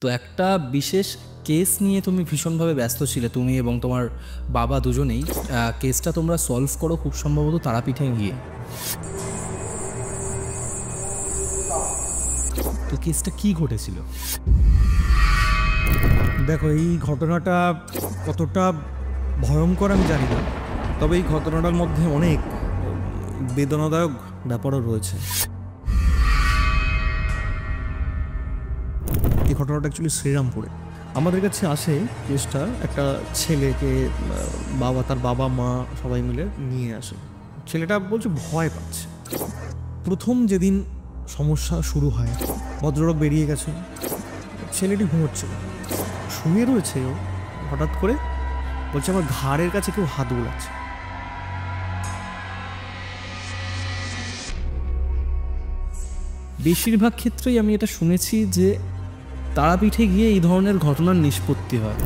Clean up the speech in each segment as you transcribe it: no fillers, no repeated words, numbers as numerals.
তো একটা বিশেষ কেস নিয়ে তুমি ভীষণভাবে ব্যস্ত ছিলে, তুমি এবং তোমার বাবা দুজনেই। কেসটা তোমরা সলভ করো খুব সম্ভবত তারাপীঠে গিয়ে। তো কেসটা কি ঘটেছিল? দেখো, এই ঘটনাটা কতটা ভয়ঙ্কর আমি জানি না, তবে এই ঘটনাটার মধ্যে অনেক বেদনাদায়ক ব্যাপারও রয়েছে। এই ঘটনাটা অ্যাকচুয়ালি শ্রীরামপুরে আমাদের কাছে আসে। কেসটা একটা ছেলেকে তার বাবা মা সবাই মিলে নিয়ে আসে। ছেলেটা বলছে ভয় পাচ্ছে। প্রথম যেদিন সমস্যা শুরু হয়, ভদ্রলোক বেরিয়ে গেছে, ছেলেটি ঘুমোচ্ছিল, শুয়ে রয়েছে। ও হঠাৎ করে বলছে আমার ঘাড়ের কাছে কেউ হাত বোলাচ্ছে। বেশিরভাগ ক্ষেত্রেই আমি এটা শুনেছি যে তারাপীঠে গিয়ে এই ধরনের ঘটনার নিষ্পত্তি হয়।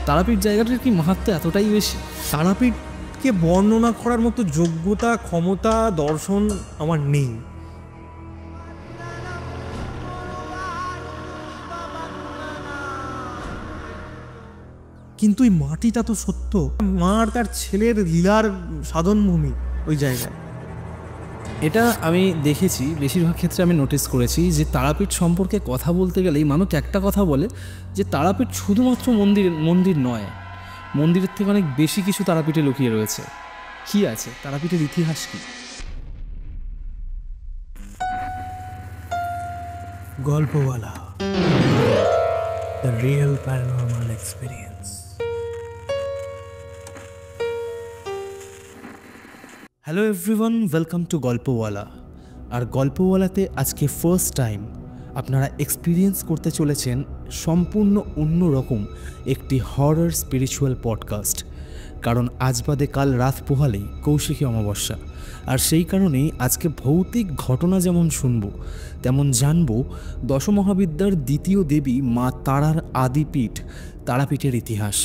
তারাপীঠ জায়গাটার কি মাহাত্ম্য এতটাই বেশি? তারাপীঠকে বর্ণনা করার মতো যোগ্যতা, ক্ষমতা, দর্শন আমার নেই। কিন্তু এই মাটিটা তো সত্য, মা আর তার ছেলের লীলার সাধনভূমি ওই জায়গায়। এটা আমি দেখেছি, বেশিরভাগ ক্ষেত্রে আমি নোটিস করেছি যে তারাপীঠ সম্পর্কে কথা বলতে গেলেই মানুষ একটা কথা বলে যে তারাপীঠ শুধুমাত্র মন্দির নয়, মন্দিরের থেকে অনেক বেশি কিছু তারাপীঠে লুকিয়ে রয়েছে। কি আছে তারাপীঠের ইতিহাস কি? Golpowala, the real paranormal experience. Hello everyone, welcome to Golpowala. আর গল্পওয়ালাতে আজকে ফার্স্ট টাইম আপনারা এক্সপিরিয়েন্স করতে চলেছেন সম্পূর্ণ অন্যরকম একটি হরর স্পিরিচুয়াল পডকাস্ট। কারণ আজ বাদে কাল রাত পোহালেই কৌশিকী অমাবস্যা, আর সেই কারণেই আজকে ভৌতিক ঘটনা যেমন শুনব, তেমন জানব দশমহাবিদ্যার দ্বিতীয় দেবী মা তারার আদিপীঠ তারাপীঠের ইতিহাস।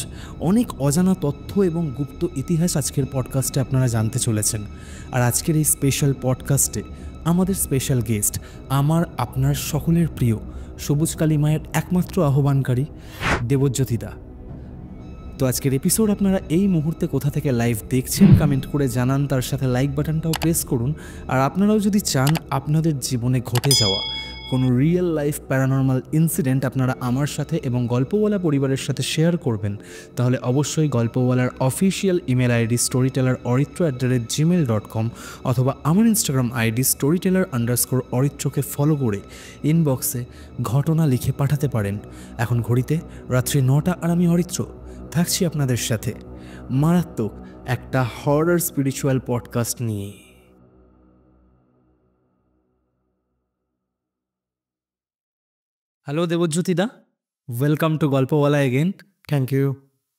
অনেক অজানা তথ্য এবং গুপ্ত ইতিহাস আজকের পডকাস্টে আপনারা জানতে চলেছেন। আর আজকের এই স্পেশাল পডকাস্টে আমাদের স্পেশাল গেস্ট, আমার আপনার সকলের প্রিয় সবুজ কালী মায়ের একমাত্র আহ্বানকারী দেবজ্যোতি দা। তো আজকের এপিসোড আপনারা এই মুহূর্তে কোথা থেকে লাইভ দেখছেন কমেন্ট করে জানান, তার সাথে লাইক বাটনটাও প্রেস করুন। আর আপনারাও যদি চান আপনাদের জীবনে ঘটে যাওয়া কোনো রিয়েল লাইফ প্যারানর্মাল ইনসিডেন্ট আপনারা আমার সাথে এবং গল্পওয়ালা পরিবারের সাথে শেয়ার করবেন, তাহলে অবশ্যই গল্পওয়ালার অফিসিয়াল ইমেল আইডি storyteller@gmail.com অথবা আমার ইনস্টাগ্রাম আইডি storyteller_অরিত্রকে ফলো করে ইনবক্সে ঘটনা লিখে পাঠাতে পারেন। এখন ঘড়িতে রাত্রি 9টা আর আমি অরিত্র থাকছি আপনাদের সাথে মারাত্মক একটা হরর স্পিরিচুয়াল পডকাস্ট নিয়ে। Hello Debjyoti da, welcome to Golpowala again. Thank you.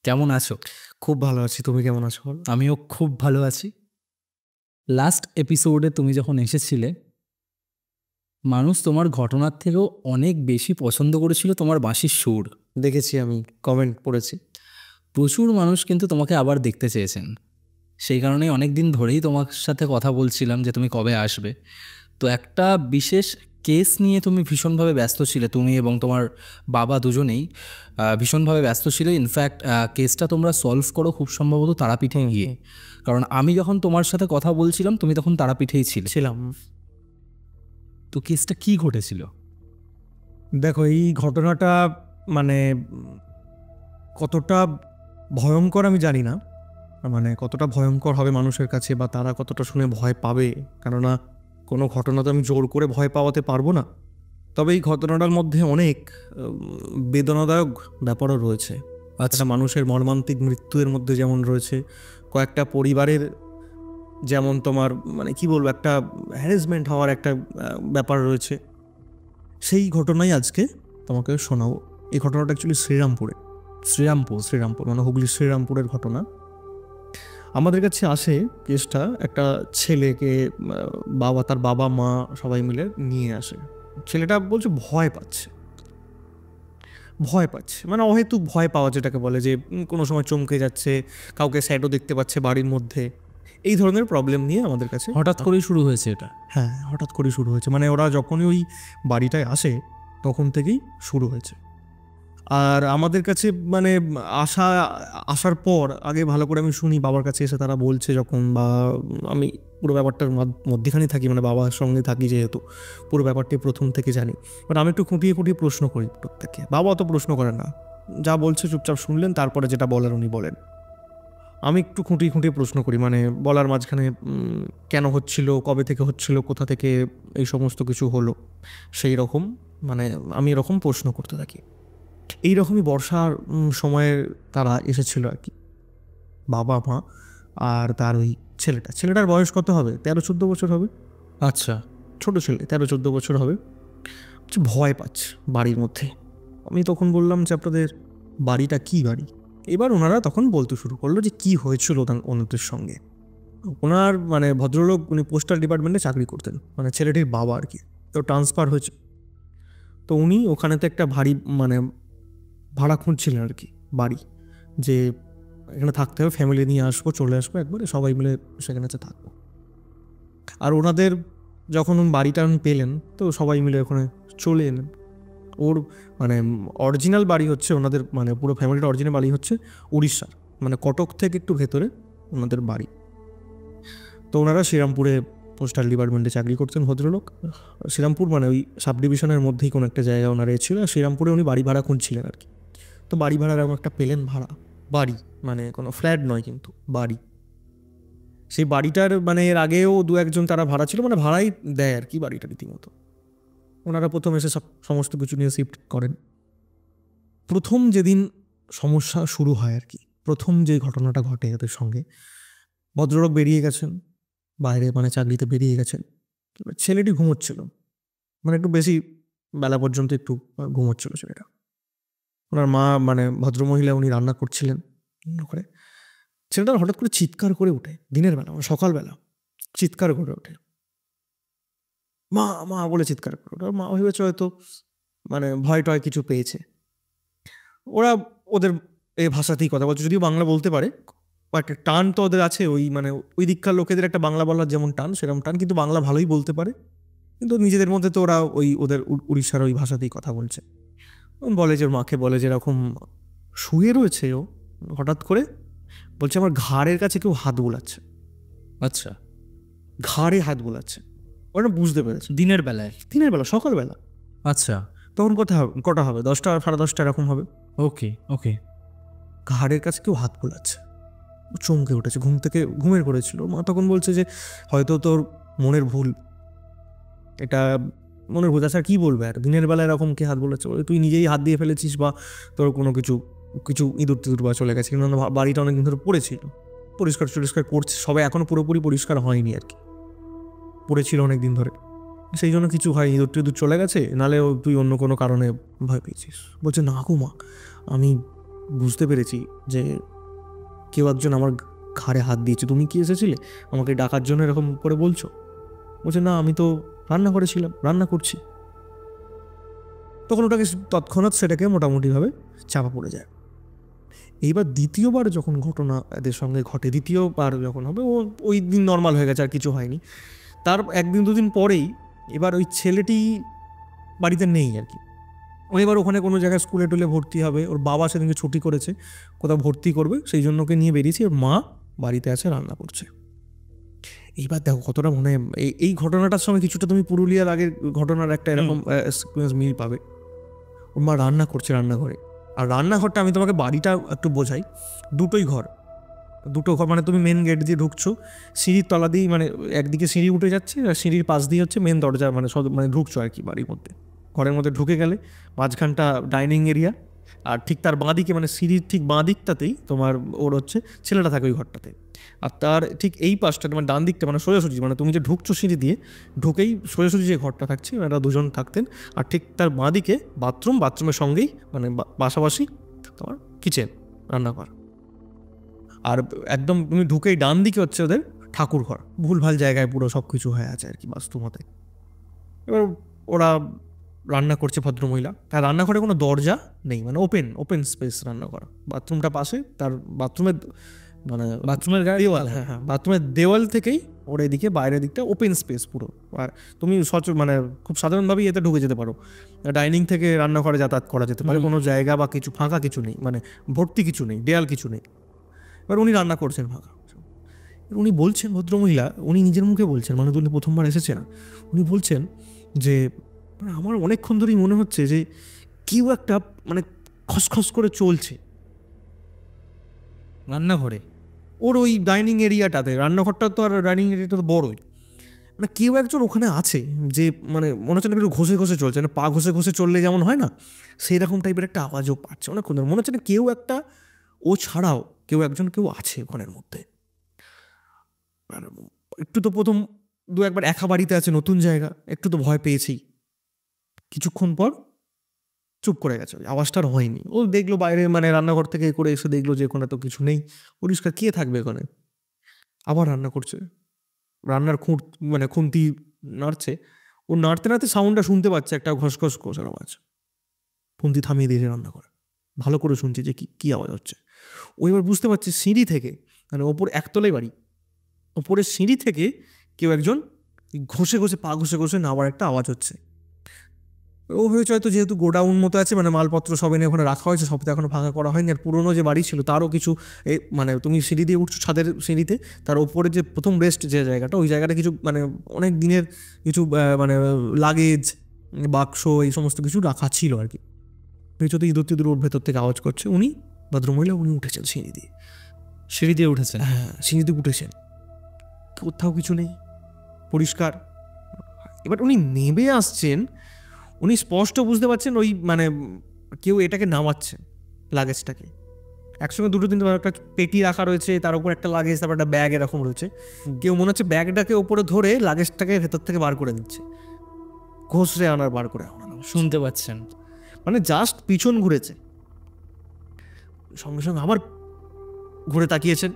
কেমন আছো? খুব ভালো আছি, তুমি কেমন আছো? আমিও খুব ভালো আছি। লাস্ট এপিসোডে তুমি যখন এসেছিলে, মানুষ তোমার ঘটনার থেকেও অনেক বেশি পছন্দ করেছিল তোমার বাঁশির সুর। দেখেছি, আমি কমেন্ট পড়েছি। প্রচুর মানুষ কিন্তু তোমাকে আবার দেখতে চেয়েছেন, সেই কারণেই অনেক দিন ধরেই তোমার সাথে কথা বলছিলাম যে তুমি কবে আসবে। তো একটা বিশেষ কেস নিয়ে তুমি ভীষণভাবে ব্যস্ত ছিলে, তুমি এবং তোমার বাবা দুজনেই ভীষণভাবে ব্যস্ত ছিল। ইনফ্যাক্ট কেসটা তোমরা সলভ করো খুব সম্ভবত তারাপীঠে গিয়ে, কারণ আমি যখন তোমার সাথে কথা বলছিলাম তুমি তখন তারাপীঠেই ছিলাম। তো কেসটা কি ঘটেছিল? দেখো, এই ঘটনাটা কতটা ভয়ঙ্কর আমি জানি না, কতটা ভয়ঙ্কর হবে মানুষের কাছে বা তারা কতটা শুনে ভয় পাবে, কেননা কোনো ঘটনা তো আমি জোর করে ভয় পাওয়াতে পারবো না। তবে এই ঘটনাটার মধ্যে অনেক বেদনাদায়ক ব্যাপারও রয়েছে। আচ্ছা, মানুষের মর্মান্তিক মৃত্যুর মধ্যে যেমন রয়েছে, কয়েকটা পরিবারের যেমন তোমার কি বলবো, একটা হ্যারাসমেন্ট হওয়ার একটা ব্যাপার রয়েছে। সেই ঘটনাই আজকে তোমাকে শোনাবো। এই ঘটনাটা অ্যাকচুয়ালি শ্রীরামপুর হুগলির শ্রীরামপুরের ঘটনা। আমাদের কাছে আসে কেসটা একটা ছেলেকে তার বাবা মা সবাই মিলে নিয়ে আসে। ছেলেটা বলছে ভয় পাচ্ছে, অহেতুক ভয় পাওয়া, যেটাকে বলে যে কোনো সময় চমকে যাচ্ছে, কাউকে স্যাডও দেখতে পাচ্ছে বাড়ির মধ্যে, এই ধরনের প্রবলেম নিয়ে আমাদের কাছে হঠাৎ করেই শুরু হয়েছে এটা? হ্যাঁ, হঠাৎ করে শুরু হয়েছে, মানে ওরা যখনই ওই বাড়িটায় আসে তখন থেকেই শুরু হয়েছে। আর আমাদের কাছে মানে আসার পর আগে ভালো করে আমি শুনি, বাবার কাছে এসে তারা বলছে যখন, বা আমি পুরো ব্যাপারটার মধ্যেখানেই থাকি, মানে বাবার সঙ্গে থাকি যেহেতু, পুরো ব্যাপারটি প্রথম থেকে জানি। বাট আমি একটু খুঁটিয়ে খুঁটিয়ে প্রশ্ন করি প্রত্যেককে। বাবা অত প্রশ্ন করেন না, যা বলছে চুপচাপ শুনলেন, তারপরে যেটা বলার উনি বলেন। আমি একটু খুঁটিয়ে খুঁটিয়ে প্রশ্ন করি, মানে বলার মাঝখানে কেন হচ্ছিল, কবে থেকে হচ্ছিল, কোথা থেকে এই সমস্ত কিছু হলো, সেই রকম মানে আমি এরকম প্রশ্ন করতে থাকি। এইরকমই বর্ষার সময়ে তারা এসেছিল আর কি, বাবা মা আর তার ওই ছেলেটার বয়স কত হবে, 13-14 বছর হবে। আচ্ছা। ছোট ছেলে, 13-14 বছর হবে। ভয় পাচ্ছে বাড়ির মধ্যে। আমি তখন বললাম যে আপনাদের বাড়িটা কি বাড়ি? এবার ওনারা তখন বলতে শুরু করলো যে কী হয়েছিল ওনাদের সঙ্গে। ওনার মানে ভদ্রলোক, উনি পোস্টাল ডিপার্টমেন্টে চাকরি করতেন, মানে ছেলেটির বাবা আর কি, তো ট্রান্সফার হয়েছে। তো উনি ওখানেতে একটা মানে ভাড়া খুঁজছিলেন আর কি, বাড়ি, যে এখানে থাকতে হবে, ফ্যামিলি নিয়ে আসবো, চলে আসবো একবারে, সবাই মিলে সেখানে থাকবো। আর ওনাদের যখন বাড়িটা পেলেন, তো সবাই মিলে ওখানে চলে এলেন। ওর মানে অরিজিনাল বাড়ি হচ্ছে ওনাদের, মানে পুরো ফ্যামিলির অরিজিনাল বাড়ি হচ্ছে উড়িষ্যার, মানে কটক থেকে একটু ভেতরে ওনাদের বাড়ি। তো ওনারা শ্রীরামপুরে পোস্টাল ডিপার্টমেন্টে চাকরি করতেন ভদ্রলোক। শ্রীরামপুর মানে ওই সাব ডিভিশনের মধ্যেই কোনো একটা জায়গায় ওনারা ছিল, আর শ্রীরামপুরে উনি বাড়ি ভাড়া খুঁজছিলেন আর কি। তো বাড়ি ভাড়ার এরকম একটা পেলেন ভাড়া, বাড়ি মানে কোনো ফ্ল্যাট নয় কিন্তু বাড়ি। সেই বাড়িটার মানে এর আগেও 2-1 জন তারা ভাড়া ছিল, মানে ভাড়াই দেয় আর কি বাড়িটা রীতিমতো। ওনারা প্রথম এসে সমস্ত কিছু নিয়ে শিফট করেন। প্রথম যেদিন সমস্যা শুরু হয় আর কি, প্রথম যে ঘটনাটা ঘটে এদের সঙ্গে, ভদ্রলোক বেরিয়ে গেছেন বাইরে, মানে চাকরিতে বেরিয়ে গেছেন। ছেলেটি ঘুমোচ্ছিল, মানে একটু বেশি বেলা পর্যন্ত একটু ঘুমোচ্ছিল ছেলেটা। ওনার মা মানে ভদ্রমহিলা, উনি রান্না করছিলেন করে, ছেলেটা হঠাৎ করে চিৎকার করে ওঠে, দিনের বেলা মানে সকালবেলা চিৎকার করে ওঠে, মা মা বলে চিৎকার করে ওঠে। মা ভেবেছে হয়তো মানে ভয় টয় কিছু পেয়েছে। ওরা ওদের এই ভাষাতেই কথা বলছে, যদিও বাংলা বলতে পারে, একটা টান তো ওদের আছে, ওই মানে ওই দিককার লোকেদের একটা বাংলা বলার যেমন টান, সেরকম টান, কিন্তু বাংলা ভালোই বলতে পারে, কিন্তু নিজেদের মধ্যে তো ওরা ওই ওদের উড়িষ্যার ওই ভাষাতেই কথা বলছে। বলে যে, মাকে বলে যে এরকম শুয়ে রয়েছে ও, হঠাৎ করে বলছে আমার ঘাড়ের কাছে কেউ হাত বোলাচ্ছে। আচ্ছা, ঘাড়ে হাত বোলাচ্ছে। ওরা বুঝতে পেরেছে দিনের বেলায়? দিনের বেলা, সকালবেলা। আচ্ছা, তখন কটা হবে 10টা 10:30 এরকম হবে। ওকে ওকে। ঘাড়ের কাছে কেউ হাত বোলাচ্ছে। চমকে উঠেছে, ঘুম থেকে ঘুমের করেছিল। মা তখন বলছে যে হয়তো তোর মনের ভুল, এটা মনের ভুল। আচ্ছা, কী বলবে আর, দিনের বেলা এরকম কে হাত বলেছে? তুই নিজেই হাত দিয়ে ফেলেছিস, বা তোর কোনো কিছু ইঁদুর টিঁদুর বা চলে গেছে, কিন্তু বাড়িটা অনেকদিন ধরে পড়েছিল, পরিষ্কার করছে সবাই, এখনও পুরোপুরি পরিষ্কার হয়নি আর কি, পড়েছিল অনেক দিন ধরে, সেই জন্য কিছু হয়, ইঁদুর টিঁদুর চলে গেছে, নাহলে তুই অন্য কোনো কারণে ভয় পেয়েছিস। বলছে না গো মা, আমি বুঝতে পেরেছি যে কেউ একজন আমার ঘাড়ে হাত দিয়েছে। তুমি কি এসেছিলে আমাকে ডাকার জন্য এরকম করে বলছো? বলছে না, আমি তো রান্না করেছিলাম, রান্না করছি। তখন ওটাকে তৎক্ষণাৎ সেটাকে মোটামুটিভাবে চাপা পড়ে যায়। এইবার দ্বিতীয়বার যখন ঘটনা এদের সঙ্গে ঘটে, দ্বিতীয়বার যখন হবে, ওই দিন নর্মাল হয়ে গেছে, আর কিছু হয়নি। তার 1-2 দিন পরেই এবার ওই ছেলেটি বাড়িতে নেই আর কি। ও এবার ওখানে কোনো জায়গায় স্কুলে টুলে ভর্তি হবে, ওর বাবা সেদিনকে ছুটি করেছে, কোথাও ভর্তি করবে, সেই জন্য ওকে নিয়ে বেরিয়েছি। ওর মা বাড়িতে আছে, রান্না করছে। এইবার দেখো কতটা মনে, এই ঘটনাটার সঙ্গে কিছুটা তুমি পুরুলিয়ার আগের ঘটনার একটা এরকম সিকোয়েন্স মিল পাবে। ওর মা রান্না করছে রান্নাঘরে, আর রান্নাঘরটা আমি তোমাকে বাড়িটা একটু বোঝাই, দুটো ঘর, মানে তুমি মেন গেট দিয়ে ঢুকছো, সিঁড়ির তলা দিয়ে, মানে একদিকে সিঁড়ি উঠে যাচ্ছে, আর সিঁড়ির পাশ দিয়ে হচ্ছে মেন দরজা, মানে মানে ঢুকছো আর কি বাড়ির মধ্যে। ঘরের মধ্যে ঢুকে গেলে মাঝখানটা ডাইনিং এরিয়া, আর ঠিক তার বাঁ দিকে, মানে সিঁড়ির ঠিক বাঁ দিকটাতেই তোমার ওর হচ্ছে ছেলেটা থাকে ওই ঘরটাতে। আর তার ঠিক এই পাশটা মানে ডান দিকটা, মানে সোজাসুজি, মানে তুমি যে ঢুকছো সিঁড়ি দিয়ে, ঢুকেই সোজাসুজি যে ঘরটা থাকছে, এরা দুজন থাকতেন। আর ঠিক তার বাঁ দিকে বাথরুমের সঙ্গেই, মানে পাশাপাশি তোমার কিচেন, রান্নাঘর। আর একদম তুমি ঢুকেই ডান দিকে হচ্ছে ওদের ঠাকুর ঘর, ভুলভাল জায়গায় পুরো সব কিছু হয়ে আছে আর কি বাস্তুমতে। এবার ওরা রান্না করছে ভদ্রমহিলা, তার রান্নাঘরে কোনো দরজা নেই, মানে ওপেন স্পেস রান্নাঘর, বাথরুমটা পাশে, তার বাথরুমের মানে বাথরুমের গায়ে দেওয়াল, হ্যাঁ হ্যাঁ, বাথরুমের দেওয়াল থেকেই ওর এদিকে বাইরের দিকটা ওপেন স্পেস পুরো। আর তুমি মানে খুব সাধারণভাবেই এতে ঢুকে যেতে পারো, ডাইনিং থেকে রান্নাঘরে যাতায়াত করা যেতে পারে, কোনো জায়গা বা কিছু ফাঁকা কিছু নেই, মানে ভর্তি কিছু নেই, দেয়াল কিছু নেই। এবার উনি রান্না করছেন ফাঁকা, উনি বলছেন, ভদ্রমহিলা উনি নিজের মুখে বলছেন, মানে উনি প্রথমবার এসেছেন, উনি বলছেন যে আমার অনেকক্ষণ ধরেই মনে হচ্ছে যে কেউ একটা মানে খসখস করে চলছে রান্নাঘরে। ওর ওই ডাইনিং এরিয়াটাতে, রান্নাঘরটা তো আর ডাইনিং এরিয়াটা তো বড়ই, মানে কেউ একজন ওখানে আছে যে মানে মনে হচ্ছে না একটু ঘষে ঘষে চলছে, মানে পা ঘষে ঘষে চললে যেমন হয় না, সেই রকম টাইপের একটা আওয়াজও পাচ্ছে অনেকক্ষণ ধরে। মনে হচ্ছে না কেউ একটা, ও ছাড়াও কেউ আছে ওখানের মধ্যে। আর একটু তো প্রথম দু একবার একা বাড়িতে আছে, নতুন জায়গা, একটু তো ভয় পেয়েছি। কিছুক্ষণ পর চুপ করে গেছে, ওই আওয়াজটা আর হয়নি। ও দেখলো বাইরে, মানে রান্নাঘর থেকে করে এসে দেখলো যে ওখানে তো কিছু নেই, পরিষ্কার, কে থাকবে ওখানে। আবার রান্না করছে, রান্নার মানে খুন্তি নাড়ছে, ও নাড়তে নাড়তে সাউন্ডটা শুনতে পাচ্ছে, একটা ঘসঘস ঘষার আওয়াজ। খুন্তি থামিয়ে দিয়েছে রান্না করে, ভালো করে শুনছে যে কি আওয়াজ হচ্ছে। ও এবার বুঝতে পারছে সিঁড়ি থেকে, মানে ওপর একতলায় বাড়ি, ওপরের সিঁড়ি থেকে কেউ একজন ঘষে ঘষে, পা ঘষে ঘষে নামার একটা আওয়াজ হচ্ছে। ও হয়েছে হয়তো, যেহেতু গোডাউন মতো আছে, মানে মালপত্র সব এনে ওখানে রাখা হয়েছে, সব তো এখনো ফাঁকা করা হয়নি। আর পুরোনো যে বাড়ি ছিল তারও কিছু, মানে তুমি সিঁড়ি দিয়ে উঠছো ছাদের সিঁড়িতে, তার ওপরে যে প্রথম রেস্ট যে জায়গাটা, ওই জায়গাটা কিছু মানে অনেক দিনের কিছু মানে লাগেজ, বাক্স, এই সমস্ত কিছু রাখা ছিল আর কি। ভেতর ইঁদুর টিঁদুর ওর ভেতর থেকে আওয়াজ করছে। উনি ভদ্রমহিলা উনি উঠেছেন সিঁড়ি দিয়ে উঠেছেন। হ্যাঁ, সিঁড়ি দিয়ে উঠেছেন, কোথাও কিছু নেই, পরিষ্কার। এবার উনি নেমে আসছেন, উনি স্পষ্ট বুঝতে পারছেন ওই মানে কেউ এটাকে নামাচ্ছে, লাগেজটাকে। একসঙ্গে দুটো তিনটে একটা পেটি রাখা রয়েছে, তার উপর একটা লাগেজ, তারপর একটা ব্যাগ এরকম রয়েছে। কেউ মনে হচ্ছে ব্যাগটাকে ওপরে ধরে লাগেজটাকে ভেতর থেকে বার করে দিচ্ছে, ঘষরে আনার, বার করে আনানো শুনতে পাচ্ছেন, মানে জাস্ট পিছন ঘুরেছে, সঙ্গে সঙ্গে আবার ঘুরে তাকিয়েছেন,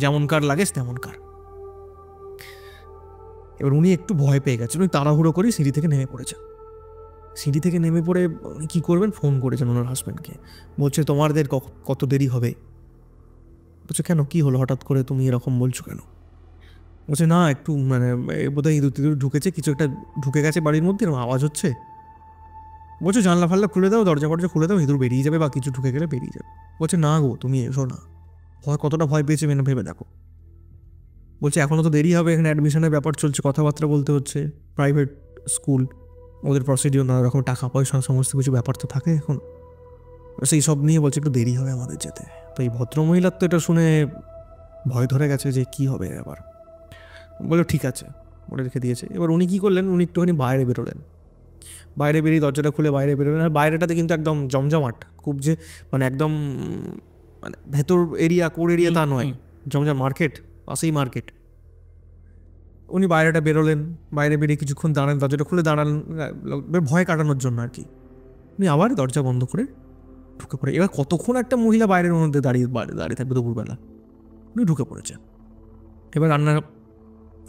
যেমন কার লাগেজ তেমন কার। এবার উনি একটু ভয় পেয়ে গেছেন, উনি তাড়াহুড়ো করে সিঁড়ি থেকে নেমে পড়েছেন। সিঁড়ি থেকে নেমে পড়ে কী করবেন, ফোন করেছেন ওনার হাজব্যান্ডকে, বলছে তোমাদের কত দেরি হবে। বলছে কেন, কি হলো হঠাৎ করে তুমি এরকম বলছো কেন? বলছে না একটু মানে বোধহয় ইঁদুর টিঁদুর ঢুকেছে, কিছু একটা ঢুকে গেছে বাড়ির মধ্যে, এরকম আওয়াজ হচ্ছে। বলছে জানলা ফাল্লা খুলে দাও, দরজা ফরজা খুলে দাও, ইঁদুর বেরিয়ে যাবে বা কিছু ঢুকে গেলে বেরিয়ে যাবে। বলছে না গো, তুমি এসো না, কতটা ভয় পেয়েছে মেনে ভেবে দেখো। বলছে এখনও তো দেরি হবে, এখানে অ্যাডমিশনের ব্যাপার চলছে, কথাবার্তা বলতে হচ্ছে, প্রাইভেট স্কুল, ওদের প্রসিডিওর নানা রকম, টাকা পয়সা সমস্ত কিছু ব্যাপার তো থাকে এখন, সেই সব নিয়ে বলছে একটু দেরি হবে আমাদের যেতে। তো এই ভদ্রমহিলার তো এটা শুনে ভয় ধরে গেছে যে কি হবে আবার। বললো ঠিক আছে, বলে রেখে দিয়েছে। এবার উনি কী করলেন, উনি একটুখানি বাইরে বেরোলেন, বাইরে বেরিয়ে দরজাটা খুলে বাইরে বেরোলেন। আর বাইরেটাতে কিন্তু একদম জমজমাট, খুব যে মানে একদম মানে ভেতর এরিয়া, কোর এরিয়া তা নয়, জমজম মার্কেট, পাশেই মার্কেট। উনি বাইরেটা বেরোলেন, বাইরে বেরিয়ে কিছুক্ষণ দাঁড়ান, দরজাটা খুলে দাঁড়ালেন ভয় কাটানোর জন্য আর কি। উনি আবার দরজা বন্ধ করে ঢুকে পড়ে। এবার কতক্ষণ একটা মহিলা বাইরের মধ্যে দাঁড়িয়ে থাকবে দুপুরবেলা, উনি ঢুকে পড়েছেন। এবার রান্না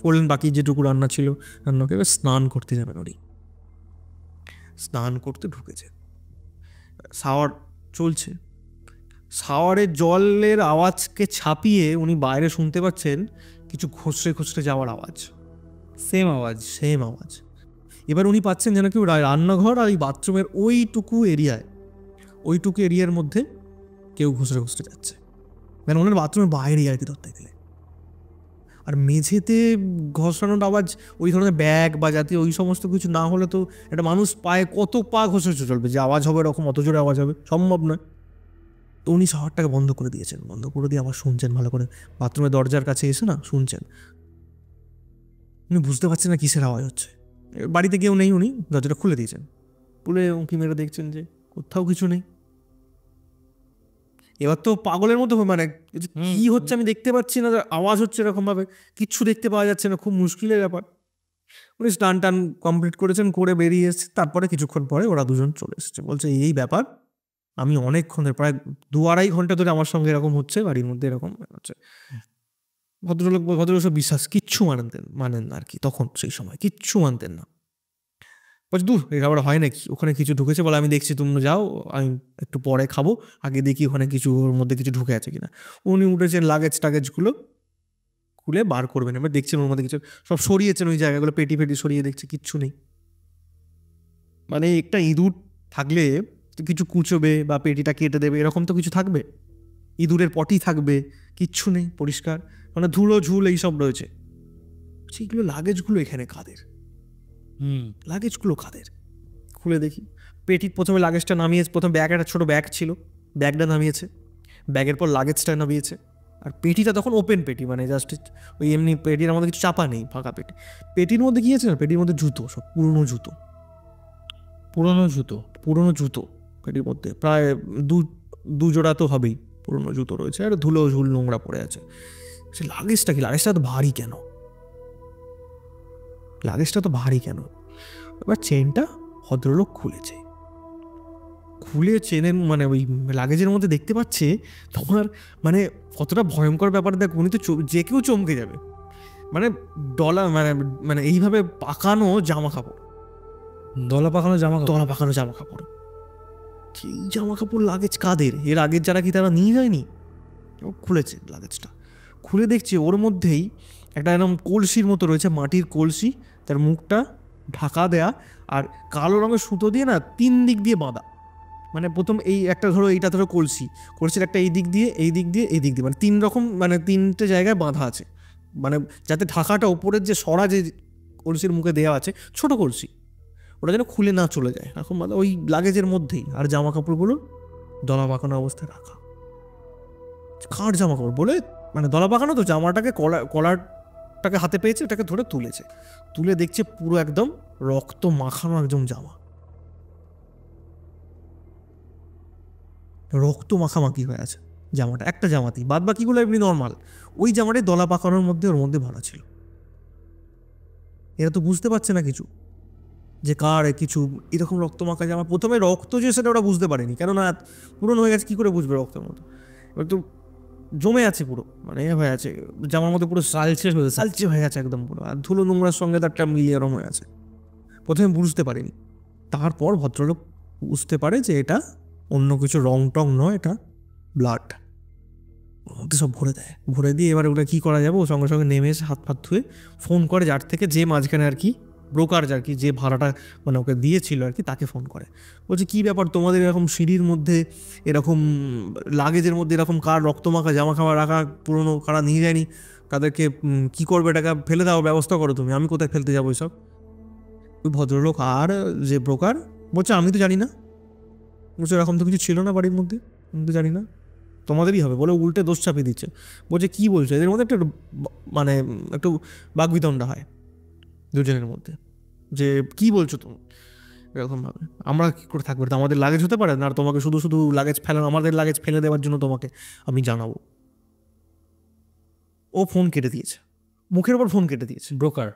করলেন, বাকি যেটুকু রান্না ছিল রান্নাকে, এবার স্নান করতে যাবেন উনি। স্নান করতে ঢুকেছে, শাওয়ার চলছে, শাওয়ারের জলের আওয়াজকে ছাপিয়ে উনি বাইরে শুনতে পাচ্ছেন কিছু খসড়ে খসড়ে যাওয়ার আওয়াজ, সেম আওয়াজ। এবার উনি পাচ্ছেন যেন কেউ রান্নাঘর আর এই বাথরুমের ওইটুকু এরিয়ার মধ্যে কেউ ঘষড়ে ঘষড়ে যাচ্ছে, মানে ওনার বাথরুমের বাইরে আর কি ধরতে গেলে। আর মেঝেতে ঘষানোর আওয়াজ, ওই ধরনের ব্যাগ বা জাতীয় ওই সমস্ত কিছু না হলে তো একটা মানুষ পায়ে কত পা ঘষে চলবে, যে আওয়াজ হবে এরকম, অত জোরে আওয়াজ হবে সম্ভব নয়। তো উনি শাওয়ারটাকে বন্ধ করে দিয়েছেন, বন্ধ করে দিয়ে আবার শুনছেন ভালো করে, বাথরুমের দরজার কাছে এসে না শুনছেন। উনি বুঝতে পারছেন না কিসের আওয়াজ হচ্ছে। বাড়িতে কেউ নেই, উনি দরজাটা খুলে দিয়েছেন, খুলে উঁকি মেরে দেখছেন যে কোথাও কিছু নেই। এবার তো পাগলের মতো মানে কি হচ্ছে আমি দেখতে পাচ্ছি না, আওয়াজ হচ্ছে এরকমভাবে, কিচ্ছু দেখতে পাওয়া যাচ্ছে না, খুব মুশকিলের ব্যাপার। উনি স্নান টান কমপ্লিট করেছেন, করে বেরিয়ে এসছে। তারপরে কিছুক্ষণ পরে ওরা দুজন চলে এসেছে, বলছে এই ব্যাপার, আমি অনেকক্ষণ প্রায় 2-2.5 ঘন্টা ধরে আমার সঙ্গে এরকম হচ্ছে, বাড়ির মধ্যে এরকম হচ্ছে। ভদ্রলোক সব বিশ্বাস কিচ্ছু মানেন না আর কি, তখন সেই সময় কিচ্ছু মানতেন না। বলছে দূর এই খাবার হয় নাকি, ওখানে কিছু ঢুকেছে বলে আমি দেখছি, তুমি যাও, আমি একটু পরে খাবো, আগে দেখি ওখানে কিছু ওর মধ্যে কিছু ঢুকে আছে কিনা। উনি উঠেছেন, লাগেজ টাগেজগুলো খুলে বার করবেন, এবার দেখছেন ওর মধ্যে কিছু সব সরিয়েছেন, ওই জায়গাগুলো পেটি ফেটি সরিয়ে দেখছে কিচ্ছু নেই। মানে একটা ইঁদুর থাকলে কিছু কুচোবে বা পেটিটা কেটে দেবে, এরকম তো কিছু থাকবে, ইঁদুরের পটি থাকবে, কিচ্ছু নেই, পরিষ্কার, মানে ধুলো ঝুল এইসব রয়েছে। সেইগুলো লাগেজগুলো এখানে কাদের? লাগেজগুলো কাদের? খুলে দেখি পেটির প্রথমে লাগেজটা নামিয়েছে, প্রথম ব্যাগ, একটা ছোটো ব্যাগ ছিল, ব্যাগটা নামিয়েছে, ব্যাগের পর লাগেজটা নামিয়েছে, আর পেটিটা তখন ওপেন পেটি, মানে জাস্ট ওই এমনি পেটির মধ্যে কিছু চাপা নেই, ফাঁকা পেটি। পেটির মধ্যে কি আছে না, পেটির মধ্যে জুতো, সব পুরনো জুতো, পুরনো জুতো পেটির মধ্যে প্রায় দু জোড়া তো হবেই পুরনো জুতো রয়েছে, আর ধুলো ঝুল নোংরা পড়ে আছে। সে লাগেজটা কি, লাগেজটা তো ভারী কেন, লাগেজটা তো ভারী কেন? এবার চেনটা ভদ্রলোক খুলেছে, খুলে চেনের মানে ওই লাগেজের মধ্যে দেখতে পাচ্ছে তোমার, মানে কতটা ভয়ঙ্কর ব্যাপার দেখ, উনি তো যে কেউ চমকে যাবে, মানে মানে মানে এইভাবে পাকানো জামা কাপড়, দলা পাকানো জামা কাপড়, তলা পাকানো জামা কাপড়। এই জামা কাপড় লাগেজ কাদের? এর আগের যারা কি তারা নিয়ে যায়নি? ও খুলেছে লাগেজটা, খুলে দেখছে ওর মধ্যেই একটা এরকম কলসির মতো রয়েছে, মাটির কলসি, তার মুখটা ঢাকা দেয়া, আর কালো রঙের সুতো দিয়ে না 3 দিক দিয়ে বাঁধা, মানে প্রথম এই একটা ধরো, এইটা ধরো কলসি, কলসির একটা এই দিক দিয়ে, এই দিক দিয়ে, এই দিক দিয়ে, মানে 3 রকম, মানে 3টে জায়গায় বাঁধা আছে, মানে যাতে ঢাকাটা ওপরের যে সরা যে কলসির মুখে দেওয়া আছে, ছোট কলসি, ওটা যেন খুলে না চলে যায় এখন, মানে ওই লাগেজের মধ্যেই। আর জামা কাপড়গুলো দলা পাকানো অবস্থায় রাখা। কার জামা কাপড় বলে, মানে দলা পাকানো তো, জামাটাকে কলারটাকে হাতে পেয়েছে, ওটাকে ধরে তুলেছে, তুলে দেখছে পুরো একদম রক্ত মাখানো একদম জামা, রক্ত মাখামাখি হয়ে আছে জামাটা, একটা জামাতেই, বাদ বাকিগুলো এমনি নর্মাল, ওই জামাটাই দলা পাকানোর মধ্যে ওর মধ্যে ভরা ছিল। এরা তো বুঝতে পারছে না কিছু, যে কার কিছু এরকম রক্ত মাখা জামা, প্রথমে রক্ত যে সেটা ওরা বুঝতে পারেনি, কেননা পুরনো হয়ে গেছে, কী করে বুঝবে রক্তের মতো, এবার তো জমে আছে পুরো, মানে হয়ে আছে জামার মধ্যে, পুরো সালচে হয়ে গেছে একদম পুরো, আর ধুলো নোংরার সঙ্গে তারটা মিলিয়ে এরম হয়ে আছে। প্রথমে বুঝতে পারিনি, তারপর ভদ্রলোক বুঝতে পারে যে এটা অন্য কিছু রং টং নয়, এটা ব্লাড। ওর মধ্যে সব ভরে দেয়, ভরে দিয়ে এবার ওটা কী করা যাবে, ও সঙ্গে সঙ্গে নেমে এসে হাত ফাত ধুয়ে ফোন করে যার থেকে, যে মাঝখানে আর কি ব্রোকার, আর কি যে ভাড়াটা মানে ওকে দিয়েছিল আর কি, তাকে ফোন করে, বলছে কী ব্যাপার তোমাদের এরকম সিঁড়ির মধ্যে এরকম লাগেজের মধ্যে এরকম কার রক্তমাখা জামা খাবার রাখা, পুরনো, কারা নিয়ে যায়নি, তাদেরকে কী করবে, টাকা ফেলে দেওয়ার ব্যবস্থা করো তুমি, আমি কোথায় ফেলতে যাবো এসব। ওই ভদ্রলোক আর যে ব্রোকার বলছে আমি তো জানি না, বলছে এরকম তো কিছু ছিল না বাড়ির মধ্যে, আমি তো জানি না, তোমাদেরই হবে বলে উল্টে দোষ চাপিয়ে দিচ্ছে। বলছে কী বলছো, এদের মধ্যে একটা মানে একটু বাগবিতণ্ডা হয় দুজনের মধ্যে, যে কী বলছো তুমি এরকমভাবে, আমরা কী করে থাকবো, আমাদের লাগেজ হতে পারে না, আর তোমাকে শুধু শুধু লাগেজ ফেলানো, আমাদের লাগেজ ফেলে দেওয়ার জন্য তোমাকে আমি জানাবো। ও ফোন কেটে দিয়েছে, মুখের ওপর ফোন কেটে দিয়েছে, ব্রোকার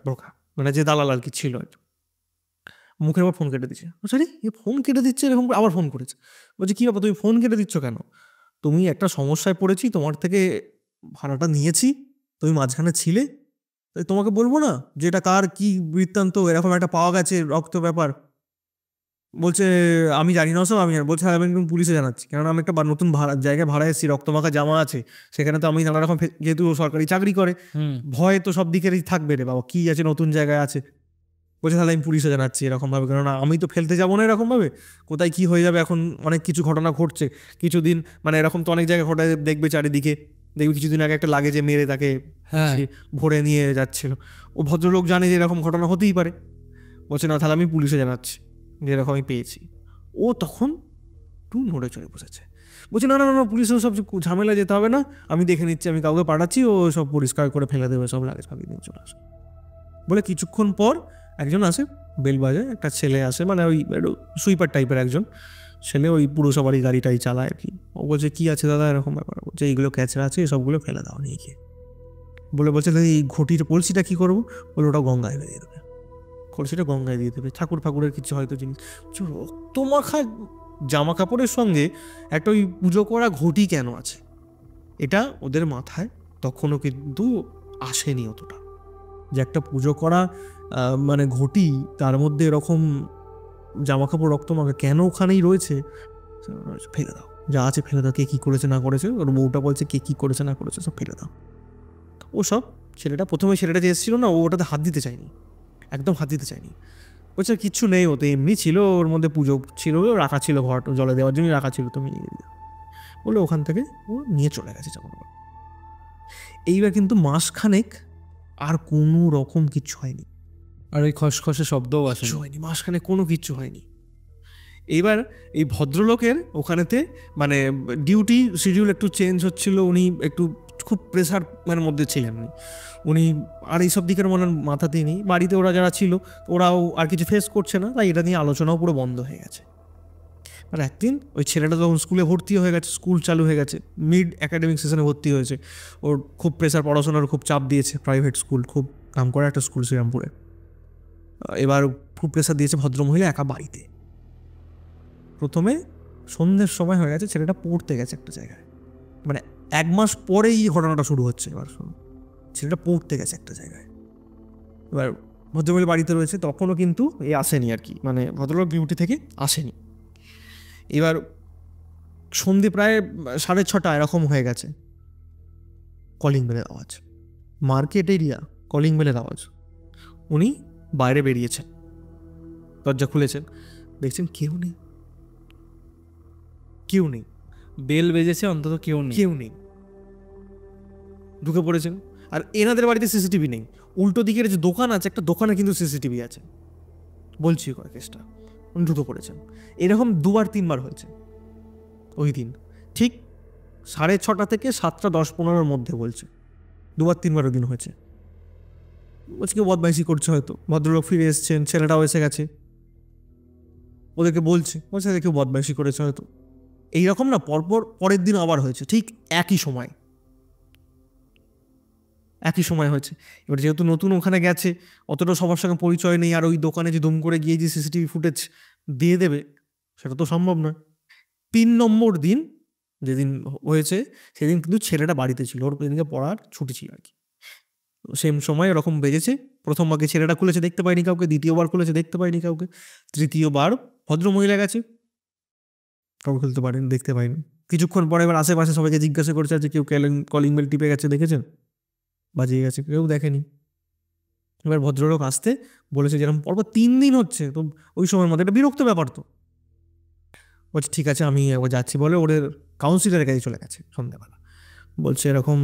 মানে যে দালাল আর কি ছিল, মুখের ওপর ফোন কেটে দিচ্ছে। সরি, এ ফোন কেটে দিচ্ছে এরকম, আবার ফোন করেছে, বলছে কী ব্যাপার তুমি ফোন কেটে দিচ্ছ কেন, তুমি একটা সমস্যায় পড়েছি, তোমার থেকে ভাড়াটা নিয়েছি, তুমি মাঝখানে ছিলে, তাই তোমাকে বলবো না যে এটা কার কী বৃত্তান্ত, এরকম একটা পাওয়া গেছে রক্ত ব্যাপার। বলছে আমি জানি না, সব আমি বলছে আমি একদম পুলিশে জানাচ্ছি, কেননা আমি একটা নতুন জায়গায় ভাড়া এসেছি, রক্তমাখা জামা আছে সেখানে, তো আমি নানা রকম, যেহেতু সরকারি চাকরি করে, ভয় তো সব দিকেরই থাকবে রে বাবা, কী আছে নতুন জায়গায় আছে। বলছে তাহলে আমি পুলিশে জানাচ্ছি এরকমভাবে, কেননা আমি তো ফেলতে যাবো না এরকমভাবে, কোথায় কী হয়ে যাবে, এখন অনেক কিছু ঘটনা ঘটছে কিছুদিন, মানে এরকম তো অনেক জায়গায় ঘটে, দেখবে চারিদিকে, দেখবে কিছুদিন আগে একটা লাগেজে মেরে তাকে ভরে নিয়ে যাচ্ছিল, ও ভদ্রলোক জানে যে এরকম ঘটনা হতেই পারে, বলছে না তাহলে আমি পুলিশে জানাচ্ছি যে এরকম আমি পেয়েছি। ও তখন একটু নড়ে চড়ে বসেছে, বলছে না না না, পুলিশের সব ঝামেলা যেতে হবে না, আমি দেখে নিচ্ছি, আমি কাউকে পাঠাচ্ছি, ও সব পরিষ্কার করে ফেলে দেবে, সব লাগেজ ফাঁকি দিয়ে চলে আসে। বলে কিছুক্ষণ পর একজন আসে, বেল বাজায়, একটা ছেলে আসে, মানে ওই একটু সুইপার টাইপের একজন ছেলে, ওই পুরসভারই গাড়িটাই চালায় আর কি। ও বলছে কী আছে দাদা এরকম ব্যাপার, বলছে এইগুলো ক্যাচরা আছে, সবগুলো ফেলে দাও নিয়ে গিয়ে। বলছে এই ঘটির কলসিটা কী করবো, বলে ওটা গঙ্গায় বেরিয়ে দেবে, কলসিটা গঙ্গায় দিয়ে দেবে, ঠাকুর ফাকুরের কিছু হয়তো জিনিস। রক্ত মাখা জামা কাপড়ের সঙ্গে একটা ওই পুজো করা ঘটি কেন আছে, এটা ওদের মাথায় তখনও কিন্তু আসেনি অতটা, যে একটা পুজো করা মানে ঘটি, তার মধ্যে এরকম জামা কাপড় রক্ত মাখা, কেন ওখানেই রয়েছে? ফেলে দাও, যা আছে ফেলে দাও, কে কী করেছে না করেছে। ওর বউটা বলছে কে কী করেছে না করেছে সব ফেলে দাও। ও সব প্রথমে ছেলেটা যে এসেছিলো না, ও ওটাতে হাত দিতে চায়নি, একদম হাত দিতে চায়নি। বলছে কিচ্ছু নেই, ও তো এমনি ছিল, ওর মধ্যে পুজো ছিল, রাখা ছিল, ঘর জলে দেওয়ার জন্য রাখা ছিল, তুমি নিয়ে দিও বলে ওখান থেকে ও নিয়ে চলে গেছে জামা কাপড়। এইবার কিন্তু মাসখানেক আর কোনো রকম কিচ্ছু হয়নি, আর ওই খসখসে শব্দও আসে, কিচ্ছু হয়নি, মাসখানেক কোনো কিচ্ছু হয়নি। এইবার এই ভদ্রলোকের ওখানেতে মানে ডিউটি শিডিউল একটু চেঞ্জ হচ্ছিল, উনি একটু খুব প্রেশার মানে মধ্যে ছিলেন উনি, আর এইসব দিকের মনে মাথাতেই নেই। বাড়িতে ওরা যারা ছিল ওরাও আর কিছু ফেস করছে না, তাই এটা নিয়ে আলোচনাও পুরো বন্ধ হয়ে গেছে। আর একদিন ওই ছেলেটা তখন স্কুলে ভর্তি হয়ে গেছে, স্কুল চালু হয়ে গেছে, মিড একাডেমিক সেশনে ভর্তি হয়েছে, ওর খুব প্রেশার, পড়াশোনার খুব চাপ দিয়েছে, প্রাইভেট স্কুল, খুব নাম করা একটা স্কুল শ্রীরামপুরে। এবার খুব প্রেশার দিয়েছে ভদ্রমহিলা একা বাড়িতে। প্রথমে সন্ধ্যের সময় হয়ে গেছে, ছেলেটা পড়তে গেছে একটা জায়গায়, মানে 1 মাস পরেই এই ঘটনাটা শুরু হচ্ছে। এবার শুনুন, ছেলেটা পড়তে গেছে একটা জায়গায়, এবার ভদ্রমহিলা বাড়িতে রয়েছে, তখনও কিন্তু এ আসেনি আর কি, মানে ভদ্রলোক ডিউটি থেকে আসেনি। এবার সন্ধে প্রায় 6:30 এরকম হয়ে গেছে, কলিং বেলের আওয়াজ, মার্কেট এরিয়া, কলিং বেলের আওয়াজ। উনি বাইরে বেরিয়েছেন, দরজা খুলেছেন, দেখছেন কেউ নেই, কেউ নেই, বেল বেজেছে অন্তত কেউ নেই, কেউ নেই। ঢুকে পড়েছেন, আর এনাদের বাড়িতে সিসিটিভি নেই, উল্টো দিকের যে দোকান আছে একটা, দোকানে কিন্তু সিসিটিভি আছে, বলছি করে কেসটা। উনি ঢুকে পড়েছেন, এরকম 2-3বার হয়েছে ওই দিন, ঠিক 6:30 থেকে 7:10-15 মধ্যে বলছে, 2-3বার ওই দিন হয়েছে। বলছে কেউ বদমাইশি করছে হয়তো, ভদ্রলোক ফিরে এসছেন, ছেলেটাও এসে গেছে, ওদেরকে বলছে কেউ বদমাইশি করেছে হয়তো। এইরকম না পরপর পরের দিন আবার হয়েছে, ঠিক একই সময় হয়েছে। এবার যেহেতু নতুন ওখানে গেছে, অতটা সবার সঙ্গে পরিচয় নেই, আর ওই দোকানে যে দুম করে গিয়ে যে সিসিটিভি ফুটেজ দিয়ে দেবে সেটা তো সম্ভব নয়। 3 নম্বর দিন যেদিন হয়েছে সেদিন কিন্তু ছেলেটা বাড়িতে ছিল, ওর সেদিনকে পড়ার ছুটি ছিল আর কি। সেম সময় ওরকম বেজেছে, প্রথমবার ছেলেটা খুলেছে দেখতে পাইনি কাউকে, দ্বিতীয়বার খুলেছে দেখতে পাইনি কাউকে, তৃতীয়বার ভদ্রমহিলা গেছে, কাউকে খুলতে পারেনি, দেখতে পাইনি। কিছুক্ষণ পরে এবার আশেপাশে সবাইকে জিজ্ঞাসা করছে যে কেউ কলিং বেল টিপে গেছে দেখেছেন, বাজিয়ে গেছে, কেউ দেখেনি। এবার ভদ্রলোক আসতে বলেছে, যেরকম পরপর 3 দিন হচ্ছে, তো ওই সময়ের মধ্যে একটা বিরক্ত ব্যাপার তো। বলছে ঠিক আছে আমি একবার যাচ্ছি বলে ওদের কাউন্সিলরের কাছে চলে গেছে সন্ধ্যাবেলা। বলছে এরকম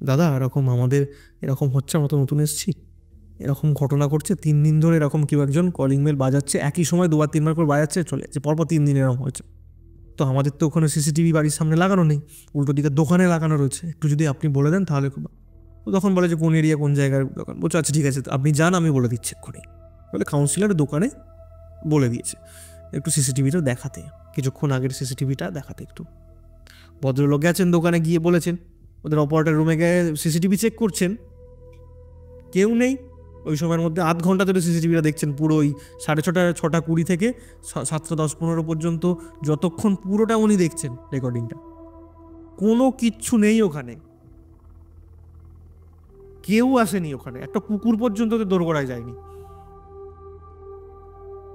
দাদা এরকম আমাদের এরকম হচ্ছে, আমরা তো নতুন এসেছি, এরকম ঘটনা করছে, 3 দিন ধরে এরকম কেউ একজন কলিং বেল বাজাচ্ছে, একই সময় 2-3বার করে বাজাচ্ছে, চলে যাচ্ছে, পরপর 3 দিন এরকম হয়েছে। তো আমাদের তো ওখানে সিসিটিভি বাড়ির সামনে লাগানো নেই, উল্টো দিকে দোকানে লাগানো রয়েছে, একটু যদি আপনি বলে দেন তাহলে খুব। তো তখন বলে যে কোন এরিয়া কোন জায়গার দোকান। বলছে আচ্ছা ঠিক আছে আপনি যান, আমি বলে দিচ্ছি এক্ষুনি। বলে কাউন্সিলর দোকানে বলে দিয়েছে একটু সিসিটিভিটা দেখাতে, কিছুক্ষণ আগের সিসিটিভিটা দেখাতে একটু। ভদ্রলোক গেছেন দোকানে, গিয়ে বলেছেন, ওদের অপারেটর রুমে গিয়ে সিসিটিভি চেক করছেন, কেউ নেই। ওই সময়ের মধ্যে আধ ঘন্টা ধরে সিসিটিভিটা দেখছেন, পুরো ওই 6:30 থেকে 7:10-15 পর্যন্ত, যতক্ষণ পুরোটা উনি দেখছেন রেকর্ডিংটা, কোনো কিচ্ছু নেই ওখানে, কেউ আসেনি ওখানে, একটা কুকুর পর্যন্ত দৌড় করায় যায়নি।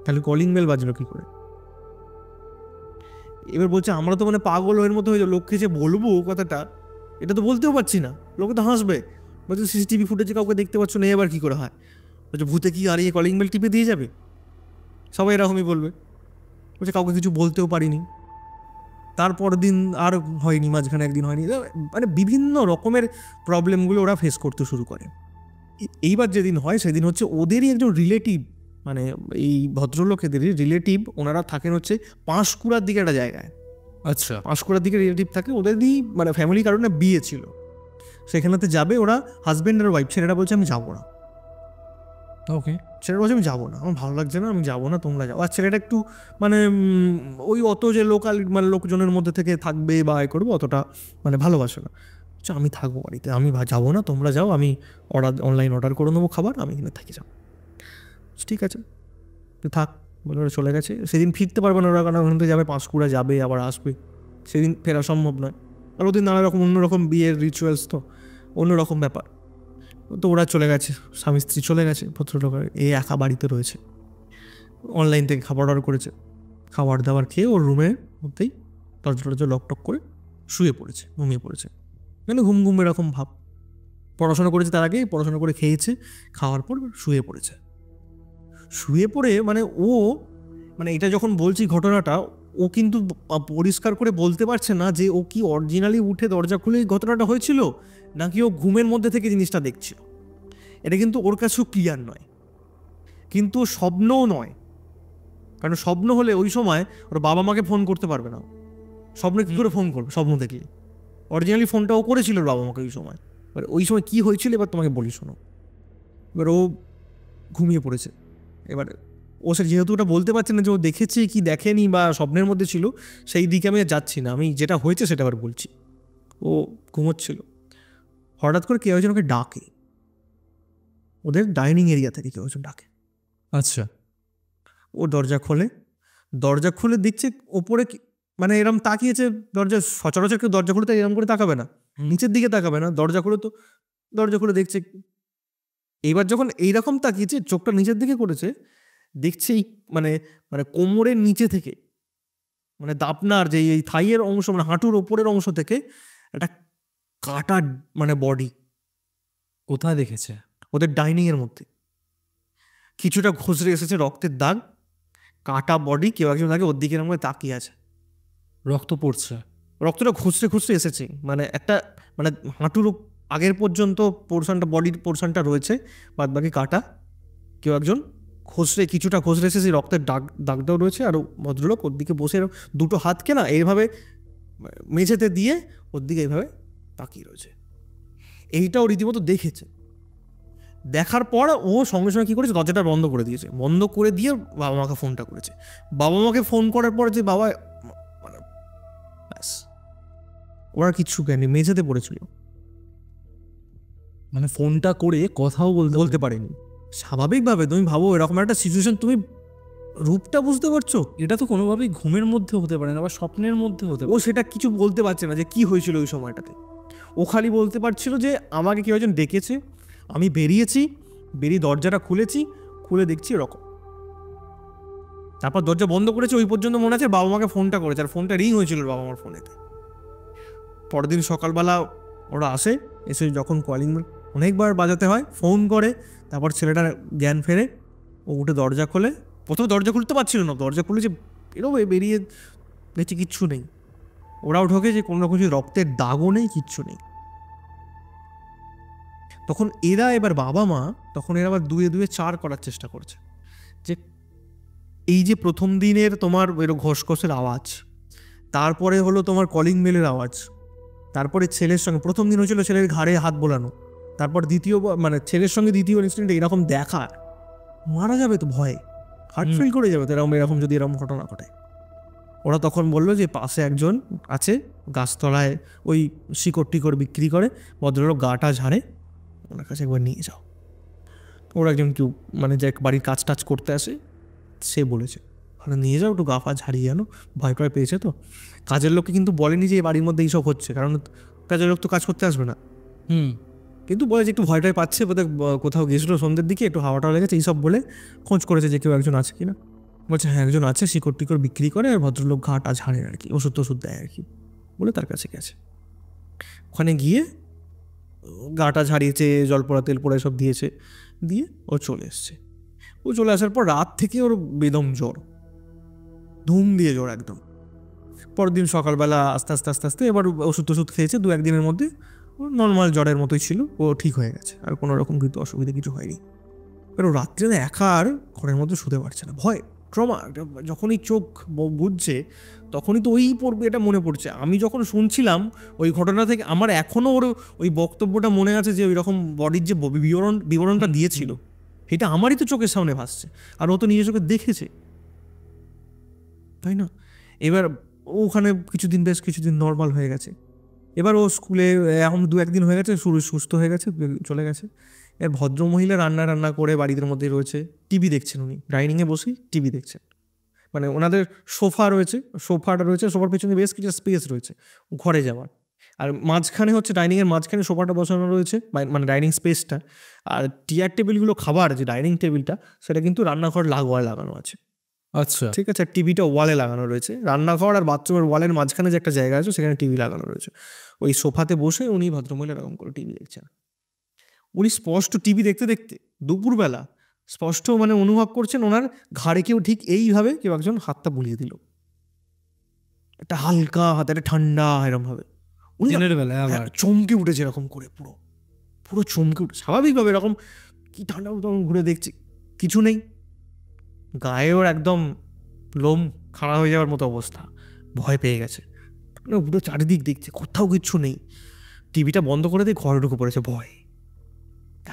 তাহলে কলিং বেল বাজলো কি করে? এবার বলছে আমরা তো মানে পাগল এর মতো হয়ে যাবো, লোককে যে বলবো কথাটা, এটা তো বলতেও পারছি না, লোকে তো হাসবে। বলছে সিসিটিভি ফুটেজে কাউকে দেখতে পাচ্ছ না, এবার কী করে হয়? বলছে ভূতে কি আর এই কলিং বেল টিপে দিয়ে যাবে? সবাই এরকমই বলবে। বলছে কাউকে কিছু বলতেও পারিনি। তারপর দিন আর হয়নি, মাঝখানে একদিন হয়নি, মানে বিভিন্ন রকমের প্রবলেমগুলো ওরা ফেস করতে শুরু করে। এইবার যেদিন হয় সেদিন হচ্ছে ওদেরই একজন রিলেটিভ, মানে এই ভদ্রলোকেদেরই রিলেটিভ, ওনারা থাকেন হচ্ছে পাঁশকুড়ার দিকে একটা জায়গায়। আচ্ছা, পাঁশকুড়ার দিকে রিলেটিভ থাকে, ওদেরই মানে ফ্যামিলি কারণে বিয়ে ছিল, সেখানেতে যাবে ওরা, হাজব্যান্ড আর ওয়াইফ। ছেলেটা বলছে আমি যাবো না, ওকে, ছেলেটা বলছে আমি যাবো না, আমার ভালো লাগছে না, আমি যাবো না, তোমরা যাও। আর ছেলেটা একটু মানে ওই অত যে লোকাল মানে লোকজনের মধ্যে থেকে থাকবে বা এ করবে অতটা মানে ভালোবাসে না। আচ্ছা আমি থাকবো বাড়িতে, আমি যাবো না, তোমরা যাও, আমি অনলাইন অর্ডার করে নেবো খাবার, আমি এখানে থাকি, যাও। ঠিক আছে থাক বলে ওরা চলে গেছে। সেদিন ফিরতে পারবে না ওরা, কারণ ওখান থেকে যাবে পাঁশকুড়া, যাবে আবার আসবে, সেদিন ফেরা সম্ভব নয়। আর ওদের নানা রকম অন্যরকম বিয়ের রিচুয়ালস, তো অন্যরকম ব্যাপার। তো ওরা চলে গেছে, স্বামী স্ত্রী চলে গেছে, ভদ্রলোক এ একা বাড়িতে রয়েছে। অনলাইন থেকে খাবার অর্ডার করেছে, খাবার দাবার খেয়ে ওর রুমের মধ্যেই দরজা টরজা লক টক করে শুয়ে পড়েছে, ঘুমিয়ে পড়েছে। মানে ঘুম ঘুম এরকম ভাব। পড়াশোনা করেছে তার আগে, পড়াশোনা করে খেয়েছে, খাওয়ার পর শুয়ে পড়েছে। শুয়ে পড়ে মানে ও মানে এটা যখন বলছি ঘটনাটা, ও কিন্তু পরিষ্কার করে বলতে পারছে না যে ও কি অরিজিনালি উঠে দরজা খুলে ঘটনাটা হয়েছিল নাকি ও ঘুমের মধ্যে থেকে জিনিসটা দেখছিল। এটা কিন্তু ওর কাছেও ক্লিয়ার নয়, কিন্তু স্বপ্নও নয়, কারণ স্বপ্ন হলে ওই সময় ওর বাবা মাকে ফোন করতে পারবে না। স্বপ্নে কী করে ফোন করবে স্বপ্ন দেখলে? অরিজিনালি ফোনটা ও করেছিল ওর বাবা মাকে ওই সময়। এবার ওই সময় কী হয়েছিল এবার তোমাকে বলি শোনো। এবার ও ঘুমিয়ে পড়েছে। এবার ও সে যেহেতু ওটা বলতে পারছে না যে ও দেখেছে কি দেখেনি বা স্বপ্নের মধ্যে ছিল, সেই দিকে আমি যাচ্ছি না, আমি যেটা হয়েছে সেটা আবার বলছি। ও ঘুমোচ্ছিল, হঠাৎ করে কেউ একজন ওকে ডাকে, ওদের ডাইনিং এরিয়া থেকে কেউ একজন ডাকে। আচ্ছা। ও দরজা খুলে দেখছে ওপরে মানে এরম তাকিয়েছে। দরজা সচরাচর কেউ দরজা খুলে তো এরম করে তাকাবে না, নিচের দিকে তাকাবে না। দরজা খুলে দেখছে। এইবার যখন এইরকম তাকিয়েছে, চোখটা নিচের দিকে করেছে, দেখছে এই মানে মানে কোমরের নিচে থেকে, মানে দাপনার যে এই থাইয়ের অংশ, মানে হাঁটুর ওপরের অংশ থেকে একটা কাটা মানে বডি। কোথায় দেখেছে? ওদের ডাইনিং এর মধ্যে কিছুটা ঘষড়ে এসেছে, রক্তের দাগ, কাটা বডি, কেউ একজন আগে ওর দিকে এরকম করে তাকিয়ে আছে, রক্ত পড়ছে, রক্তটা ঘষড়ে এসেছে। মানে একটা মানে হাঁটুর আগের পর্যন্ত পোর্শনটা, বডির পোর্শনটা রয়েছে, বাদ বাকি কাটা। কেউ একজন কিছুটা ঘষড়ে এসেছে, রক্তের দাগটাও রয়েছে। আর ভদ্রলোক ওর দিকে বসে দুটো হাতকে না এইভাবে মেঝেতে দিয়ে ওর দিকে এইভাবে তাকিয়ে রয়েছে। এইটাও রীতিমতো দেখেছে। দেখার পর ও সঙ্গে সঙ্গে কী করেছে, দরজাটা বন্ধ করে দিয়েছে। বন্ধ করে দিয়ে বাবা মাকে ফোনটা করেছে। বাবা মাকে ফোন করার পর যে বাবা মানে ব্যাস, ওরা কিচ্ছু কেন, মেঝেতে পড়েছিল। মানে ফোনটা করে কথাও বলতে পারেনি। স্বাভাবিকভাবে তুমি ভাবো এরকম একটা সিচুয়েশন, তুমি রূপটা বুঝতে পারছো? এটা তো কোনোভাবেই ঘুমের মধ্যে হতে পারে না বা স্বপ্নের মধ্যে হতে ও সেটা কিছু বলতে পারছে না যে কি হয়েছিল ওই সময়টাতে। ও খালি বলতে পারছিল যে আমাকে কেউ একজন ডেকেছে, আমি বেরিয়ে দরজাটা খুলে দেখছি এরকম। তারপর দরজা বন্ধ করেছে। ওই পর্যন্ত মনে আছে বাবা মাকে ফোনটা করেছে, আর ফোনটা রিং হয়েছিল বাবা মার ফোনেতে। পরের দিন সকালবেলা ওরা এসে যখন কলিং অনেকবার বাজাতে হয়, ফোন করে, তারপর ছেলেটার জ্ঞান ফেরে, ও উঠে দরজা খোলে। প্রথমে দরজা খুলতে পারছিল না, দরজা খুলে যে বেরিয়ে দেখছি কিচ্ছু নেই। ওরাও ঢোকে যে কোনো রকম রক্তের দাগও নেই, কিচ্ছু নেই। তখন এবার বাবা মা আবার দুয়ে 4 করার চেষ্টা করছে যে এই যে প্রথম দিনের তোমার ঘোষের আওয়াজ, তারপরে হলো তোমার কলিং বেলের আওয়াজ, তারপরে ছেলের সঙ্গে প্রথম দিন হয়েছিল ছেলের ঘাড়ে হাত বোলানো, তারপর মানে ছেলের সঙ্গে দ্বিতীয় ইনসিডেন্ট এরকম দেখা, মারা যাবে তো ভয়ে, হার্ট ফেল করে যাবে তো এরকম যদি এরকম ঘটনা ঘটে। ওরা তখন বললো যে পাশে একজন আছে গাছতলায়, ওই শিকড় টিকড় বিক্রি করে, ভদ্রলোক গাটা ঝাড়ে, ওনার কাছে একবার নিয়ে যাও। ওরা একজন কেউ মানে যে বাড়ির কাজ টাজ করতে আসে, সে বলেছে ওখানে নিয়ে যাও, একটু গা ফা ঝাড়িয়ে আনো, ভয় টয় পেয়েছে তো। কাজের লোককে কিন্তু বলেনি যে এই বাড়ির মধ্যে এইসব হচ্ছে, কারণ কাজের লোক তো কাজ করতে আসবে না। কিন্তু বলে যে একটু ভয়টাই পাচ্ছে, বোধহয় কোথাও গেছিলো সন্ধ্যের দিকে, একটু হাওয়াটা লেগেছে, এইসব বলে খোঁজ করেছে যে কেউ একজন আছে কিনা। বলছে হ্যাঁ একজন আছে, শিকড় টিকড় বিক্রি করে, আর ভদ্রলোক ঘাটা ঝাড়ে আর কি, ওষুধ দেয় আর কি, বলে তার কাছে গেছে। ওখানে গিয়ে গাটা ঝাড়িয়েছে, জল পোড়া তেল পোড়া সব দিয়েছে, দিয়ে ও চলে এসছে। ও চলে আসার পর রাত থেকে ওর বেদম জ্বর, ধুম দিয়ে জ্বর একদম। পরের দিন সকালবেলা আস্তে আস্তে এবার ওষুধ খেয়েছে, 2-1 দিনের মধ্যে ও নর্মাল জ্বরের মতোই ছিল, ও ঠিক হয়ে গেছে, আর কোনো রকম কিন্তু অসুবিধা কিছু হয়নি। এবার ও রাত্রে একা আর ঘরের মধ্যে শুতে পারছে না, ভয়, ট্রমা। যখনই চোখ বুঝছে তখনই তো ওই পড়বে, এটা মনে পড়ছে। আমি যখন শুনছিলাম ওই ঘটনা থেকে, আমার এখনও ওর ওই বক্তব্যটা মনে আছে, যে ওই রকম বডির যে বিবরণটা দিয়েছিল, এটা আমারই তো চোখের সামনে ভাসছে, আর ও তো নিজের চোখে দেখেছে, তাই না? এবার ওখানে বেশ কিছুদিন নর্মাল হয়ে গেছে। এবার ও স্কুলে এখন 2-1 দিন হয়ে গেছে, সুস্থ হয়ে গেছে, চলে গেছে। এর ভদ্রমহিলা রান্না করে বাড়ির মধ্যে রয়েছে, টিভি দেখছেন, উনি ডাইনিংয়ে বসেই টিভি দেখছেন। মানে ওনাদের সোফাটা রয়েছে, সোফার পেছনে বেশ কিছু স্পেস রয়েছে ঘরে যাওয়ার, আর মাঝখানে হচ্ছে ডাইনিংয়ের মাঝখানে সোফাটা বসানো রয়েছে, মানে ডাইনিং স্পেসটা। আর চেয়ার টেবিলগুলো, খাবার যে ডাইনিং টেবিলটা, সেটা কিন্তু রান্নাঘর লাগানো আছে। আচ্ছা, ঠিক আছে, টিভিটা ওয়ালে লাগানো রয়েছে, রান্নাঘর আর বাথরুমের ওয়ালের মাঝখানে যে একটা জায়গা আছে সেখানে টিভি লাগানো রয়েছে। ওই সোফাতে বসে উনি ভদ্রমহিলা এরকম করে টিভি দেখছেন। উনি স্পষ্ট টিভি দেখতে দেখতে দুপুরবেলা স্পষ্ট মানে অনুভব করছেন ওনার ঘাড়ে কেউ ঠিক এইভাবে কেউ একজন হাতটা বুলিয়ে দিল, একটা হালকা হাতে, একটা ঠান্ডা এরকম ভাবে। উনি দিনের বেলায় আবার চমকে উঠেছে এরকম করে, পুরো পুরো চমকে উঠে, স্বাভাবিকভাবে এরকম কি ঠান্ডা ঘুরে দেখছি, কিছু নেই গায়ে, ওর একদম লোম খাড়া হয়ে যাওয়ার মতো অবস্থা, ভয় পেয়ে গেছে, পুরো চারিদিক দেখছে, কোথাও কিচ্ছু নেই। টিভিটা বন্ধ করে দিয়ে ঘরে ঢুকে পড়েছে ভয়,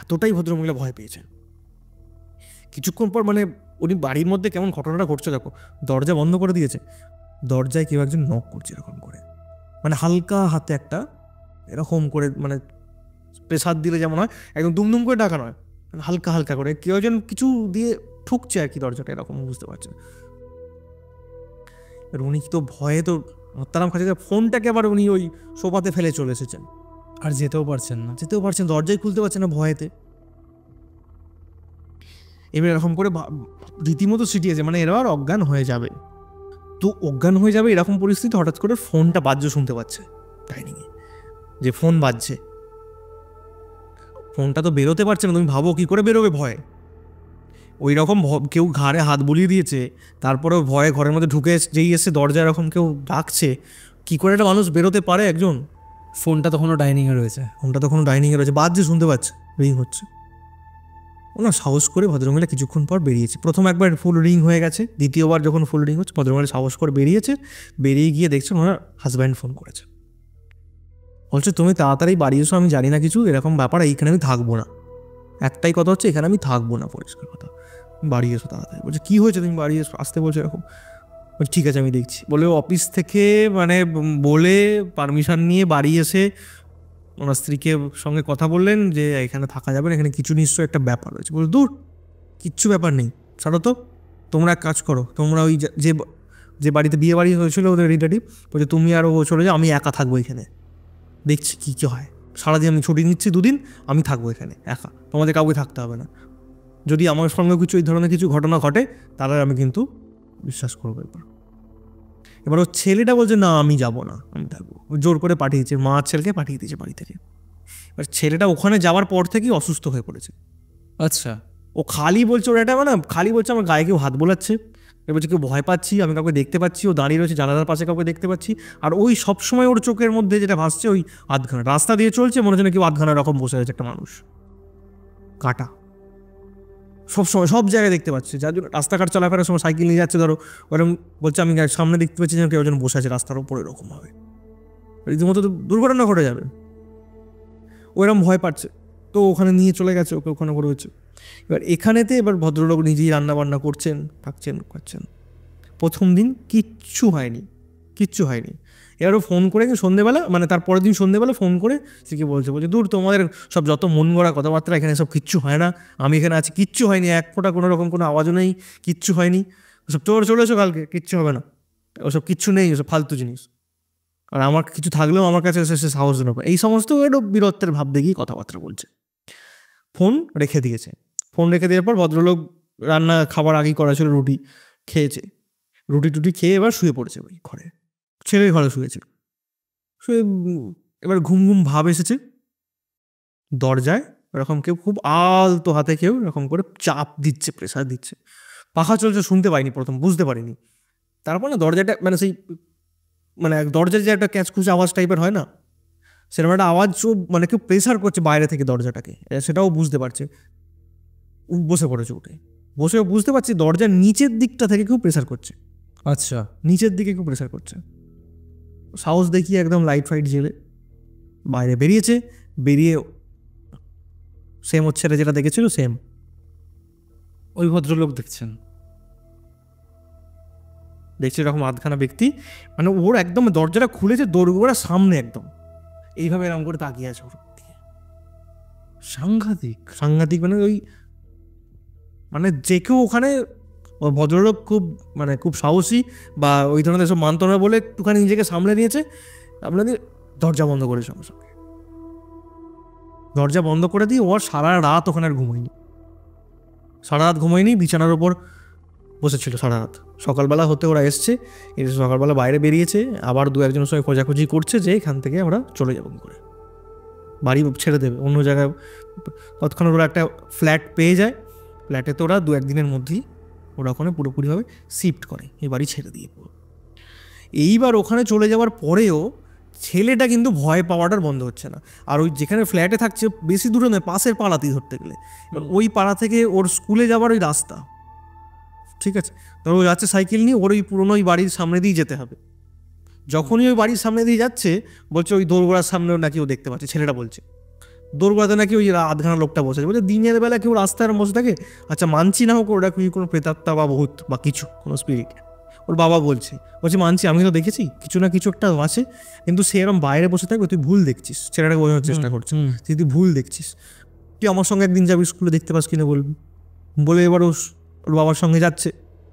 এতটাই ভদ্রমহিলা ভয় পেয়েছে। কিছুক্ষণ পর মানে উনি বাড়ির মধ্যে কেমন ঘটনাটা ঘটছে দেখো, দরজা বন্ধ করে দিয়েছে, দরজায় কেউ একজন নক করছে এরকম করে, মানে হালকা হাতে একটা এরকম করে, মানে প্রেসার দিলে যেমন হয়, একদম দুমদুম করে ডাকা নয়, হালকা হালকা করে কেউ একজন কিছু দিয়ে ঠুকছে আর কি দরজাটা, এরকম বুঝতে পারছেন। আর উনি তো ভয়ে তো হত্যারাম খাচ্ছে, ফোনটাকে আবার উনি ওই সোফাতে ফেলে চলে এসেছেন, আর যেতেও পারছেন না। দরজাই খুলতে পারছেন না ভয়েতে। এবার এরকম করে রীতিমতো সিটিয়েছে, মানে এরা আর অজ্ঞান হয়ে যাবে, তো অজ্ঞান হয়ে যাবে এরকম পরিস্থিতি, হঠাৎ করে ফোনটা বাজ্য শুনতে পাচ্ছে ডাইনিংয়ে, যে ফোন বাজছে, ফোনটা তো বেরোতে পারছে না, তুমি ভাবো কি করে বেরোবে ভয়ে, ওই রকম কেউ ঘাড়ে হাত বুলিয়ে দিয়েছে, তারপরেও ভয়ে ঘরের মধ্যে ঢুকে যেই এসে দরজা এরকম কেউ ডাকছে, কি করে একটা মানুষ বেরোতে পারে একজন। ফোনটা তখনও ডাইনিংয়ে রয়েছে, রয়েছে, বাজছে শুনতে পাচ্ছে, রিং হচ্ছে। ওনার সাহস করে ভদ্রমহিলা কিছুক্ষণ পর বেরিয়েছে, প্রথম একবার ফুল রিং হয়ে গেছে, দ্বিতীয়বার যখন ফুল রিং হচ্ছে ভদ্রমহিলা সাহস করে বেরিয়েছে, বেরিয়ে গিয়ে দেখছেন ওনার হাজব্যান্ড ফোন করেছে, বলছে তুমি তাড়াতাড়ি বাড়ি এসো, আমি জানি না কিছু এরকম ব্যাপার, এইখানে আমি থাকবো না, একটাই কথা হচ্ছে এখানে আমি থাকবো না, পরিষ্কার কথা, বাড়ি এসো তাড়াতাড়ি। বলছে কী হয়েছে, তুমি বাড়ি এসো, আসতে বলছো এরকম। বলছে ঠিক আছে আমি দেখছি, বলে অফিস থেকে মানে বলে পারমিশন নিয়ে বাড়ি এসে ওনার স্ত্রীকে সঙ্গে কথা বললেন যে এখানে থাকা যাবে না, এখানে কিছু নিশ্চয়ই একটা ব্যাপার রয়েছে। বলে দূর, কিচ্ছু ব্যাপার নেই, ছাড়ো তো, তোমরা এক কাজ করো, তোমরা ওই যে যে বাড়িতে বিয়ে বাড়ি হয়েছিল ওদের রিলেটিভ, বলছে তুমি আর ও চলে যাও, আমি একা থাকবো এখানে, দেখছি কী কী হয়, সারাদিন আমি ছুটি নিচ্ছি, দুদিন আমি থাকবো এখানে একা, তোমাদের কাউকে থাকতে হবে না, যদি আমার সঙ্গে কিছু এই ধরনের কিছু ঘটনা ঘটে তাহলে আমি কিন্তু বিশ্বাস করবো। এবার ওর ছেলেটা বলছে না আমি যাবো না, আমি থাকবো, জোর করে পাঠিয়েছে, মা ছেলেকে পাঠিয়ে দিয়েছে বাড়ি থেকে। এবার ছেলেটা ওখানে যাওয়ার পর থেকেই অসুস্থ হয়ে পড়েছে। আচ্ছা, ও খালি বলছে, ওর এটা মানে খালি বলছে আমার গায়ে কেউ হাত বোলাচ্ছে, এবার বলছে কেউ ভয় পাচ্ছি, আমি কাউকে দেখতে পাচ্ছি, ও দাঁড়িয়ে রয়েছে জানালার পাশে, কাউকে দেখতে পাচ্ছি, আর ওই সবসময় ওর চোখের মধ্যে যেটা ভাসছে ওই আধখানা, রাস্তা দিয়ে চলছে মনে হচ্ছে না কেউ আধখানা রকম বসে আছে একটা মানুষ, কাটা সবসময় সব জায়গায় দেখতে পাচ্ছে, যার জন্য রাস্তাঘাট চলাফেরার সময় সাইকেল নিয়ে যাচ্ছে ধরো, ওরকম বলছে আমি সামনে দেখতে পাচ্ছি যেন কেউ যেন বসে আছে রাস্তার উপরে, এরকমভাবে রীতিমতো দুর্ঘটনা ঘটে যাবে, ওইরকম ভয় পাচ্ছে, তো ওখানে নিয়ে চলে গেছে, ওকে ওখানে করে হচ্ছে। এবার এখানেতে এবার ভদ্রলোক নিজেই রান্নাবান্না করছেন, থাকছেন, খাচ্ছেন, প্রথম দিন কিচ্ছু হয়নি। এবারও ফোন করে সন্ধ্যেবেলা, মানে তার পরের দিন সন্ধ্যেবেলা ফোন করে স্ত্রীকে বলছে দূর তোমাদের সব যত মন গড়া কথাবার্তা, এখানে সব কিচ্ছু হয় না, আমি এখানে আছি, কিচ্ছু হয়নি, এক ফোঁটা কোনো রকম কোনো আওয়াজও নেই, কিচ্ছু হয়নি, ওসব তোর চলে এসো কালকে, কিচ্ছু হবে না, ওসব কিচ্ছু নেই, ওসব ফালতু জিনিস, আর আমার কিছু থাকলেও আমার কাছে এসে সে সাহস নেবে, এই সমস্ত একটু বীরত্বের ভাব দেখিয়ে কথাবার্তা বলছে। ফোন রেখে দিয়েছে, ফোন রেখে দেওয়ার পর ভদ্রলোক রান্না খাবার আগেই করা ছিল, রুটি খেয়েছে, রুটি টুটি খেয়ে এবার শুয়ে পড়েছে ওই ঘরে, ছেলের ঘরে শুয়েছে, শুয়ে এবার ঘুম ঘুম ভাব এসেছে, দরজায় এরকম কেউ খুব আলতো হাতে কেউ এরকম করে চাপ দিচ্ছে, প্রেসার দিচ্ছে, পাখা চলছে, শুনতে পাইনি প্রথম, বুঝতে পারিনি, তারপর না দরজাটা মানে সেই মানে দরজার যে একটা ক্যাচকুচ আওয়াজ টাইপের হয় না, সেরকম একটা আওয়াজ, মানে কেউ প্রেসার করছে বাইরে থেকে দরজাটাকে, সেটাও বুঝতে পারছে, বসে পড়েছে উঠে, বসেও বুঝতে পারছি দরজার নিচের দিকটা থেকে কেউ প্রেসার করছে, আচ্ছা, নিচের দিকে কেউ প্রেসার করছে, সাহস দেখিয়ে একদম লাইট ফাইট জেলে বাইরে বেরিয়েছে, বেরিয়ে সেম হচ্ছে যেটা দেখেছিল সেম ওই ভদ্রলোক দেখছে এরকম আধখানা ব্যক্তি, মানে ওর একদম দরজাটা খুলেছে, দৌড়গোড়া সামনে একদম এইভাবে এরকম করে তাকিয়ে আছে ওর দিকে, সাংঘাতিক মানে ওই মানে যে কেউ ওখানে, ভদ্রলোক খুব সাহসী বা ওই ধরনের সব মানত না বলে একটুখানি নিজেকে সামলে নিয়েছে, আপনাদের দরজা বন্ধ করে সঙ্গে সঙ্গে দরজা বন্ধ করে দিয়ে ওর সারা রাত ওখানে আর ঘুমায়নি, বিছানার ওপর বসেছিল সারা রাত। সকালবেলা হতে ওরা এসছে, সকালবেলা বাইরে বেরিয়েছে, আবার 2-1জনের সঙ্গে খোঁজাখুঁজি করছে যে এখান থেকে আমরা চলে যাবো কী করে, বাড়ি ছেড়ে দেবে অন্য জায়গায়। তৎক্ষণ ওরা একটা ফ্ল্যাট পেয়ে যায়, ফ্ল্যাটে তো ওরা 2-1 দিনের মধ্যেই ওরা ওখানে পুরোপুরিভাবে শিফট করে, এই বাড়ি ছেড়ে দিয়ে পুরো। এইবার ওখানে চলে যাওয়ার পরেও ছেলেটা কিন্তু ভয় পাওয়াটার বন্ধ হচ্ছে না। আর ওই যেখানে ফ্ল্যাটে থাকছে বেশি দূরে নয়, পাশের পাড়াতেই ধরতে গেলে, ওই পাড়া থেকে ওর স্কুলে যাওয়ার ওই রাস্তা, ঠিক আছে, তো ও যাচ্ছে সাইকেল নিয়ে, ওর ওই পুরোনো ওই বাড়ির সামনে দিয়েই যেতে হবে। যখনই ওই বাড়ির সামনে দিয়ে যাচ্ছে বলছে ওই দোরগোড়ার সামনেও নাকি ও দেখতে পাচ্ছে, ছেলেটা বলছে দোরগোড়াতে নাকি ওই আধখানা লোকটা বসে আছে। বলছে দিনের বেলা কেউ রাস্তায় বসে থাকে, আচ্ছা মানছি না হোক ওটা কোনো প্রেতাত্মা বা ভূত বা কিছু কোনো স্পিরিট। ওর বাবা বলছে মানছি, আমি তো দেখেছি কিছু না কিছু একটা আছে, কিন্তু সে এরকম বাইরে বসে থাকবে, তুই ভুল দেখছিস, ছেলেটাকে বোঝানোর চেষ্টা করছে, তুই ভুল দেখছিস, তুই আমার সঙ্গে একদিন যাবি স্কুলে, দেখতে পাস কিনা বলবি। বলে এবার ওর বাবার সঙ্গে যাচ্ছে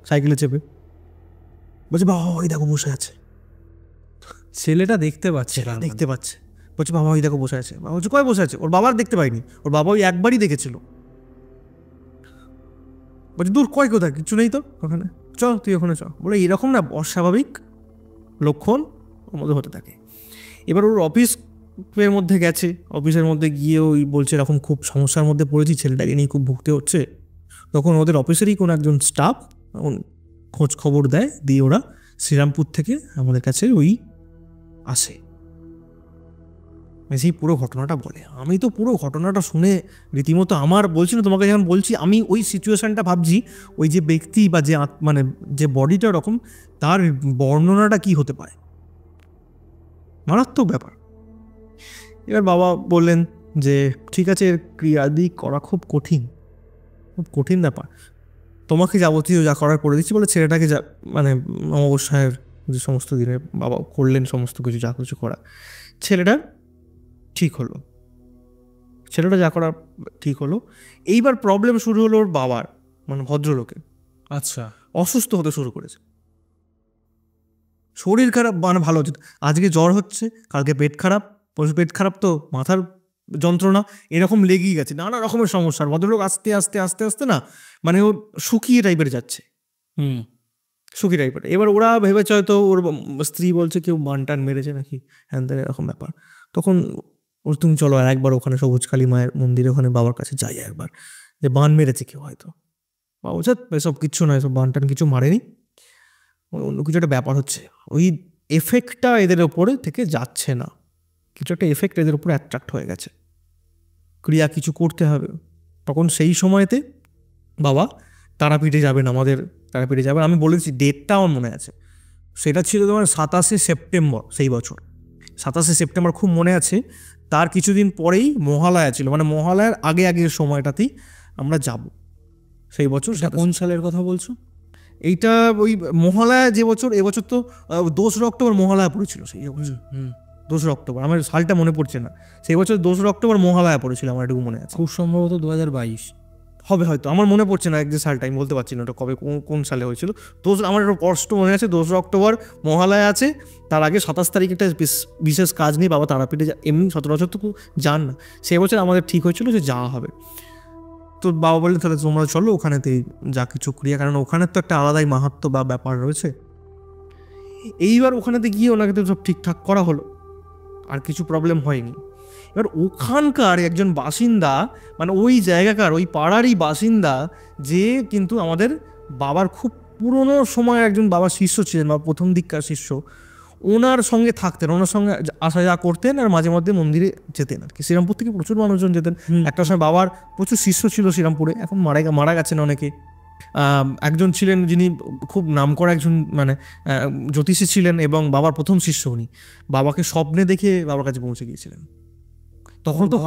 সাইকেলে চেপে, বলছে বাবা ওই দেখো বসে আছে, ছেলেটা দেখতে পাচ্ছে বলছে বাবা ওই দেখো বসে আছে। বাবা বলছে কয় বসে আছে, ওর বাবার দেখতে পাইনি, ওর বাবা ওই একবারই দেখেছিল। বলছে দূর কয় কোথায়, কিছু নেই তো ওখানে, চ তুই ওখানে চ। বলে এরকম না অস্বাভাবিক লক্ষণ ওর মধ্যে হতে থাকে। এবার ওর অফিসের মধ্যে গেছে, অফিসের মধ্যে গিয়ে ওই বলছে এরকম খুব সমস্যার মধ্যে পড়েছি, ছেলেটাকে নিয়ে খুব ভুগতে হচ্ছে। তখন ওদের অফিসেরই কোনো একজন স্টাফ খোঁজ খবর দেয়, দিয়ে ওরা শ্রীরামপুর থেকে আমাদের কাছে ওই আসে, সেই পুরো ঘটনাটা বলে। আমি তো পুরো ঘটনাটা শুনে রীতিমতো আমার বলছি না তোমাকে, যখন বলছি আমি ওই সিচুয়েশানটা ভাবছি, ওই যে ব্যক্তি বা যে মানে যে বডিটা ওরকম, তার বর্ণনাটা কি হতে পারে, মারাত্মক ব্যাপার। এবার বাবা বললেন যে ঠিক আছে, ক্রিয়াদি করা খুব কঠিন ব্যাপার, তোমাকে যাবতীয় যা করার করে দিচ্ছি। বলে ছেলেটাকে যা মানে অমাবস্যার যে সমস্ত দিনে বাবা করলেন সমস্ত কিছু যা কিছু করা, ছেলেটা ঠিক হলো, ছেলেটা যা করা ঠিক হলো। এইবার প্রবলেম শুরু হলো ওর বাবার, মানে ভদ্রলোকের। আচ্ছা, অসুস্থ হতে শুরু করেছে, শরীর খারাপ, মানে ভালো হচ্ছে, আজকে জ্বর হচ্ছে, কালকে পেট খারাপ তো মাথার যন্ত্রণা, এরকম লেগেই গেছে, নানা রকমের সমস্যার। ভদ্রলোক আস্তে আস্তে আস্তে আস্তে না মানে ও শুকিয়ে টাইপের যাচ্ছে, শুকিয়ে টাইপের। এবার ওরা ভেবেছে হয়তো ওর স্ত্রী বলছে কেউ বানটান মেরেছে নাকি, হ্যান তেন এরকম ব্যাপার। তখন তুমি চলো আর একবার ওখানে সবুজকালী মায়ের মন্দিরে ওখানে বাবার কাছে যাই একবার, যে বান মেরেছে কেউ হয়তো। বাবা বলছে এসব কিচ্ছু নয়, সব বান টান কিছু মারেনি, অন্য কিছু একটা ব্যাপার হচ্ছে, ওই এফেক্টটা এদের ওপরে থেকে যাচ্ছে না, কিছু একটা এফেক্ট এদের উপর অ্যাট্রাক্ট হয়ে গেছে, ক্রিয়া কিছু করতে হবে। তখন সেই সময়তে বাবা তারাপীঠে যাবেন, আমাদের তারাপীঠে যাবেন। আমি বলেছি ডেটটা আমার মনে আছে, সেটা ছিল তোমার 27শে সেপ্টেম্বর সেই বছর। 27শে সেপ্টেম্বর খুব মনে আছে। তার কিছুদিন পরেই মহালয়া ছিল, মানে মহালয়ার আগের সময়টাতেই আমরা যাব সেই বছর। কোন সালের কথা বলছো? এইটা ওই মহালয়া যে বছর, এবছর তো 2রা অক্টোবর মহালয়া পড়েছিল, সেই বছর 2রা অক্টোবর, আমার সালটা মনে পড়ছে না, সেই বছর 2রা অক্টোবর মহালয়া পড়েছিল, আমার এটুকু মনে আছে। খুব সম্ভবত 2022 হবে হয়তো, আমার মনে পড়ছে না যে সালটা, আমি বলতে পারছি না ওটা কবে কোন সালে হয়েছিল। আমার একটা স্পষ্ট মনে আছে 2রা অক্টোবর মহালয়া আছে, তার আগে 27 তারিখ একটা বিশেষ কাজ নিয়ে বাবা তারাপীঠে এমনি সচরাচর তো যান না, সেই বছর আমাদের ঠিক হয়েছিল যে যাওয়া হবে। তো বাবা বললেন তাহলে তোমরা চলো ওখানেতেই যা কিছু ক্রিয়া, কারণ ওখানে তো একটা আলাদাই মাহাত্ম্য বা ব্যাপার রয়েছে। এইবার ওখানেতে গিয়ে ওনাকে তো সব ঠিকঠাক করা হলো, আর কিছু প্রবলেম হয়নি। এবার ওখানকার একজন বাসিন্দা, মানে ওই জায়গাকার ওই পাড়ারই বাসিন্দা, যে কিন্তু আমাদের বাবার খুব পুরনো সময় একজন বাবার শিষ্য ছিলেন বা প্রথম দিককার শিষ্য, ওনার সঙ্গে থাকতেন, ওনার সঙ্গে আসা যাওয়া করতেন, আর মাঝে মধ্যে মন্দিরে যেতেন আর কি। শ্রীরামপুর থেকে প্রচুর মানুষজন যেতেন, একটা সময় বাবার প্রচুর শিষ্য ছিল শ্রীরামপুরে, এখন মারা গেছেন অনেকে। একজন ছিলেন যিনি খুব নামকরা একজন মানে জ্যোতিষী ছিলেন, এবং বাবার প্রথম শিষ্য উনি। বাবাকে স্বপ্নে দেখে বাবার কাছে পৌঁছে গিয়েছিলেন। তখন তো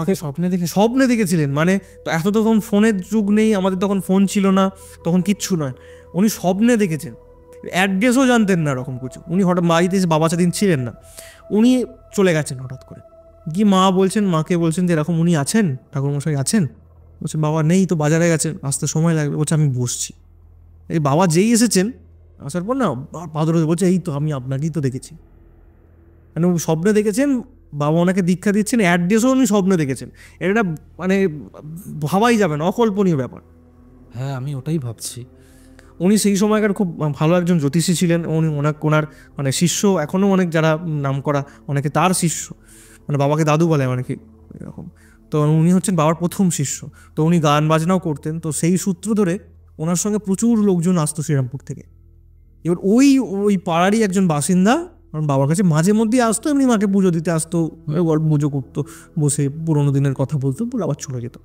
স্বপ্নে দেখেছিলেন, মানে এত তখন ফোনের যুগ নেই, আমাদের তখন ফোন ছিল না, তখন কিচ্ছু নয়, উনি স্বপ্নে দেখেছেন, অ্যাড্রেসও জানতেন না এরকম কিছু। উনি হঠাৎ বাড়িতে এসে, বাবা সেদিন ছিলেন না, উনি চলে গেছেন হঠাৎ করে কি, মাকে বলছেন যে এরকম উনি আছেন, ঠাকুরমশাই আছেন? বলছে বাবা নেই তো, বাজারে গেছেন, আসতে সময় লাগবে। বলছে আমি বসছি। এই বাবা যেই এসেছেন, আসার পর না পাদর বলছে এই তো আমি আপনাকেই তো দেখেছি, মানে স্বপ্নে দেখেছেন, বাবা ওনাকে দীক্ষা দিচ্ছেন, অ্যাড্রেসও উনি স্বপ্নে দেখেছেন। এটা মানে ভাবাই যাবে না, অকল্পনীয় ব্যাপার। হ্যাঁ, আমি ওটাই ভাবছি। উনি সেই সময়কার খুব ভালো একজন জ্যোতিষী ছিলেন। উনি ওনার মানে শিষ্য এখনও অনেক, যারা নাম করা অনেকে তার শিষ্য, মানে বাবাকে দাদু বলে অনেকে এরকম। তো উনি হচ্ছেন বাবার প্রথম শিষ্য। তো উনি গান বাজনাও করতেন। তো সেই সূত্র ধরে ওনার সঙ্গে প্রচুর লোকজন আসতো শ্রীরামপুর থেকে। এবার ওই পাড়ারই একজন বাসিন্দা কারণ বাবার কাছে মাঝে মধ্যেই আসতো, এমনি মাকে পুজো দিতে আসতো, গল্প পুজো করতো, বসে পুরোনো দিনের কথা বলতো, বলে আবার চলে যেত।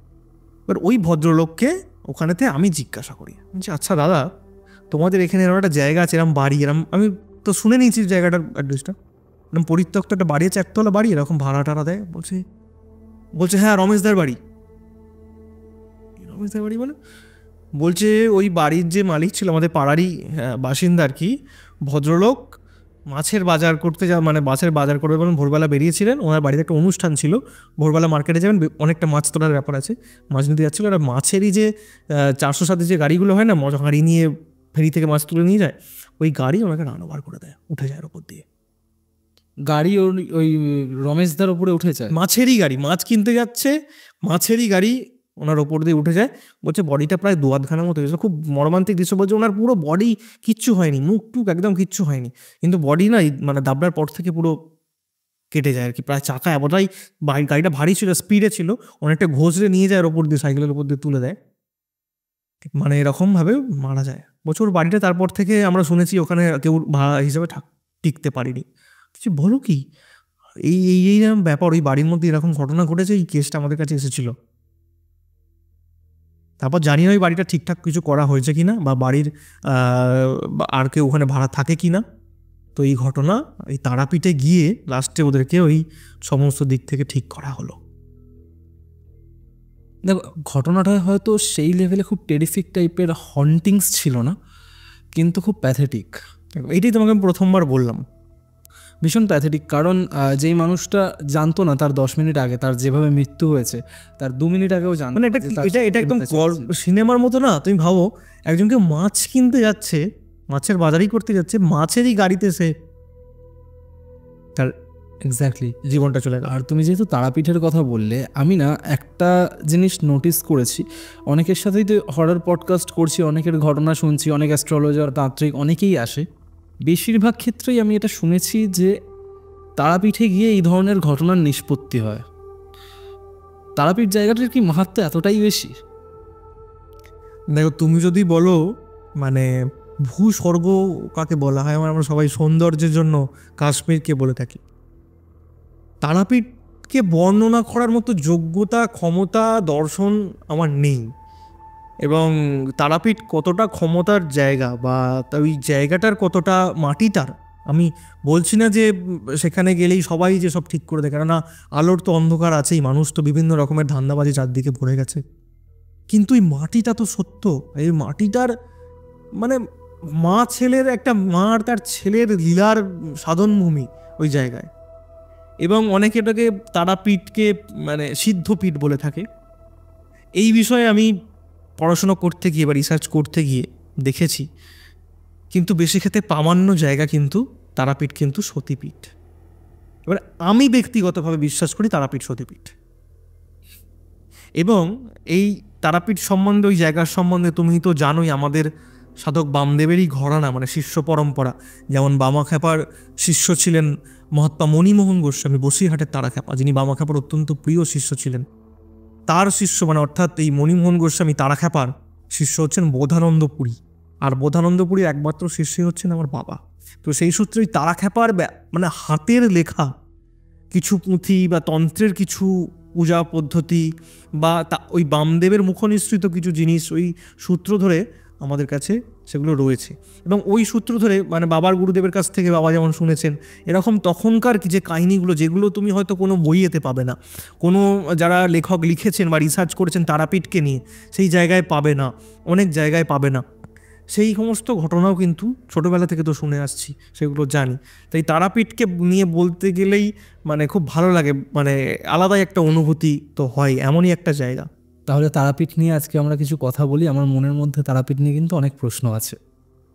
এবার ওই ভদ্রলোককে ওখানেতে আমি জিজ্ঞাসা করি যে আচ্ছা দাদা, তোমাদের এখানে এরকম একটা জায়গা আছে, এরকম বাড়ি, এরকম আমি তো শুনে নিয়েছি জায়গাটার অ্যাড্রেসটা, এরকম পরিত্যক্ত একটা বাড়ি আছে, একতলা বাড়ি, এরকম ভাড়া টাড়া দেয়। বলছে হ্যাঁ রমেশদার বাড়ি। রমেশদার বাড়ি মানে? বলছে ওই বাড়ির যে মালিক ছিল আমাদের পাড়ারই বাসিন্দা আর কি, ভদ্রলোক মাছের বাজার করতে মানে মাছের বাজার করবে বলেন ভোরবেলা বেরিয়েছিলেন। ওনার বাড়িতে একটা অনুষ্ঠান ছিল, ভোরবেলা মার্কেটে যাবেন, অনেকটা মাছ তোলার ব্যাপার আছে, মাছ নিতে যাচ্ছিলো। আর মাছেরই যে 407 যে গাড়িগুলো হয় না, গাড়ি নিয়ে ফেরি থেকে মাছ তুলে নিয়ে যায়, ওই গাড়ি ওনাকে রান্নাবার করে দেয়, উঠে যায় ওপর দিয়ে গাড়ি। ওই রমেশদার ওপরে উঠে যায়, মাছেরই গাড়ি, মাছ কিনতে যাচ্ছে, মাছেরই গাড়ি ওনার ওপর দিয়ে উঠে যায়। বলছে বডিটা প্রায় 2 হাতখানার মতো হয়েছিল, খুব মর্মান্তিক দৃশ্য। বলছে ওনার পুরো বডি কিচ্ছু হয়নি, মুখ টুক একদম কিচ্ছু হয়নি, কিন্তু বডি না মানে দাবড়ার পর থেকে পুরো কেটে যায় আর কি। প্রায় চাকা এতটাই, গাড়িটা ভারী ছিল, স্পিডে ছিল, অনেকটা ঘষড়ে নিয়ে যায়, ওপর দিয়ে সাইকেলের ওপর দিয়ে তুলে দেয়, মানে এরকমভাবে মারা যায়। বছর বাড়িটা তারপর থেকে আমরা শুনেছি ওখানে কেউ ভাড়া হিসেবে টিকতে পারিনি। বলো কি এই ব্যাপার, ওই বাড়ির মধ্যে এরকম ঘটনা ঘটেছে, এই কেসটা আমাদের কাছে এসেছিল। তারপর জানি না ওই বাড়িটা ঠিকঠাক কিছু করা হয়েছে কিনা, বা বাড়ির আর কেউ ওখানে ভাড়া থাকে কিনা। তো এই ঘটনা এই তারাপীঠে গিয়ে লাস্টে ওদেরকে ওই সমস্ত দিক থেকে ঠিক করা হলো। দেখো ঘটনাটা হয়তো সেই লেভেলে খুব টেরিফিক টাইপের হন্টিংস ছিল না, কিন্তু খুব প্যাথেটিক। এইটাই তোমাকে আমি প্রথমবার বললাম, ভীষণ প্যাথেটিক। কারণ যেই মানুষটা জানতো না তার 10 মিনিট আগে তার যেভাবে মৃত্যু হয়েছে, তার 2 মিনিট আগেও জানতো। মানে এটা একদম সিনেমার মতো না? তুমি ভাবো একজনকে মাছ কিনতে যাচ্ছে, মাছের বাজারই করতে যাচ্ছে, মাছেরই গাড়িতে সে তার এক্স্যাক্টলি জীবনটা চলে গেল। আর তুমি যেহেতু তারাপীঠের কথা বললে, আমি না একটা জিনিস নোটিস করেছি, অনেকের সাথেই তো হরর পডকাস্ট করছি, অনেকের ঘটনা শুনছি, অনেক অ্যাস্ট্রোলজার, তান্ত্রিক অনেকেই আসে। বেশিরভাগ ক্ষেত্রেই আমি এটা শুনেছি যে তারাপীঠে গিয়ে এই ধরনের ঘটনার নিষ্পত্তি হয়। তারাপীঠ জায়গাটার কি মাহাত্ম্য এতটাই বেশি? দেখো তুমি যদি বলো মানে ভূস্বর্গ কাকে বলা হয়, আমরা সবাই সৌন্দর্যের জন্য কাশ্মীরকে বলে থাকি, তারাপীঠকে বর্ণনা করার মতো যোগ্যতা, ক্ষমতা, দর্শন আমার নেই। এবং তারাপীঠ কতটা ক্ষমতার জায়গা বা ওই জায়গাটার কতটা মাটিটার, আমি বলছি না যে সেখানে গেলেই সবাই যে সব ঠিক করে দেয়, কেননা আলোর তো অন্ধকার আছেই, মানুষ তো বিভিন্ন রকমের ধান্দাবাজি চারদিকে ভরে গেছে, কিন্তু এই মাটিটা তো সত্য। এই মাটিটার মানে মা ছেলের একটা, মা আর তার ছেলের লীলার সাধনভূমি ওই জায়গায়। এবং অনেকে এটাকে তারাপীঠকে মানে সিদ্ধপীঠ বলে থাকে। এই বিষয়ে আমি পড়াশোনা করতে গিয়ে বা রিসার্চ করতে গিয়ে দেখেছি, কিন্তু বেশি ক্ষেত্রে প্রামাণ্য জায়গা কিন্তু তারাপীঠ কিন্তু সতীপীঠ। এবার আমি ব্যক্তিগতভাবে বিশ্বাস করি তারাপীঠ সতীপীঠ। এবং এই তারাপীঠ সম্বন্ধে, ওই জায়গার সম্বন্ধে তুমি তো জানোই, আমাদের সাধক বামদেবেরই ঘরানা, মানে শিষ্য পরম্পরা। যেমন বামাখ্যাপার শিষ্য ছিলেন মহাত্মা মণিমোহন গোস্বামী, বসিরহাটের তারাখ্যাপা, যিনি বামাখ্যাপার অত্যন্ত প্রিয় শিষ্য ছিলেন। তার শিষ্য মানে অর্থাৎ এই মণিমোহন গোস্বামী তারাখ্যাপার শিষ্য হচ্ছেন বোধানন্দপুরী, আর বোধানন্দপুরীর একমাত্র শিষ্যই হচ্ছেন আমার বাবা। তো সেই সূত্রে ওই তারাখ্যাপার মানে হাতের লেখা কিছু পুঁথি বা তন্ত্রের কিছু পূজা পদ্ধতি বা ওই বামদেবের মুখনিসৃত কিছু জিনিস, ওই সূত্র ধরে আমাদের কাছে সেগুলো রয়েছে। এবং ওই সূত্র ধরে মানে বাবার গুরুদেবের কাছ থেকে বাবা যেমন শুনেছেন, এরকম তখনকার যে কাহিনিগুলো, যেগুলো তুমি হয়তো কোনো বইয়েতে পাবে না, কোনো যারা লেখক লিখেছেন বা রিসার্চ করেছেন তারাপীঠকে নিয়ে, সেই জায়গায় পাবে না, অনেক জায়গায় পাবে না। সেই সমস্ত ঘটনাও কিন্তু ছোটোবেলা থেকে তো শুনে আসছি, সেগুলো জানি। তাই তারাপীঠকে নিয়ে বলতে গেলেই মানে খুব ভালো লাগে, মানে আলাদাই একটা অনুভূতি তো হয়, এমনই একটা জায়গা। তাহলে তারাপীঠ নিয়ে আজকে আমরা কিছু কথা বলি। আমার মনের মধ্যে তারাপীঠ নিয়ে কিন্তু অনেক প্রশ্ন আছে।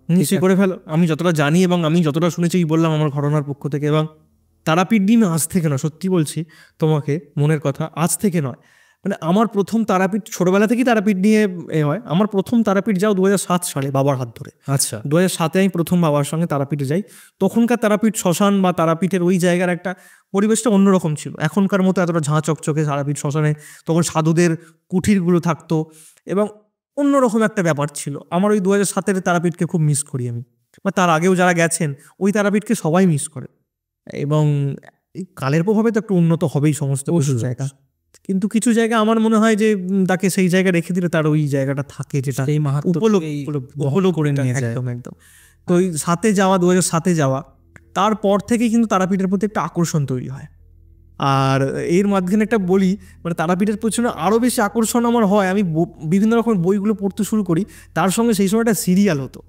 নিশ্চয়ই করে ফেলো। আমি যতটা জানি এবং আমি যতটা শুনেছি বললাম আমার ঘটনার পক্ষ থেকে। এবং তারাপীঠ নিয়ে আজ থেকে নয়, সত্যি বলছি তোমাকে মনের কথা, আজ থেকে নয়, মানে আমার প্রথম তারাপীঠ, ছোটবেলা থেকেই তারাপীঠ নিয়ে হয়। আমার প্রথম তারাপীঠ যাও 2007 সালে বাবার হাত ধরে। আচ্ছা, 2007-এ আমি প্রথম বাবার সঙ্গে তারাপীঠে যাই। তখনকার তারাপীঠ শ্মশান বা তারাপীঠের ওই জায়গার একটা পরিবেশটা অন্যরকম ছিল, এখনকার মতো এতটা ঝাঁ চকচকে তারাপীঠ শ্মশানে তখন সাধুদের কুঠিরগুলো থাকতো এবং অন্যরকম একটা ব্যাপার ছিল। আমার ওই 2007-এর তারাপীঠকে খুব মিস করি আমি, বা তার আগেও যারা গেছেন ওই তারাপীঠকে সবাই মিস করে। এবং এই কালের প্রভাবে তো একটু উন্নত হবেই সমস্ত কিছু জায়গা, কিন্তু কিছু জায়গা আমার মনে হয় যে তাকে সেই জায়গায় রেখে দিলে তার ওই জায়গাটা থাকে, যেটা এই মাহাত্ম্য উপলব্ধ করে নিয়ে যায়। একদম একদম। তো ওই 7-এ যাওয়া, 2007-এ যাওয়া, তারপর থেকে কিন্তু তারাপীঠের প্রতি একটা আকর্ষণ তৈরি হয়। আর এর মাঝখানে একটা বলি, মানে তারাপীঠের পেছনে আরও বেশি আকর্ষণ আমার হয়, আমি বিভিন্ন রকমের বইগুলো পড়তে শুরু করি, তার সঙ্গে সেই সময় একটা সিরিয়াল হতো।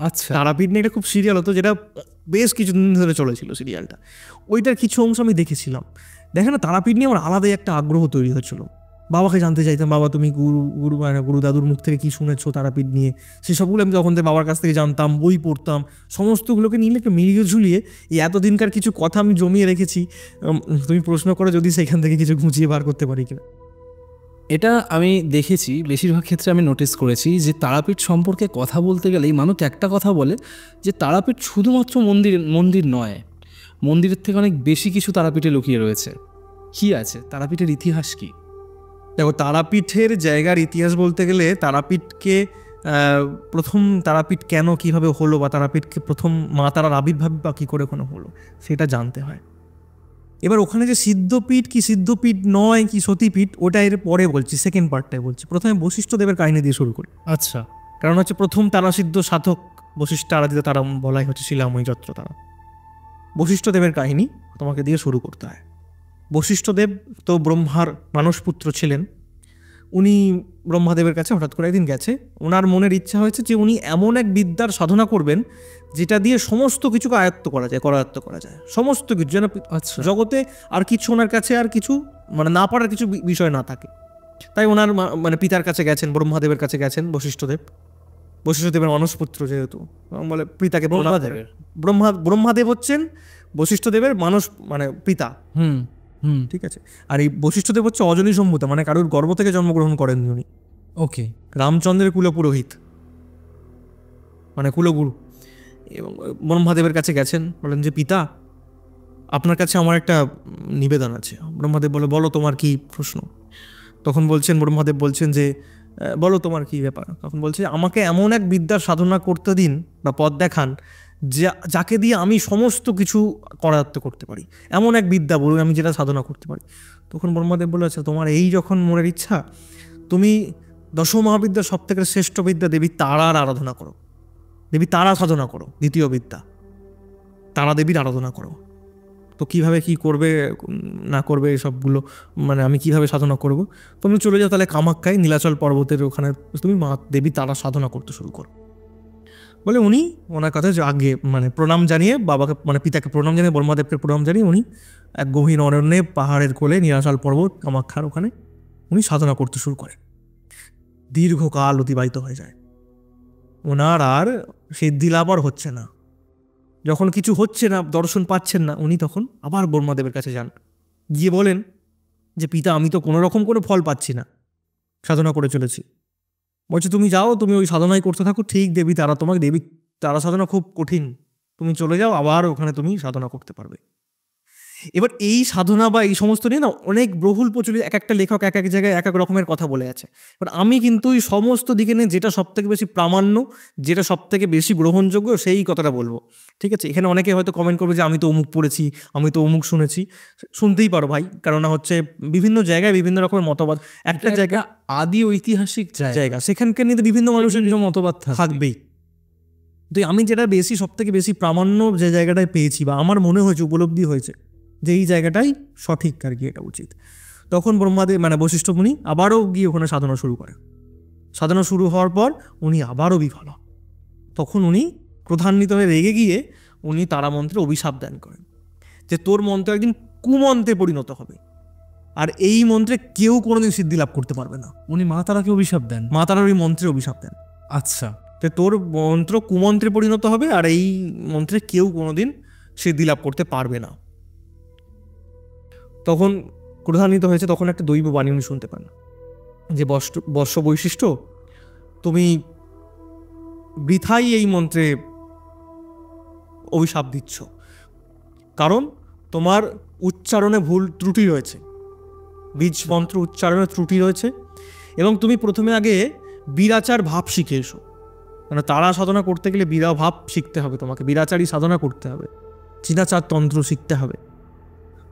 আচ্ছা, তারাপীঠ নিয়ে একটা খুব সিরিয়াল হতো, যেটা বেশ কিছুদিন ধরে চলেছিল সিরিয়ালটা। ওইটার কিছু অংশ আমি দেখেছিলাম। দেখে না, তারাপীঠ নিয়ে আমার আলাদাই একটা আগ্রহ তৈরি হয়েছিল। বাবাকে জানতে চাইতাম, বাবা তুমি গুরু দাদুর মুখ থেকে কি শুনেছো তারাপীঠ নিয়ে, সেসবগুলো আমি তখন বাবার কাছ থেকে জানতাম, বই পড়তাম, সমস্তগুলোকে নিয়ে একটু মিলিয়ে ঝুলিয়ে এই এতদিনকার কিছু কথা আমি জমিয়ে রেখেছি। তুমি প্রশ্ন করো যদি সেখান থেকে কিছু গুছিয়ে বার করতে পারি কিনা। এটা আমি দেখেছি, বেশিরভাগ ক্ষেত্রে আমি নোটিস করেছি যে তারাপীঠ সম্পর্কে কথা বলতে গেলেই মানুষ একটা কথা বলে যে তারাপীঠ শুধুমাত্র মন্দির নয়, মন্দিরের থেকে অনেক বেশি কিছু তারাপীঠে লুকিয়ে রয়েছে। কি আছে তারাপীঠের ইতিহাস কি? দেখো, তারাপীঠের জায়গার ইতিহাস বলতে গেলে তারাপীঠকে প্রথম তারাপীঠ কেন কিভাবে হলো, বা তারাপীঠকে প্রথম মা তারার আবির্ভাব বা কী করে কোনো হলো সেটা জানতে হয়। এবার ওখানে যে সিদ্ধপীঠ কি সিদ্ধপীঠ নয় কি সতীপীঠ, ওটা এর পরে বলছি, সেকেন্ড পার্টটাই বলছি। প্রথমে বশিষ্ঠদেবের কাহিনী দিয়ে শুরু করি। আচ্ছা, কারণ হচ্ছে প্রথম তারাসিদ্ধ সাধক বশিষ্ঠ আরাধিত তারা বলাই হচ্ছে শিলাময়ী যত্র তারা। বশিষ্ঠদেবের কাহিনী তোমাকে দিয়ে শুরু করতে হয়। বশিষ্ঠদেব তো ব্রহ্মার মানসপুত্র ছিলেন। উনি ব্রহ্মাদেবের কাছে হঠাৎ করে একদিন গেছে, ওনার মনের ইচ্ছা হয়েছে যে উনি এমন এক বিদ্যার সাধনা করবেন যেটা দিয়ে সমস্ত কিছুকে করায়ত্ত করা যায় সমস্ত কিছু, যেন আচ্ছা, জগতে আর কিছু ওনার কাছে আর কিছু মানে না পারার কিছু বিষয় না থাকে। তাই ওনার মানে পিতার কাছে গেছেন, ব্রহ্মাদেবের কাছে গেছেন বশিষ্ঠদেবের মানসপুত্র যেহেতু, বলে পিতাকে ব্রহ্মাদেব হচ্ছেন বশিষ্ঠদেবের মানে পিতা। ঠিক আছে। আর এই বশিষ্ঠদেব হচ্ছে অজনী সম্ভূতা, মানে কারোর গর্ভ থেকে জন্মগ্রহণ করেন উনি। ওকে, রামচন্দ্রের কুলপুরোহিত, মানে কুলগুরু। এবং ব্রহ্মাদেবের কাছে গেছেন, বলেন যে পিতা আপনার কাছে আমার একটা নিবেদন আছে। ব্রহ্মাদেব বলে বলো তোমার কি প্রশ্ন। তখন ব্রহ্মাদেব বলছেন যে বলো তোমার কি ব্যাপার। তখন বলছে আমাকে এমন এক বিদ্যার সাধনা করতে দিন বা পথ দেখান যাকে দিয়ে আমি সমস্ত কিছু করায়ত্ত করতে পারি, এমন এক বিদ্যা বলুন আমি যেটা সাধনা করতে পারি। তখন ব্রহ্মাদেব বলেছে তোমার এই যখন মনের ইচ্ছা, তুমি দশ মহাবিদ্যার সব থেকে শ্রেষ্ঠ বিদ্যা দেবী তারার আরাধনা করো, দেবী তারা সাধনা করো, দ্বিতীয় বিদ্যা তারা দেবীর আরাধনা করো। তো কীভাবে কী করবে না করবে সবগুলো, মানে আমি কিভাবে সাধনা করব, তুমি চলে যাও তাহলে কামাখ্যায় নীলাচল পর্বতের ওখানে তুমি মা দেবী তারা সাধনা করতে শুরু করো। বলে উনি ওনার কথা আগে মানে প্রণাম জানিয়ে বাবাকে, মানে পিতাকে প্রণাম জানিয়ে, ব্রহ্মাদেবকে প্রণাম জানিয়ে উনি এক গভীর অরণ্যে পাহাড়ের কোলে নীলাচল পর্বত কামাখ্যার ওখানে উনি সাধনা করতে শুরু করেন। দীর্ঘকাল অতিবাহিত হয়ে যায়, ওনার আর সিদ্ধি লাভ আর হচ্ছে না। যখন কিছু হচ্ছে না, দর্শন পাচ্ছেন না, উনি তখন আবার ব্রহ্মাদেবের কাছে যান, গিয়ে বলেন যে পিতা আমি তো কোনো রকম কোনো ফল পাচ্ছি না, সাধনা করে চলেছি। বলছে তুমি যাও, তুমি ওই সাধনাই করতে থাকো, ঠিক দেবী তারা সাধনা খুব কঠিন, তুমি চলে যাও, আবার ওখানে তুমি সাধনা করতে পারবে। এবার এই সাধনা বা এই সমস্ত নিয়ে না অনেক বহুল প্রচলিত, এক একটা লেখক এক এক জায়গায় এক এক রকমের কথা বলে আছে। এবার আমি কিন্তু এই সমস্ত দিকে নিয়ে যেটা সব থেকে বেশি প্রামাণ্য, যেটা সব থেকে বেশি গ্রহণযোগ্য সেই কথাটা বলবো। ঠিক আছে, এখানে অনেকে হয়তো কমেন্ট করবে যে আমি তো অমুক পড়েছি, আমি তো অমুক শুনেছি। শুনতেই পারো ভাই, কেননা হচ্ছে বিভিন্ন জায়গায় বিভিন্ন রকমের মতবাদ, একটা জায়গা আদি ঐতিহাসিক জায়গা, সেখানকার নিয়ে বিভিন্ন মানুষের নিজের মতবাদ থাকবেই। তো আমি যেটা সব থেকে বেশি প্রামাণ্য যে জায়গাটায় পেয়েছি বা আমার মনে হয়েছে, উপলব্ধি হয়েছে যে এই জায়গাটাই সঠিক আর কি, এটা উচিত। তখন ব্রহ্মাদেব মানে বশিষ্ঠ মুনি আবারও গিয়ে ওখানে সাধনা শুরু করে। সাধনা শুরু হওয়ার পর উনি আবারও বিফল। তখন উনি ক্রোধান্বিত হয়ে রেগে গিয়ে উনি তারা মন্ত্রে অভিশাপ দান করেন যে তোর মন্ত্র একদিন কুমন্ত্রে পরিণত হবে, আর এই মন্ত্রে কেউ কোনোদিন সিদ্ধি লাভ করতে পারবে না। উনি মা তারাকে অভিশাপ দেন? মা তারার ওই মন্ত্রে অভিশাপ দেন। আচ্ছা, তো তোর মন্ত্র কুমন্ত্রে পরিণত হবে, আর এই মন্ত্রে কেউ কোনোদিন সিদ্ধি লাভ করতে পারবে না। তখন ক্রোধান্বিত হয়েছে, তখন একটা দৈব বাণী উনি শুনতে পান যে বর্ষ বৈশিষ্ট্য, তুমি বৃথাই এই মন্ত্রে অভিশাপ দিচ্ছ, কারণ তোমার উচ্চারণে ভুল ত্রুটি রয়েছে, বীজ মন্ত্র উচ্চারণে ত্রুটি রয়েছে, এবং তুমি প্রথমে আগে বীরাচার ভাব শিখে এসো। মানে তারা সাধনা করতে গেলে বীরা ভাব শিখতে হবে, তোমাকে বীরাচারী সাধনা করতে হবে, চিরাচার তন্ত্র শিখতে হবে।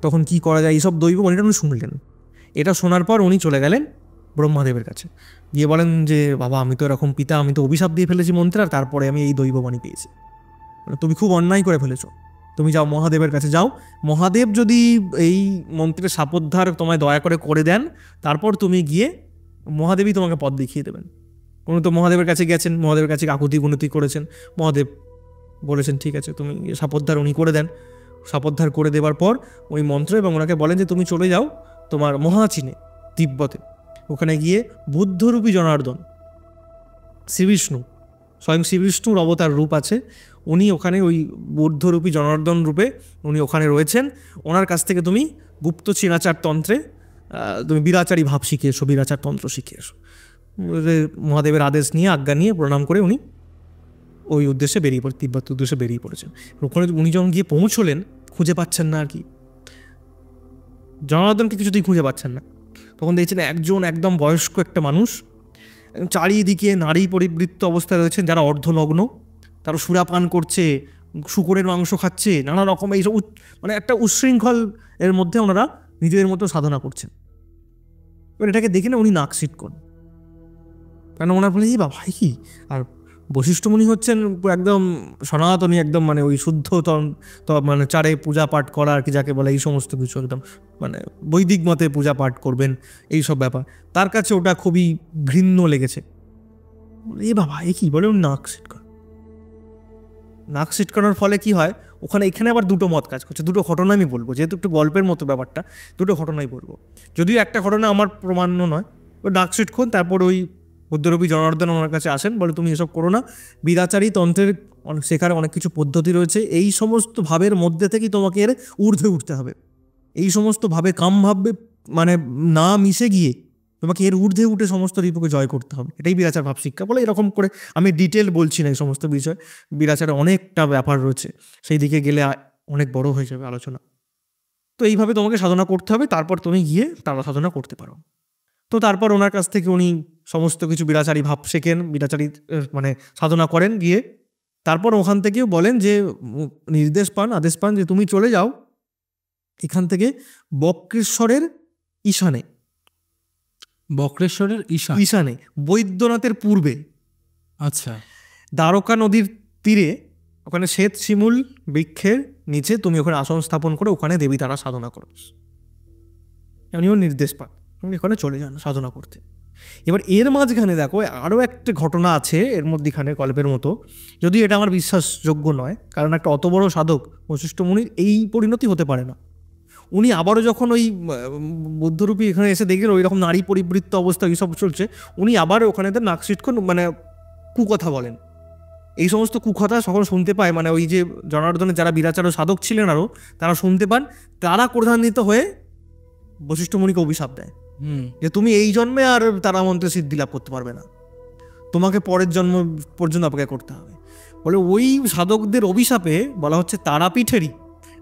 তখন কি করা যায়, এইসব দৈব বাণীটা উনি শুনলেন। এটা শোনার পর উনি চলে গেলেন ব্রহ্মাদেবের কাছে, গিয়ে বলেন যে বাবা, আমি তো এরকম পিতা, আমি তো অভিশাপ দিয়ে ফেলেছি মন্ত্রে, আর তারপরে আমি এই দৈব বাণী পেয়েছি, তুমি খুব অন্যায় করে ফেলেছো, তুমি যাও মহাদেবের কাছে যাও, মহাদেব যদি এই মন্ত্রের শাপোদ্ধার তোমায় দয়া করে দেন, তারপর তুমি গিয়ে মহাদেবই তোমাকে পথ দেখিয়ে দেবেন। উনি তো মহাদেবের কাছে গেছেন, মহাদেবের কাছে কাকুতি গুণতি করেছেন, মহাদেব বলেছেন ঠিক আছে তুমি শাপোদ্ধার, উনি করে দেন। শাপোদ্ধার করে দেওয়ার পর ওই মন্ত্র, এবং ওনাকে বলেন যে তুমি চলে যাও তোমার মহাচীনে, তিব্বতে, ওখানে গিয়ে বুদ্ধরূপী জনার্দন, শ্রীবিষ্ণু, স্বয়ং শ্রীবিষ্ণুর অবতার রূপ আছে, উনি ওখানে ওই বুদ্ধরূপী জনার্দন রূপে উনি ওখানে রয়েছেন। ওনার কাছ থেকে তুমি গুপ্ত চিরাচার তন্ত্রে তুমি বীরাচারী ভাব শিখে এসো, বীরাচার তন্ত্র শিখে এসো। মহাদেবের আদেশ নিয়ে, আজ্ঞা নিয়ে, প্রণাম করে উনি ওই উদ্দেশ্যে তিব্বত উদ্দেশ্যে বেরিয়ে পড়েছেন। ওখানে উনি যখন গিয়ে পৌঁছলেন, খুঁজে পাচ্ছেন না আর কি, জনার্দনকে কিছুতেই খুঁজে পাচ্ছেন না। তখন দেখছেন একজন একদম বয়স্ক একটা মানুষ, চারিদিকে নারী পরিবৃত্ত অবস্থায় রয়েছেন, যারা অর্ধনগ্ন, তারা সুরাপান করছে, শূকরের মাংস খাচ্ছে, নানা রকম এইসব মানে একটা উচ্ছৃঙ্খল এর মধ্যে ওনারা নিজেদের মতো সাধনা করছেন। এবার এটাকে দেখে না উনি নাক সিটকন, কেন ওনার বলে এই বাবা কি। আর বশিষ্ঠমুনি হচ্ছেন একদম সনাতনী, একদম মানে ওই শুদ্ধ মানে চারে পূজা পাঠ করা আর কি যাকে বলে, এই সমস্ত কিছু একদম মানে বৈদিক মতে পূজা পাঠ করবেন, এই সব ব্যাপার তার কাছে ওটা খুবই ঘৃণ্য লেগেছে। এ বাবা এ কি বলে, নাক সিটকন। নাক সিটকানোর ফলে কি হয়, এখানে আবার দুটো মত কাজ করছে। দুটো ঘটনা আমি বলবো, যেহেতু একটু গল্পের মতো ব্যাপারটা, দুটো ঘটনাই বলবো। যদিও একটা ঘটনা আমার প্রমাণ্য নয়, ওই নাক সিটকন, তারপর ওই বুদ্ধরূপী জনার্দন ওনার কাছে আসেন, বলে তুমি এসব করো না, বীরাচারী তন্ত্রের শেখার অনেক কিছু পদ্ধতি রয়েছে, এই সমস্ত ভাবের মধ্যে থেকেই তোমাকে এর ঊর্ধ্বে উঠতে হবে, এই সমস্ত ভাবে কাম ভাববে মানে না মিশে গিয়ে তোমাকে এর ঊর্ধ্বে উঠে সমস্ত রিপুকে জয় করতে হবে, এটাই বীরাচার ভাব শিক্ষা বলে। এরকম করে আমি ডিটেল বলছি না এই সমস্ত বিষয়, বীরাচারের অনেকটা ব্যাপার রয়েছে, সেই দিকে গেলে অনেক বড় হয়ে যাবে আলোচনা। তো এইভাবে তোমাকে সাধনা করতে হবে, তারপর তুমি গিয়ে তারা সাধনা করতে পারো। তো তারপর ওনার কাছ থেকে উনি সমস্ত কিছু বীরাচারী ভাব শেখেন, বীরাচারী মানে সাধনা করেন গিয়ে। তারপর ওখান থেকেও বলেন যে আদেশ পান যে তুমি চলে যাও এখান থেকে বক্রেশ্বরের ঈশানে, বক্রেশ্বরের ঈশানে বৈদ্যনাথের পূর্বে, আচ্ছা, দ্বারকা নদীর তীরে, ওখানে শ্বেত শিমুল বৃক্ষের নিচে তুমি ওখানে আসন স্থাপন করে ওখানে দেবী তারা সাধনা করো। উনিও নির্দেশ পান, তুমি এখানে চলে যান সাধনা করতে। এবার এর মাঝখানে দেখো আরও একটা ঘটনা আছে এর মধ্যেখানে গল্পের মতো, যদিও এটা আমার বিশ্বাসযোগ্য নয়, কারণ একটা অত বড় সাধক বশিষ্ঠ মুনির এই পরিণতি হতে পারে না। উনি আবারও যখন ওই বুদ্ধরূপী এখানে এসে দেখলেন ওই রকম নারী পরিবৃত্ত অবস্থা এইসব চলছে, উনি আবার ওখানে নাক সিটকন মানে কুকথা বলেন। এই সমস্ত কুকথা সকল শুনতে পায়, মানে ওই যে জনার্দনের যারা বীরাচার সাধক ছিলেন আরও, তারা শুনতে পান, তারা ক্রোধান্বিত হয়ে বশিষ্ঠ মুনিকে অভিশাপ দেয় যে তুমি এই জন্মে আর তারা মন্ত্রে সিদ্ধি লাভ করতে পারবে না, তোমাকে পরের জন্ম পর্যন্ত অপেক্ষা করতে হবে। বলে ওই সাধকদের অভিশাপে বলা হচ্ছে তারাপীঠেরই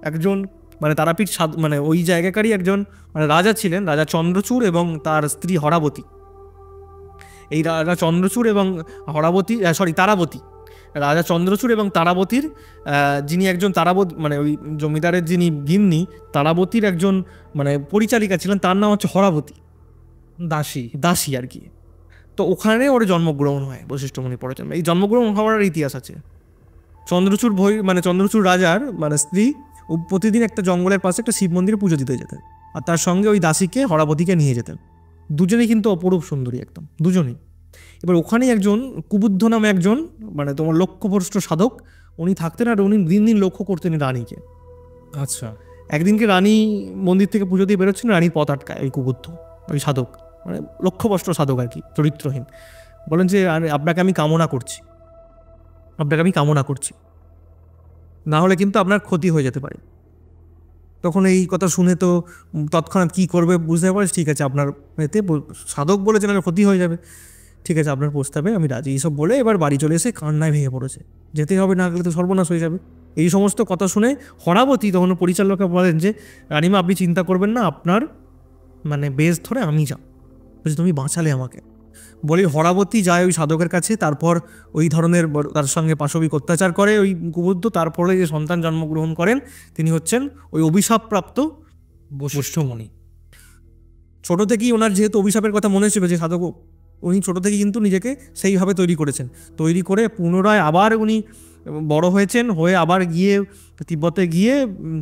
একজন মানে তারাপীঠ মানে ওই জায়গাকারই একজন মানে রাজা ছিলেন, রাজা চন্দ্রচূড় এবং তার স্ত্রী হরাবতী। এই রাজা চন্দ্রচূড় এবং তারাবতী, রাজা চন্দ্রচূড় এবং তারাবতীর যিনি একজন মানে ওই জমিদারের যিনি গিন্নি তারাবতীর একজন মানে পরিচালিকা ছিলেন, তার নাম হচ্ছে হরাবতী, দাসী আর কি। তো ওখানে ওর জন্মগ্রহণ হয় বশিষ্ঠ মুনি পড়েছেন। এই জন্মগ্রহণ হওয়ার ইতিহাস আছে। চন্দ্রচূড় রাজার মানে স্ত্রী প্রতিদিন একটা জঙ্গলের পাশে একটা শিব মন্দিরে পুজো দিতে যেতেন, আর তার সঙ্গে ওই দাসীকে হরাবতীকে নিয়ে যেতেন। দুজনেই কিন্তু অপরূপ সুন্দরী, একদম দুজনেই। এবার ওখানেই একজন কুবুদ্ধ নামে একজন মানে তোমার লক্ষ্যভ্রষ্ট সাধক উনি থাকতেন, আর উনি দিন দিন লক্ষ্য করতেন রানীকে। আচ্ছা, একদিনকে রানী মন্দির থেকে পুজো দিয়ে বেরোচ্ছেন, রানীর পথ আটকায় ওই কুবুদ্ধ, ওই সাধক মানে লক্ষ্যভ্রষ্ট সাধক আর কি, চরিত্রহীন। বলেন যে আপনাকে আমি কামনা করছি, না হলে কিন্তু আপনার ক্ষতি হয়ে যেতে পারে। তখন এই কথা শুনে তো তৎক্ষণাৎ কী করবে বুঝতে পারে, ঠিক আছে আপনার এতে সাধক বলেছেন আর ক্ষতি হয়ে যাবে, ঠিক আছে আপনার প্রস্তাবে আমি রাজি, এইসব বলে এবার বাড়ি চলে এসে কান্নায় ভেঙে পড়েছে, যেতে হবে, না গেলে তো সর্বনাশ হয়ে যাবে। এই সমস্ত কথা শুনে হরাবতী তখন পরিচালককে বলেন যে রানিমা আপনি চিন্তা করবেন না, আপনার মানে বেশ ধরে আমি যাও, বলছি তুমি বাঁচালে আমাকে। বলি হরাবতী যায় ওই সাধকের কাছে, তারপর ওই ধরনের তার সঙ্গে পাশবিক অত্যাচার করে ওই কুবুদ্ধ, তারপরে যে সন্তান জন্মগ্রহণ করেন তিনি হচ্ছেন ওই অভিশাপপ্রাপ্ত বশিষ্ঠমুনি। ছোট থেকেই ওনার যেহেতু অভিশাপের কথা মনে ছিল যে সাধক, উনি ছোটো থেকেই কিন্তু নিজেকে সেইভাবে তৈরি করেছেন, তৈরি করে পুনরায় আবার উনি বড় হয়েছেন, হয়ে আবার গিয়ে তিব্বতে গিয়ে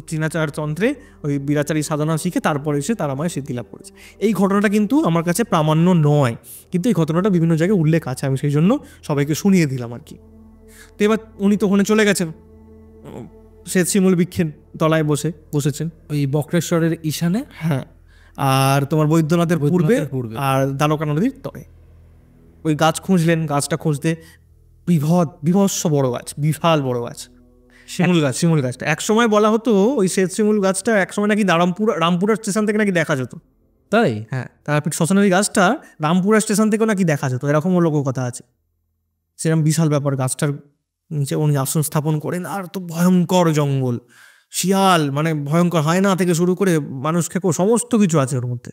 চীনাচার তন্ত্রে ওই বিরাচারী সাধনা শিখে তারপরে এসে তারা আমায় সিদ্ধি লাভ করেছে। এই ঘটনাটা কিন্তু আমার কাছে প্রামাণ্য নয়, কিন্তু এই ঘটনাটা বিভিন্ন জায়গায় উল্লেখ আছে, আমি সেই জন্য সবাইকে শুনিয়ে দিলাম আর কি। তো এবার উনি তো ওখানে চলে গেছেন, শ্বেত শিমুল বৃক্ষের তলায় বসেছেন ওই বক্রেশ্বরের ঈশানে, হ্যাঁ, আর তোমার বৈদ্যনাথের পূর্বে আর দ্বারকা নদীর তলে। ওই গাছ খুঁজলেন, গাছটা খুঁজতে বিভৎস বড় গাছ, বিশাল বড় গাছ, শিমুল গাছটা। একসময় বলা হতো ওই শ্বেত শিমুল গাছটা একসময় নাকি রামপুরা স্টেশন থেকে নাকি দেখা যেত, তাই? হ্যাঁ, তারাপীঠ শ্মশানের গাছটা রামপুরা স্টেশন থেকেও নাকি দেখা যেত, এরকমও লোককথা আছে। সেরকম বিশাল ব্যাপার, গাছটার নিচে উনি আসন স্থাপন করেন, আর তো ভয়ঙ্কর জঙ্গল, শিয়াল মানে ভয়ঙ্কর, হায়না থেকে শুরু করে মানুষ খেকো সমস্ত কিছু আছে ওর মধ্যে।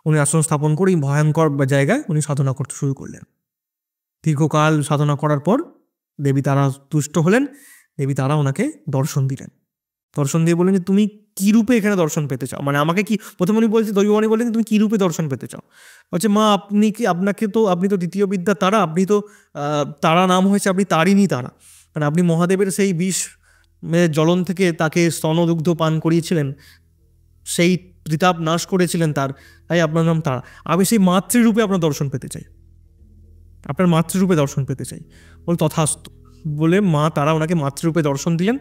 উনি আসন স্থাপন করে ভয়ঙ্কর জায়গায় উনি সাধনা করতে শুরু করলেন। দীর্ঘকাল সাধনা করার পর দেবী তারা তুষ্ট হলেন, দেবী তারা ওনাকে দর্শন দিলেন। দর্শন দিয়ে বললেন যে তুমি কী রূপে এখানে দর্শন পেতে চাও, মানে আমাকে কি, প্রথমে উনি বলছে, দৈববাণী বললেন তুমি কী রূপে দর্শন পেতে চাও। বলছে মা আপনি তো দ্বিতীয় বিদ্যা তারা, আপনি তো তারা নাম হয়েছে, আপনি তারিণী তারা, মানে আপনি মহাদেবের সেই বিষ জ্বলন থেকে তাকে স্তনদুগ্ধ পান করিয়েছিলেন, সেই ত্রিতাপ নাশ করেছিলেন তার, তাই আপনার নাম তারা। আমি সেই মাতৃরূপে আপনার দর্শন পেতে চাই, আপনার মাতৃরূপে দর্শন পেতে চাই। বল তথাস্তু বলে মা তারা ওনাকে মাতৃরূপে দর্শন দিলেন।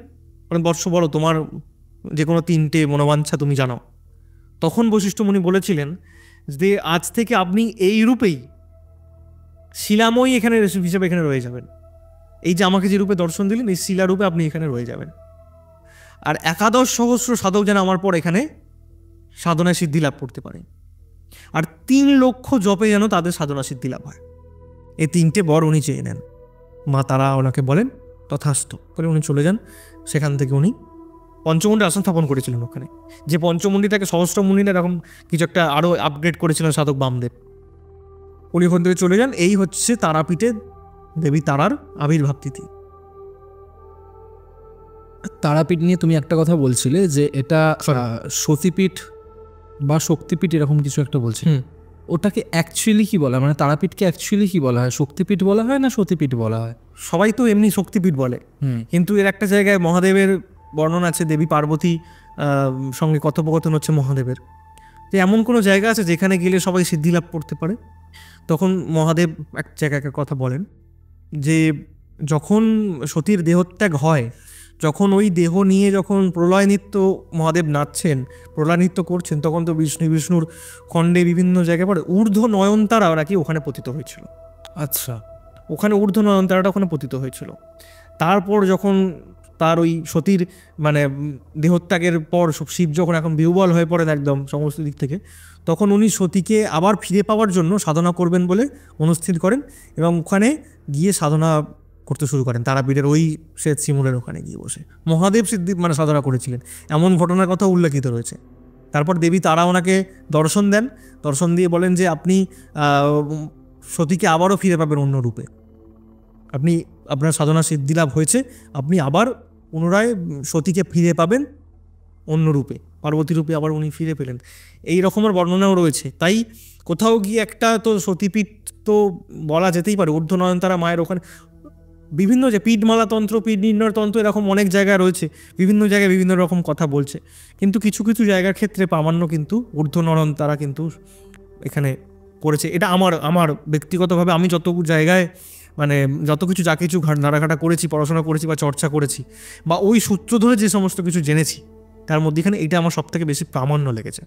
মানে বর্ষ বলো তোমার যে কোনো 3টে মনোবাঞ্ছা তুমি জানাও। তখন বশিষ্ঠ মুনি বলেছিলেন যে আজ থেকে আপনি এই রূপেই শিলাময়ী এখানে হিসেবে এখানে রয়ে যাবেন। এই যে আমাকে যে রূপে দর্শন দিলেন, এই শিলারূপে আপনি এখানে রয়ে যাবেন। আর 11 সহস্র সাধক যেন আমার পর এখানে সাধনায় সিদ্ধি লাভ করতে পারে, আর 3 লক্ষ জপে যেন তাদের সাধনা সিদ্ধি লাভ হয়। এই 3টে বর উনি চেয়ে নেন। মা তারা ওনাকে বলেন তথাস্তু করে উনি চলে যান। সেখান থেকে উনি পঞ্চমুণ্ডে আসন স্থাপন করেছিলেন ওখানে, যে পঞ্চমুণ্ডিটাকে সহস্রমুণ্ডিটা এরকম কিছু একটা আরও আপগ্রেড করেছিলেন সাধক বামদেব। উনি ওখান থেকে চলে যান। এই হচ্ছে তারাপীঠে দেবী তারার আবির্ভাব তিথি। তারাপীঠ নিয়ে তুমি একটা কথা বলছিলে যে এটা সতীপীঠ বা শক্তিপীঠ এরকম কিছু একটা বলছি, ওটাকে অ্যাকচুয়ালি কি বলা হয়, মানে তারাপীঠকে অ্যাকচুয়ালি কি বলা হয়, শক্তিপীঠ বলা হয় না সতীপীঠ বলা হয়? সবাই তো এমনি শক্তিপীঠ বলে, কিন্তু এর একটা জায়গায় মহাদেবের বর্ণনা আছে, দেবী পার্বতী সঙ্গে কথোপকথন হচ্ছে মহাদেবের, যে এমন কোনো জায়গা আছে যেখানে গেলে সবাই সিদ্ধি লাভ করতে পারে। তখন মহাদেব এক জায়গায় কথা বলেন যে যখন সতীর দেহত্যাগ হয়, যখন ওই দেহ নিয়ে যখন প্রলয় নৃত্য মহাদেব নাচছেন, প্রলয় নৃত্য করছেন, তখন তো বিষ্ণুর খণ্ডে বিভিন্ন জায়গায় পড়ে ঊর্ধ্ব নয়নতারা নাকি ওখানে পতিত হয়েছিল। আচ্ছা, ওখানে ঊর্ধ্ব নয়নতারাটা ওখানে পতিত হয়েছিল। তারপর যখন তার ওই সতীর মানে দেহত্যাগের পর শিব যখন এখন বিহ্বল হয়ে পড়েন একদম সমস্ত দিক থেকে, তখন উনি সতীকে আবার ফিরে পাওয়ার জন্য সাধনা করবেন বলে মনস্থির করেন এবং ওখানে গিয়ে সাধনা করতে শুরু করেন। তারাপীঠের ওই শ্বেত শিমুলের ওখানে গিয়ে বসে মহাদেব সিদ্ধি মানে সাধনা করেছিলেন, এমন ঘটনার কথা উল্লেখিত রয়েছে। তারপর দেবী তারা ওনাকে দর্শন দেন, দর্শন দিয়ে বলেন যে আপনি সতীকে আবারও ফিরে পাবেন অন্য রূপে, আপনি আপনার সাধনা সিদ্ধি লাভ হয়েছে, আপনি আবার পুনরায় সতীকে ফিরে পাবেন অন্য রূপে, পার্বতী রূপে আবার উনি ফিরে পেলেন। এই রকমের বর্ণনাও রয়েছে। তাই কোথাও গিয়ে একটা তো সতীপীঠ তো বলা যেতেই পারে। ঊর্ধ্ব নয়নতারা মায়ের ওখানে বিভিন্ন যে পীঠমালা তন্ত্র, পীঠ নির্ণয় তন্ত্র এরকম অনেক জায়গায় রয়েছে, বিভিন্ন জায়গায় বিভিন্ন রকম কথা বলছে, কিন্তু কিছু কিছু জায়গার ক্ষেত্রে প্রামাণ্য কিন্তু ঊর্ধ্ব নয়নতারা কিন্তু এখানে করেছে। এটা আমার ব্যক্তিগতভাবে আমি যত জায়গায় মানে যত কিছু যা কিছু নাড়াঘাটা করেছি, পড়াশোনা করেছি বা চর্চা করেছি বা ওই সূত্র ধরে যে সমস্ত কিছু জেনেছি, তার মধ্যে এখানে এটা আমার সবথেকে বেশি প্রামাণ্য লেগেছে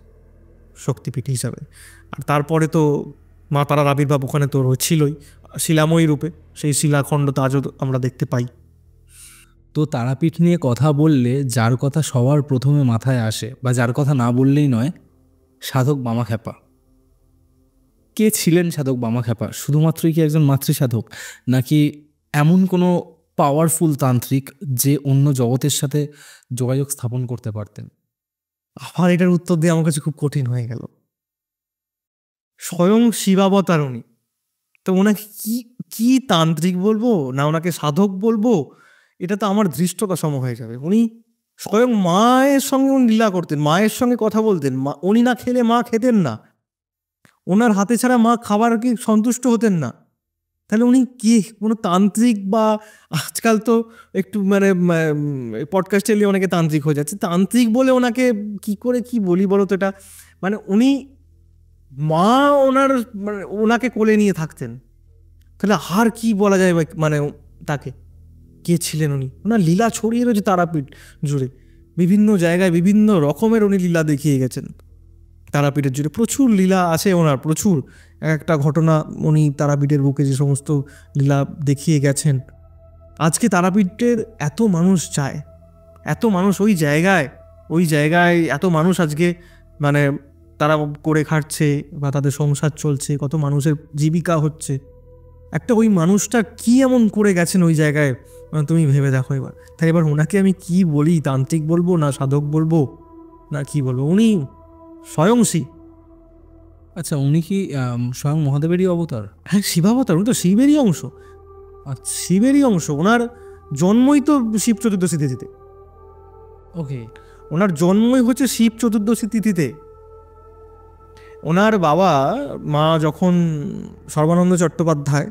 শক্তিপীঠ হিসাবে। আর তারপরে তো মা তারার আবির্ভাব ওখানে তো ছিলই শিলাময়ী রূপে, সেই শিলাখণ্ড তো আজও আমরা দেখতে পাই। তো তারাপীঠ নিয়ে কথা বললে যার কথা সবার প্রথমে মাথায় আসে বা যার কথা না বললেই নয়, সাধক বামাখ্যাপা। কে ছিলেন সাধক বামাখ্যাপা? শুধুমাত্রই কি একজন মাতৃসাধক, নাকি এমন কোনো পাওয়ারফুল তান্ত্রিক যে অন্য জগতের সাথে যোগাযোগ স্থাপন করতে পারতেন? আবার এটার উত্তর দিয়ে আমার কাছে খুব কঠিন হয়ে গেল। স্বয়ং শিবাবতার উনি, তো ওনাকে কি কি তান্ত্রিক বলবো না ওনাকে সাধক বলবো, এটা তো আমার ধৃষ্টতা হয়ে যাবে। উনি স্বয়ং মায়ের সঙ্গে উনি লীলা করতেন, মায়ের সঙ্গে কথা বলতেন, উনি না খেলে মা খেতেন না, ওনার হাতে ছাড়া মা খাবার কি সন্তুষ্ট হতেন না। তাহলে উনি কি কোনো তান্ত্রিক? বা আজকাল তো একটু মানে পডকাস্ট এলে অনেকে তান্ত্রিক হয়ে যাচ্ছে, তান্ত্রিক বলে ওনাকে কি করে কি বলি বলো তো? এটা মানে উনি মা ওনার মানে ওনাকে কোলে নিয়ে থাকতেন, তাহলে আর কি বলা যায় মানে তাকে কে ছিলেন উনি? ওনার লীলা ছড়িয়ে রয়েছে তারাপীঠ জুড়ে, বিভিন্ন জায়গায় বিভিন্ন রকমের উনি লীলা দেখিয়ে গেছেন। তারাপীঠের জুড়ে প্রচুর লীলা আছে ওনার, প্রচুর একটা ঘটনা উনি তারাপীঠের বুকে যে সমস্ত লীলা দেখিয়ে গেছেন। আজকে তারাপীঠের এত মানুষ যায়, এত মানুষ ওই জায়গায় এত মানুষ আজকে মানে তারা করে খাচ্ছে বা তাদের সংসার চলছে, কত মানুষের জীবিকা হচ্ছে। একটা ওই মানুষটা কি এমন করে গেছেন ওই জায়গায়, তুমি ভেবে দেখো এবার। তাই এবার ওনাকে আমি কি বলি? তান্ত্রিক বলবো না সাধক বলবো না কি বলবো? উনি স্বয়ং শিব। আচ্ছা, উনি কি স্বয়ং মহাদেবেরই অবতার? হ্যাঁ, শিবাবতার, উনি তো শিবেরই অংশ। আচ্ছা, শিবেরই অংশ। ওনার জন্মই তো শিব চতুর্দশী তিথিতে। ওকে। ওনার জন্মই হচ্ছে শিব চতুর্দশী তিথিতে। ওনার বাবা মা যখন সর্বানন্দ চট্টোপাধ্যায়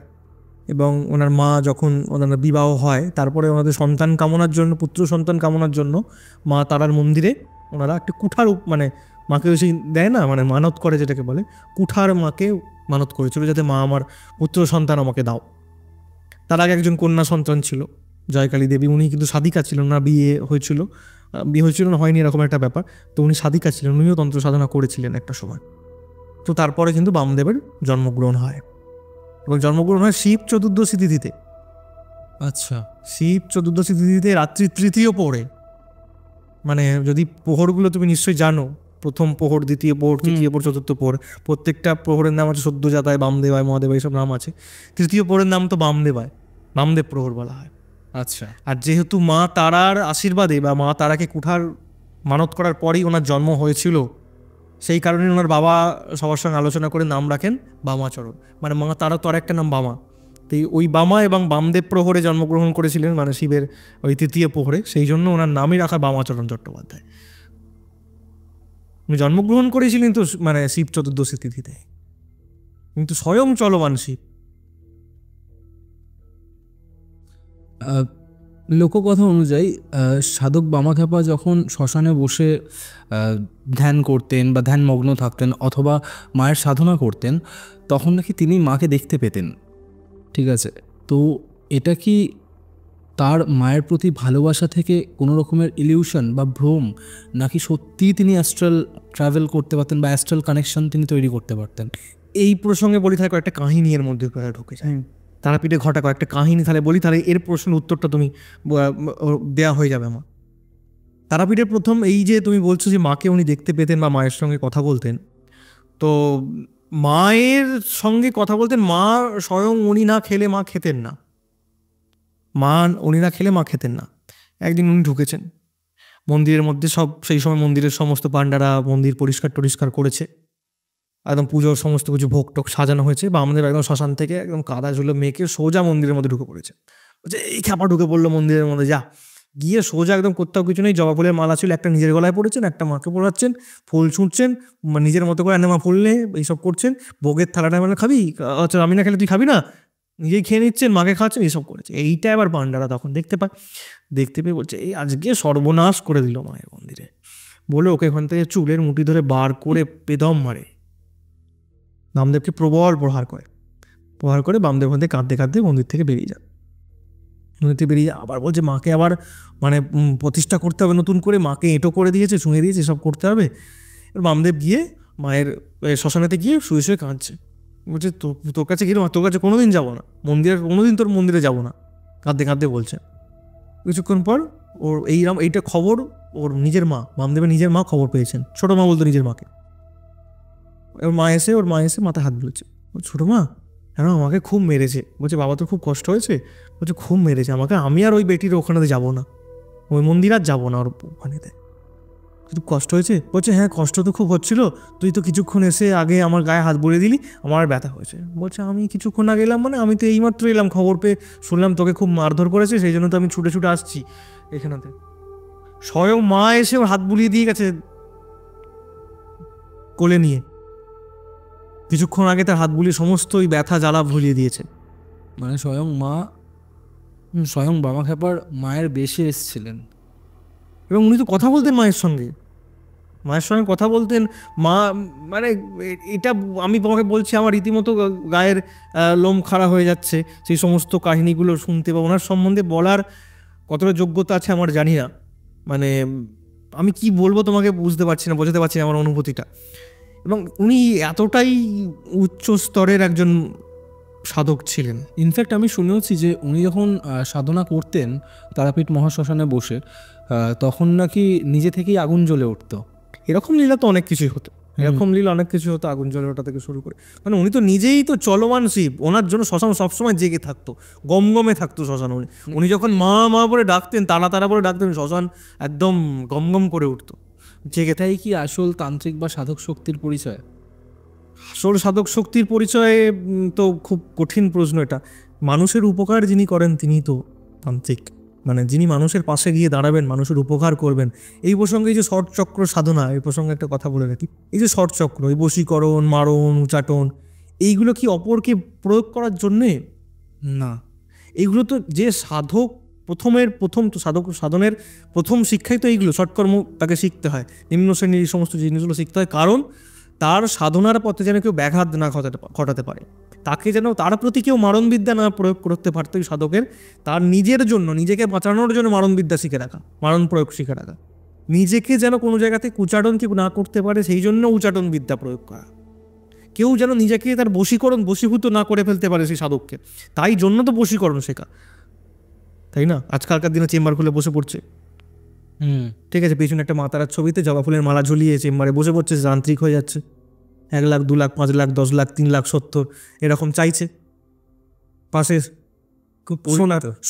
এবং ওনার মা যখন ওনার বিবাহ হয়, তারপরে ওনাদের সন্তান কামনার জন্য, পুত্র সন্তান কামনার জন্য মা তারার মন্দিরে ওনারা একটা কুঠার মানে মাকে সেই দেয় না, মানে মানত করে যেটাকে বলে, কুঠার মাকে মানত করেছিল, যাতে মা আমার পুত্র সন্তান আমাকে দাও। তার আগে একজন কন্যা সন্তান ছিল জয়কালী দেবী, উনি কিন্তু সাধিকা ছিলেন না, বিয়ে হয়েছিল না হয়নি এরকম একটা ব্যাপার। তো উনি সাধিকা ছিলেন, উনিও তন্ত্র সাধনা করেছিলেন একটা সময়। তো তারপরে কিন্তু বামদেবের জন্মগ্রহণ হয়, এবং জন্মগ্রহণ হয় শিব চতুর্দশী তিথিতে। আচ্ছা, শিব চতুর্দশী তিথিতে রাত্রি তৃতীয় প্রহরে, মানে যদি প্রহরগুলো তুমি নিশ্চয়ই জানো, প্রথম প্রহর, দ্বিতীয় প্রহর, তৃতীয় প্রহর, চতুর্থ প্রহর, প্রত্যেকটা প্রহরের নাম আছে সদ্যজাতায়, বামদেবায়, মহাদেবায়, এইসব নাম আছে। তৃতীয় প্রহরের নাম তো বামদেবায়, বামদেব প্রহর বলা হয়। আচ্ছা। আর যেহেতু মা তারার আশীর্বাদে বা মা তারাকে কুঠার মানত করার পরেই ওনার জন্ম হয়েছিল, সেই কারণে ওনার বাবা সবার সঙ্গে আলোচনা করে নাম রাখেন বামাচরণ, মানে মা তারা তো আর একটা নাম বামা। তো ওই বামা এবং বামদেব প্রহরে জন্মগ্রহণ করেছিলেন, মানে শিবের ওই তৃতীয় প্রহরে, সেই জন্য ওনার নামই রাখা বামাচরণ চট্টোপাধ্যায়। উনি জন্মগ্রহণ করেছিলেন তো মানে শিব চতুর্দশী তিথিতে, কিন্তু স্বয়ং চলমান শিব। লোককথা অনুযায়ী সাধক বামাখ্যাপা যখন শ্মশানে বসে ধ্যান করতেন বা ধ্যানমগ্ন থাকতেন অথবা মায়ের সাধনা করতেন, তখন নাকি তিনি মাকে দেখতে পেতেন। ঠিক আছে, তো এটা কি তার মায়ের প্রতি ভালোবাসা থেকে কোনো রকমের ইলিউশন বা ভ্রম, নাকি সত্যিই তিনি অ্যাস্ট্রাল ট্রাভেল করতে পারতেন বা অ্যাস্ট্রাল কানেকশন তিনি তৈরি করতে পারতেন? এই প্রসঙ্গে বলি তাহলে কয়েকটা কাহিনী এর মধ্যে ঢুকে যায়, তারাপীঠে ঘটা কয়েকটা কাহিনী তাহলে বলি, তাহলে এর প্রশ্নের উত্তরটা তুমি দেওয়া হয়ে যাবে আমার। তারাপীঠের প্রথম এই যে তুমি বলছো যে মাকে উনি দেখতে পেতেন বা মায়ের সঙ্গে কথা বলতেন, তো মায়ের সঙ্গে কথা বলতেন, মা স্বয়ং উনি না খেলে মা খেতেন না, উনি না খেলে মা খেতেন না। একদিন উনি ঢুকেছেন মন্দিরের মধ্যে, সেই সময় মন্দিরের সমস্ত পাণ্ডারা মন্দির পরিষ্কার করেছে, একদম পুজোর সমস্ত কিছু ভোগ টোক সাজানো হয়েছে, বা আমাদের একদম শ্মশান থেকে একদম কাদা ঝুলো মেয়েকে সোজা মন্দিরের মধ্যে ঢুকে পড়েছে। বলছে এই খ্যাপা ঢুকে পড়লো মন্দিরের মধ্যে, যা গিয়ে সোজা একদম কোথাও কিছু নেই, জবা ফুলের মালা ছিল, একটা নিজের গলায় পড়েছেন, একটা মাকে পড়াচ্ছেন, ফুল ছুঁড়ছেন, নিজের মতো করে মা ফুল নিয়ে এইসব করছেন, ভোগের থালাটা মানে খাবি, আচ্ছা আমি না খেলে তুই খাবি না, নিজেই খেয়ে নিচ্ছেন, মাকে খাওয়াচ্ছেন, এইসব করেছে। এইটা এবার পাণ্ডারা তখন দেখতে পেয়ে বলছে এই আজকে সর্বনাশ করে দিল মায়ের মন্দিরে, বলে ওকে ওখান থেকে চুলের মুঠি ধরে বার করে বেদম মারে, বামদেবকে প্রবল প্রহার করে বামদেব মধ্যে কাঁদতে মন্দির থেকে বেরিয়ে যায়। আবার বলছে মাকে আবার মানে প্রতিষ্ঠা করতে হবে নতুন করে, মাকে এঁটো করে দিয়েছে, ছুঁয়ে দিয়েছে, সব করতে হবে। এবার বামদেব গিয়ে মায়ের শ্মশানেতে গিয়ে শুয়ে কাঁদছে, বলছে তোর কাছে গেলে তোর কাছে কোনোদিন যাবো না, কোনোদিন তোর মন্দিরে যাবো না, কাঁদতে বলছে। কিছুক্ষণ পর ওর এইটা খবর ওর নিজের মা, বামদেবের নিজের মা খবর পেয়েছেন। ছোটো মা বলতো নিজের মাকে। ওর মা এসে মাথায় হাত বুলেছে। ছোটো মা কেন আমাকে খুব মেরেছে। বলছে বাবা তোর খুব কষ্ট হয়েছে? বলছে খুব মেরেছে আমাকে, আমি আর ওই বেটির ওখানেতে যাবো না, ওই মন্দির আর যাবো না ওর ওখানেতে। খুব কষ্ট হয়েছে? বলছে হ্যাঁ কষ্ট তো খুব হচ্ছিল, তুই তো কিছুক্ষণ এসে আগে আমার গায়ে হাত বুলিয়ে দিলি, আমার ব্যথা হয়েছে। বলছে আমি কিছুক্ষণ আগে এলাম মানে আমি তো এইমাত্র এলাম, খবর পেয়ে শুনলাম তোকে খুব মারধর করেছে, সেই জন্য তো আমি ছুটে ছুটে আসছি এখানেতে। স্বয়ং মা এসে ওর হাত বুলিয়ে দিয়ে গেছে কোলে নিয়ে, কিছুক্ষণ আগে তার হাত বুলিয়ে সমস্ত ওই ব্যথা জ্বালা ভুলিয়ে দিয়েছে। মানে স্বয়ং বামা খ্যাপার মায়ের বেশে এসেছিলেন, এবং উনি তো কথা বলতেন মায়ের সঙ্গে কথা বলতেন। মা মানে এটা আমি তোমাকে বলছি, আমার রীতিমতো গায়ের লোম খাড়া হয়ে যাচ্ছে সেই সমস্ত কাহিনীগুলো শুনতে, বা ওনার সম্বন্ধে বলার কতটা যোগ্যতা আছে আমার জানি না। মানে আমি কি বলবো তোমাকে বুঝতে পারছি না, বোঝাতে পারছি না আমার অনুভূতিটা। এবং উনি এতটাই উচ্চ স্তরের একজন সাধক ছিলেন। ইনফ্যাক্ট আমি শুনেওছি যে উনি যখন সাধনা করতেন তারাপীঠ মহাশ্মশানে বসে, তখন নাকি নিজে থেকেই আগুন জ্বলে উঠতো। এরকম লীলা তো অনেক কিছুই হতো, আগুন জ্বলে ওঠা থেকে শুরু করে। মানে উনি তো নিজেই তো চলমান শিব, ওনার জন্য শ্মশান সবসময় জেগে থাকতো, গমগমে থাকতো শ্মশান। উনি যখন মা মা বলে ডাকতেন, তারা বলে ডাকতেন, শ্মশান একদম গমগম করে উঠতো জেগে। এটাই কি আসল তান্ত্রিক বা সাধক শক্তির পরিচয়? আসল সাধক শক্তির পরিচয় তো খুব কঠিন প্রশ্ন এটা। মানুষের উপকার যিনি করেন তিনি তো তান্ত্রিক। মানে যিনি মানুষের পাশে গিয়ে দাঁড়াবেন, মানুষের উপকার করবেন। এই প্রসঙ্গে এই যে ষটচক্র সাধনা, এই প্রসঙ্গে একটা কথা বলে রাখি। এই যে ষটচক্র, এই বশীকরণ, মারণ, উচাটন, এইগুলো কি অপরকে প্রয়োগ করার জন্যে? না, এইগুলো তো যে সাধক প্রথম তো সাধনের প্রথম শিক্ষাই তো এইগুলো, ষটকর্ম তাকে শিখতে হয়, নিম্ন শ্রেণীর এই সমস্ত জিনিসগুলো শিখতে হয়, কারণ তার সাধনার পথে যেন কেউ ব্যাঘাত না ঘটাতে পারে, তাকে যেন তার প্রতি কেউ মারণবিদ্যা না প্রয়োগ করতে পারতো। এই সাধকের তার নিজের জন্য, নিজেকে বাঁচানোর জন্য মারণবিদ্যা শিখে রাখা, মারণ প্রয়োগ শিখে রাখা, নিজেকে যেন কোনো জায়গাতে উচ্চাটন কেউ না করতে পারে সেই জন্য উচ্চাটন বিদ্যা প্রয়োগ করা, কেউ যেন নিজেকে তার বশীভূত না করে ফেলতে পারে সেই সাধককে, তাই জন্য তো বশীকরণ শেখা, তাই না? আজকালকার দিনে চেম্বার খুলে বসে পড়ছে, ঠিক আছে, পেছনে একটা মাতারার ছবিতে জবা ফুলের মালা ঝুলিয়ে চেম্বারে বসে পড়ছে, যান্ত্রিক হয়ে যাচ্ছে, 1 লাখ 2 লাখ 5 লাখ 10 লাখ 3 লাখ 70 এরকম চাইছে। পাশে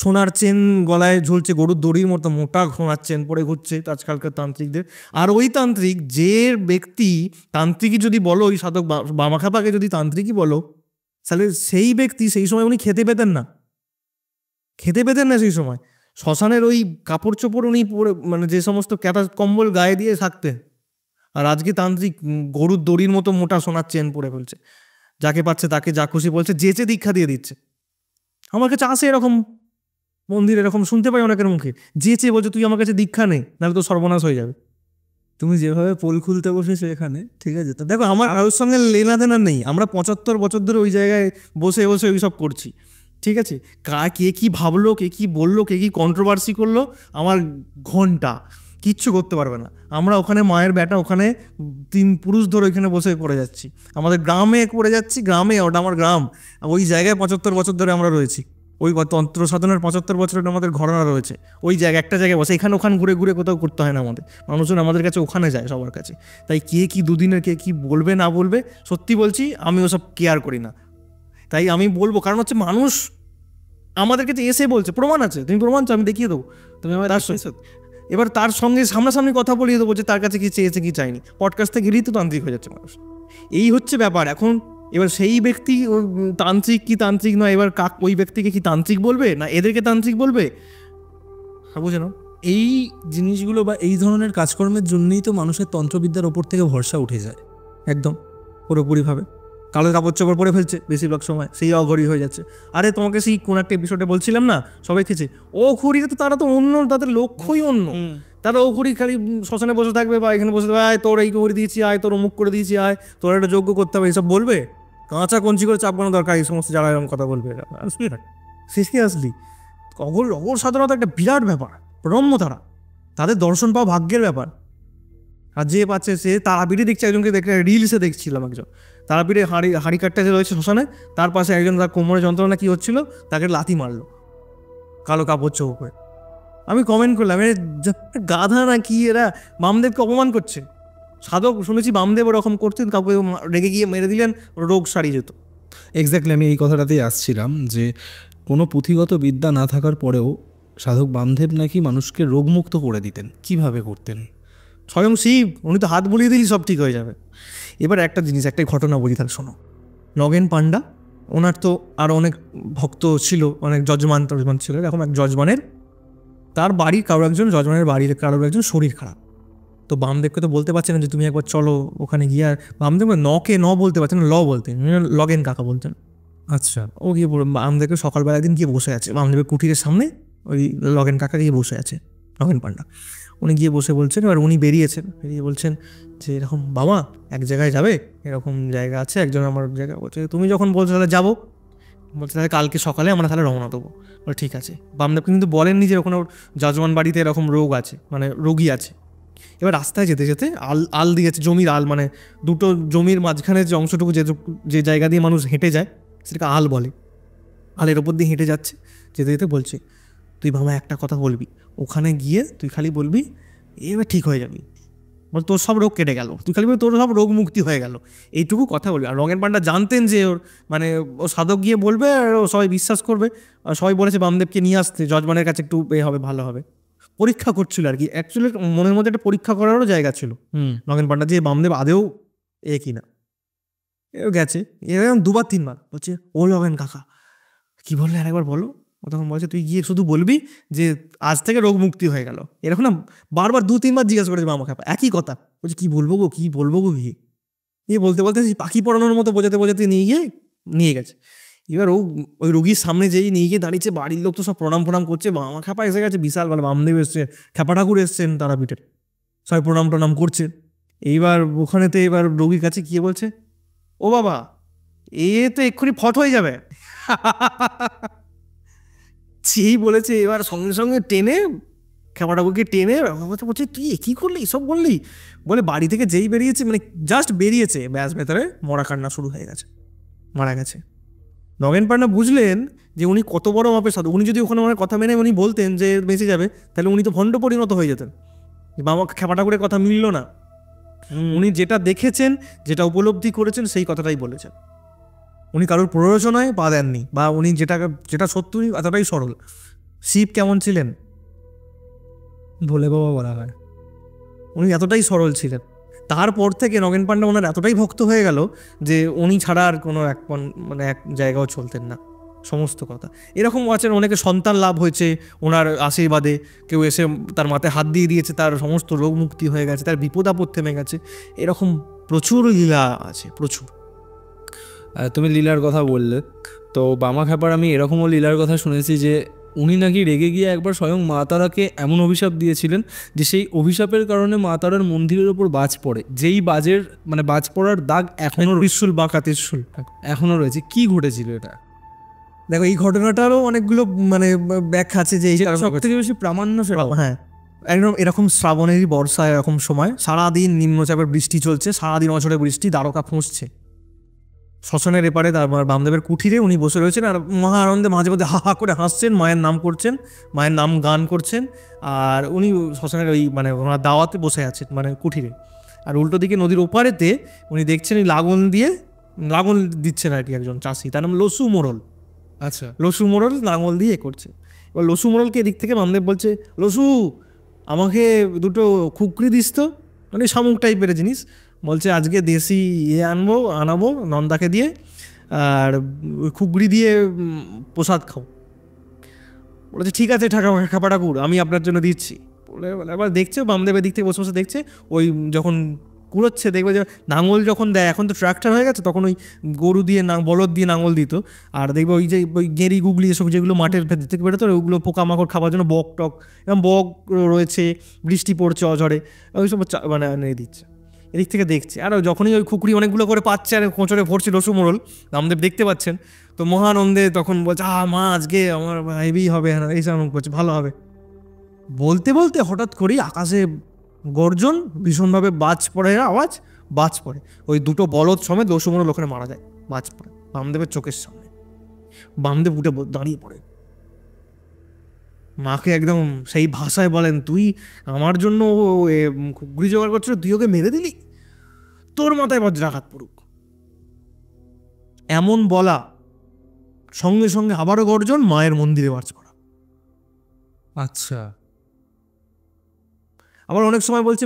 সোনার চেন গলায় ঝুলছে, গরুর দড়ির মতো মোটা সোনার চেন পরে ঘুরছে আজকালকার তান্ত্রিকদের। আর ওই তান্ত্রিক যে ব্যক্তি, তান্ত্রিকই যদি বলো, ওই সাধক বামাখ্যাপাকে যদি তান্ত্রিকই বলো, তাহলে সেই ব্যক্তি সেই সময় উনি খেতে পেতেন না সেই সময়। শ্মশানের ওই কাপড় চোপড় উনি পরে, মানে যে সমস্ত ক্যাটা কম্বল গায়ে দিয়ে থাকতেন। আর আজকে তান্ত্রিক গরুর দড়ির মতো মোটা সোনার চেন পরে ফেলছে, যাকে পাচ্ছে তাকে যা খুশি বলছে, যেচে দীক্ষা দিয়ে দিচ্ছে। আমার কাছে আসে এরকম মন্দির, এরকম শুনতে পাই অনেকের মুখে, যেচে বলছে তুই আমার কাছে দীক্ষা নেই, নাহলে তো সর্বনাশ হয়ে যাবে। তুমি যেভাবে পোল খুলতে বসেছো এখানে, ঠিক আছে, তো দেখো আমার কারোর সঙ্গে লেনা দেনা নেই, আমরা 75 বছর ধরে ওই জায়গায় বসে বসে ওই সব করছি, ঠিক আছে। কে কি ভাবলো, কে কি বললো, কে কি কন্ট্রোভার্সি করলো, আমার ঘন্টা কিচ্ছু করতে পারবে না। আমরা ওখানে মায়ের বেটা, ওখানে 3 পুরুষ ধরে ওইখানে বসে পড়ে যাচ্ছি, আমাদের গ্রামে পড়ে যাচ্ছি, গ্রামে, ওটা আমার গ্রাম, ওই জায়গায় 75 বছর ধরে আমরা রয়েছি, ওই তন্ত্র সাধনার 75 বছরের আমাদের ঘটনা রয়েছে ওই জায়গায়, একটা জায়গায় বসে, এখানে ওখানে ঘুরে ঘুরে কোথাও করতে হয় না আমাদের, মানুষজন আমাদের কাছে ওখানে যায় সবার কাছে। তাই কে কি দুদিনের কে কি বলবে না বলবে, সত্যি বলছি আমি ওসব কেয়ার করি না। তাই আমি বলবো, কারণ হচ্ছে মানুষ আমাদের কাছে এসে বলছে, প্রমাণ আছে, তুমি প্রমাণ চাও আমি দেখিয়ে দেবো, তুমি আমার এবার তার সঙ্গে সামনাসামনি কথা বলিয়ে দেবো যে তার কাছে কি চেয়েছে কি চাইনি, পডকাস্টে গেলেই তো তান্ত্রিক হয়ে যাচ্ছে মানুষ। এই হচ্ছে ব্যাপার এখন। এবার সেই ব্যক্তি তান্ত্রিক কি তান্ত্রিক নয়, এবার ওই ব্যক্তিকে কি তান্ত্রিক বলবে না এদেরকে তান্ত্রিক বলবে, বুঝে নাও। এই জিনিসগুলো বা এই ধরনের কাজকর্মের জন্যই তো মানুষের তন্ত্রবিদ্যার ওপর থেকে ভরসা উঠে যায় একদম পুরোপুরিভাবে। কালো কাপড় চোপড় পরে ফেলছে বেশিরভাগ সময়, সেই অঘরি হয়ে যাচ্ছে। আরে তোমাকে সেই কোন একটা এপিসোডে বলছিলাম না, সবাই খেয়েছে ও ঘুরিতে, তো তারা তো অন্য, তাদের লক্ষ্যই অন্য। তারা ও ঘুরি খালি শ্মশানে বসে থাকবে বা এখানে বসে থাকবে, আয় তোর এই করে দিয়েছি, আয় তোর অমুক করে দিয়েছি, আয় তোর একটা যোগ্য করতে হবে, এইসব বলবে। কাঁচা কঞ্চি করে চাপানো দরকার এই সমস্ত যারা এরকম কথা বলবে। সিরিয়াসলি অগর সাধারণত একটা বিরাট ব্যাপার, ব্রহ্ম তারা, তাদের দর্শন পাওয়া ভাগ্যের ব্যাপার। আর যে পাচ্ছে সে তারাপীঠে দেখছে, একজনকে দেখে রিলসে দেখছিলাম, একজন তারাপীঠে হাঁড়ি কাটটা যে রয়েছে শ্মশানে, তার পাশে একজন তার কোমরে যন্ত্রণা কি হচ্ছিল, তাকে লাথি মারলো কালো কাপড় চোপড় করে। আমি কমেন্ট করলাম, গাধা না কি এরা, বামদেবকে অপমান করছে। সাধক শুনেছি বামদেব ওরকম করতেন, কাউকে রেগে গিয়ে মেরে দিলেন, রোগ সারিয়ে যেত। এক্স্যাক্টলি, আমি এই কথাটাতেই আসছিলাম যে কোনো পুঁথিগত বিদ্যা না থাকার পরেও সাধক বামদেব নাকি মানুষকে রোগমুক্ত করে দিতেন। কিভাবে করতেন? স্বয়ং শিব, উনি তো হাত বুলিয়ে দিলেই সব ঠিক হয়ে যাবে। এবার একটা জিনিস, একটা ঘটনা বলি, তাহলে শোনো। নগেন পান্ডা, ওনার তো আরও অনেক ভক্ত ছিল, অনেক যজমান ছিল। এরকম এক যজমানের, তার বাড়ির কারোর একজন, যজমানের বাড়ির কারোর একজন শরীর খারাপ। তো বামদেবকে তো বলতে পারছে না যে তুমি একবার চলো ওখানে গিয়ে, আর বামদেব নকে ন বলতে পারছেন, ল বলতেন, লগেন কাকা বলতেন। আচ্ছা, ও গিয়ে বামদেবকে সকালবেলা একদিন গিয়ে বসে আছে বামদেবের কুঠিরের সামনে, ওই লগেন কাকা গিয়ে বসে আছে, নগেন পান্ডা। উনি গিয়ে বসে বলছেন, এবার উনি বেরিয়ে বলছেন যে এরকম বাবা এক জায়গায় যাবে, এরকম জায়গা আছে, একজন আমার জায়গা বলছে, তুমি যখন বলছো তাহলে যাবো। বলছে তাহলে কালকে সকালে আমরা তাহলে রওনা দেবো। বলে ঠিক আছে। বামদেব কিন্তু বলেননি যে ওখানে যজমান বাড়িতে এরকম রোগ আছে, মানে রোগী আছে। এবার রাস্তায় যেতে যেতে আল দিয়েছে, জমির আল, মানে দুটো জমির মাঝখানে যে অংশটুকু, যে জায়গা দিয়ে মানুষ হেঁটে যায় সেটাকে আল বলে। আলের ওপর দিয়ে হেঁটে যাচ্ছে, যেতে যেতে বলছে, তুই বাবা একটা কথা বলবি, ওখানে গিয়ে তুই খালি বলবি এবার ঠিক হয়ে যাবি, বল তোর সব রোগ কেটে গেল, তুই খালি বলবি তোর সব রোগ মুক্তি হয়ে গেল, এইটুকু কথা বলবি। আর নগেন পান্ডা জানতেন যে ওর মানে ও সাধক গিয়ে বলবে আর ও সবাই বিশ্বাস করবে, আর সবাই বলেছে বামদেবকে নিয়ে আসতে, যজমানের কাছে একটু হবে, ভালো হবে। পরীক্ষা করছিল আর কি, অ্যাকচুয়ালি মনের মধ্যে একটা পরীক্ষা করারও জায়গা ছিল নগেন পান্ডা, যে বামদেব আদেও কিনা। এও গেছে, এরকম 2-3 বার বলছে, ও লগেন কাকা কি বললে আরেকবার বলো। ও তখন বলছে তুই গিয়ে শুধু বলবি যে আজ থেকে রোগ মুক্তি হয়ে গেল। এরকম না বারবার 2-3 বার জিজ্ঞাসা করেছে মামা খাপা, একই কথা বলছে, কি বলবো গো কি বলতে বলতে পাখি পড়ানোর মতো বোঝাতে নিয়ে গেছে। এবার ওই রোগীর সামনে যেই নিয়ে গিয়ে দাঁড়িয়েছে, বাড়ির লোক তো সব প্রণাম করছে, মামা খাপা এসে গেছে বিশাল, বলে বামদেব এসছে, খ্যাপা ঠাকুর এসছেন তারাপীঠের, সবাই প্রণাম করছে। এইবার ওখানেতে এবার রোগীর কাছে গিয়ে বলছে, ও বাবা এ তো এক্ষুনি ফট হয়ে যাবে। সেই বলেছে, এবার সঙ্গে সঙ্গে টেনে খ্যাপা ঠাকুরকে টেনে বলছে, তুই কি করলি, এসব বললি? বলে বাড়ি থেকে যেই বেরিয়েছে, মানে জাস্ট বেরিয়েছে, ব্যাস ভেতরে মরা কান্না শুরু হয়ে গেছে, মারা গেছে। নগেন পান্ডা বুঝলেন যে উনি কত বড় মাপের সাধু। উনি যদি ওখানে ওনার কথা মেনে উনি বলতেন যে বেঁচে যাবে, তাহলে উনি তো ভণ্ড পরিণত হয়ে যেতেন। বাবা খ্যাপা ঠাকুরের কথা মিলল না। উনি যেটা দেখেছেন, যেটা উপলব্ধি করেছেন, সেই কথাটাই বলেছেন। উনি কারোর প্ররোচনায় পা দেননি, বা উনি যেটা সত্যি এতটাই সরল। শিব কেমন ছিলেন? ভোলে বাবা বলা হয়। উনি এতটাই সরল ছিলেন। তারপর থেকে নগেন পান্ডা ওনার এতটাই ভক্ত হয়ে গেল যে উনি ছাড়া আর কোনো এক জায়গাও চলতেন না, সমস্ত কথা। এরকম আছেন অনেকে, সন্তান লাভ হয়েছে ওনার আশীর্বাদে, কেউ এসে তার মাথায় হাত দিয়ে দিয়েছে, তার সমস্ত রোগ মুক্তি হয়ে গেছে, তার বিপদ আপদ থেমে গেছে। এরকম প্রচুর লীলা আছে, প্রচুর। তুমি লীলার কথা বললে, তো বামা খ্যাপার আমি এরকমও লীলার কথা শুনেছি যে উনি নাকি রেগে গিয়ে একবার স্বয়ং মা তারাকে এমন অভিশাপ দিয়েছিলেন যে সেই অভিশাপের কারণে মা তারার মন্দিরের ওপর বাজ পড়ে, যেই বাজ পড়ার দাগ এখনও ত্রিশূল বাঁকা ত্রিশূল এখনও রয়েছে। কি ঘটেছিল এটা? দেখো, এই ঘটনাটারও অনেকগুলো ব্যাখ্যা আছে, যে সব থেকে বেশি প্রামাণ্য সেটা। হ্যাঁ, একদম এরকম শ্রাবণেরই বর্ষা, এরকম সময় সারাদিন নিম্নচাপের বৃষ্টি চলছে, সারাদিন অঝরে বৃষ্টি, দ্বারকা ফুঁসছে। শ্মশানের এপারে তারপর বামদেবের কুঠিরে উনি বসে রয়েছেন, আর মহা আনন্দে মাঝে মধ্যে হা হা করে হাসছেন, মায়ের নাম করছেন, মায়ের নাম গান করছেন। আর উনি শ্মশানের ওই ওনার দাওয়াতে বসে আছেন, কুঠিরে। আর উল্টো দিকে নদীর ওপারেতে উনি দেখছেন লাঙল দিচ্ছেন আর কি, একজন চাষি, তার নাম লসু মোড়ল। আচ্ছা, লসু মোড়ল লাঙল দিয়ে করছে। এবার লসু মোড়লকে এদিক থেকে বামদেব বলছে, লসু আমাকে দুটো খুকরি দিস তো, শামুক টাইপের জিনিস। বলছে আজকে দেশি আনাবো নন্দাকে দিয়ে, আর খুগড়ি দিয়ে প্রসাদ খাও। বলেছে ঠিক আছে খ্যাপা ঠাকুর, আমি আপনার জন্য দিচ্ছি। বলে এবার দেখছে বামদেবের দিক থেকে বসে বসে দেখছে, ওই যখন কুড়োচ্ছে দেখবে যে নাঙল যখন দেয়, এখন তো ট্র্যাক্টর হয়ে গেছে, তখন ওই গরু দিয়ে বলদ দিয়ে নাঙল দিত। আর দেখবে ওই যে ওই গেঁড়ি গুগলি এসব যেগুলো মাঠের ভেতর থেকে বেরোতো, ওইগুলো পোকামাকড় খাবার জন্য বক টক, এবং বক রয়েছে, বৃষ্টি পড়ছে অঝরে, ওই সব এনে দিচ্ছে। এদিক থেকে দেখছে, আর যখনই ওই খুকড়ি অনেকগুলো করে পাচ্ছে আর কোঁচড়ে ভরছে লসু মোড়ল, রামদেব দেখতে পাচ্ছেন, তো মহানন্দে তখন বলছে মা আজকে আমার হেভি হবে, এই সব বলছে ভালো হবে। বলতে বলতে হঠাৎ করেই আকাশে গর্জন, ভীষণভাবে বাজ পড়ে, ওই দুটো বলদ সমেত লসু মোড়ল ওখানে মারা যায়, বাজ পড়ে বামদেবের চোখের সামনে। বামদেব উঠে দাঁড়িয়ে পড়ে, মাকে একদম সেই ভাষায় বলেন, তুই আমার জন্য ঘুগরি জোগাড় করছিস, তুই ওকে মেরে দিলি, তোর মাথায় বজ্রাঘাত পড়ুক। এমন বলা, সঙ্গে সঙ্গে আবারও গর্জন, মায়ের মন্দিরে মার্চ করা। আচ্ছা, আবার অনেক সময় বলছে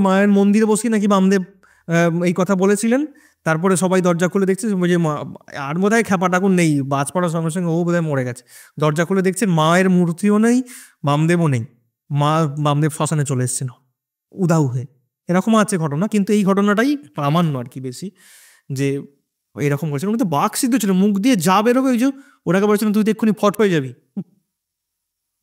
মায়ের মন্দিরে বসি নাকি বামদেব এই কথা বলেছিলেন। তারপরে সবাই দরজা খুলে দেখছে যে আর বোধ হয় খ্যাপা ঠাকুর নেই, বাজ পড়ার সঙ্গে সঙ্গে ও বোধ হয় মরে গেছে। দরজা খুলে দেখছেন মায়ের মূর্তিও নেই, বামদেবও নেই। বামদেব শ্মশানে চলে এসছেন উদাউ হয়ে। এরকম আছে ঘটনা, কিন্তু এই ঘটনাটাই প্রামাণ্য আর কি বেশি, যে এরকম করেছিল। উনি তো বাঘ সিদ্ধ ছিল, মুখ দিয়ে যা বেরোবে ওই যে ওনাকে বলেছিলেন তুই তো এক্ষুনি ফট হয়ে যাবি,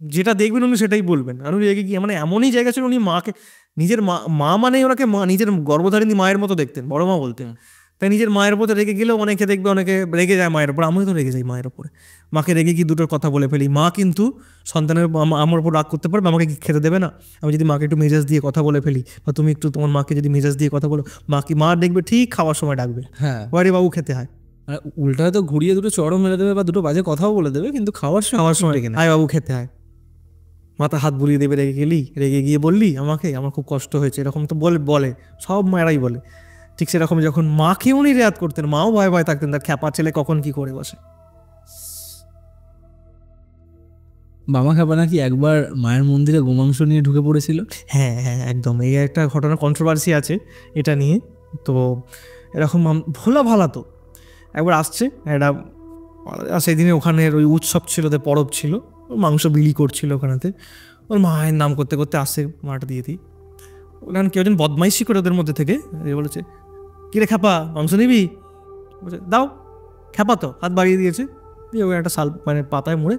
যেটা দেখবেন উনি সেটাই বলবেন। আর উনি রেগে গিয়ে, মানে এমনই জায়গা ছিল, উনি মাকে নিজের মা মানে ওনাকে নিজের গর্ভধারিণী মায়ের মতো দেখতেন, বড় মা বলতেন। তাই নিজের মায়ের উপরে রেগে গেলেও অনেকে দেখবে অনেকে রেগে যায় মায়ের উপর। আমিও তো রেগে যাই মায়ের উপরে, মাকে রেগে গিয়ে দুটোর কথা বলে ফেলি। মা কিন্তু সন্তানের আমার উপর রাগ করতে পারবে, আমাকে কি খেতে দেবে না। আমি যদি মাকে একটু মেজাজ দিয়ে কথা বলে ফেলি, বা তুমি একটু তোমার মাকে যদি মেজাজ দিয়ে কথা বলো, মা দেখবে ঠিক খাওয়ার সময় ডাকবে, হ্যাঁ, বাড়ি বাবু খেতে হয়। উল্টা হয়তো ঘুরিয়ে দুটো চড়ও মেরে দেবে বা দুটো বাজে কথাও বলে দেবে, কিন্তু খাওয়ার সময় ডেকে নেয়। আয় বাবু খেতে হয়, মাথা হাত বুলিয়ে দেবে, রেগে গিয়ে বললি আমাকে, আমার খুব কষ্ট হয়েছে, এরকম তো বলে সব মায়েরাই বলে। ঠিক সেরকম যখন মাকে উনি রেয়াত করতেন, মাও ভয় ভয় থাকতেন তার খ্যাপা ছেলে কখন কি করে বসে। বামা খ্যাপা নাকি একবার মায়ের মন্দিরে গোমাংস নিয়ে ঢুকে পড়েছিল। হ্যাঁ হ্যাঁ, একদম। এই একটা ঘটনা, কন্ট্রোভার্সি আছে এটা নিয়ে। তো এরকম ভোলা ভালা তো একবার আসছে একটা, সেই দিনে ওখানের ওই উৎসব ছিল, পরব ছিল, মাংস বিলি করছিল ওখানেতে। ওর মায়ের নাম করতে করতে আসছে, মাটা দিয়ে দিই। ওখানে কেউ একজন বদমাইশি করে ওদের মধ্যে থেকে বলেছে, কিরে খ্যাপা মাংস নিবি? বলছে দাও। খ্যাপা তো হাত বাড়িয়ে দিয়েছে, দিয়ে ওই একটা মানে পাতায় মুড়ে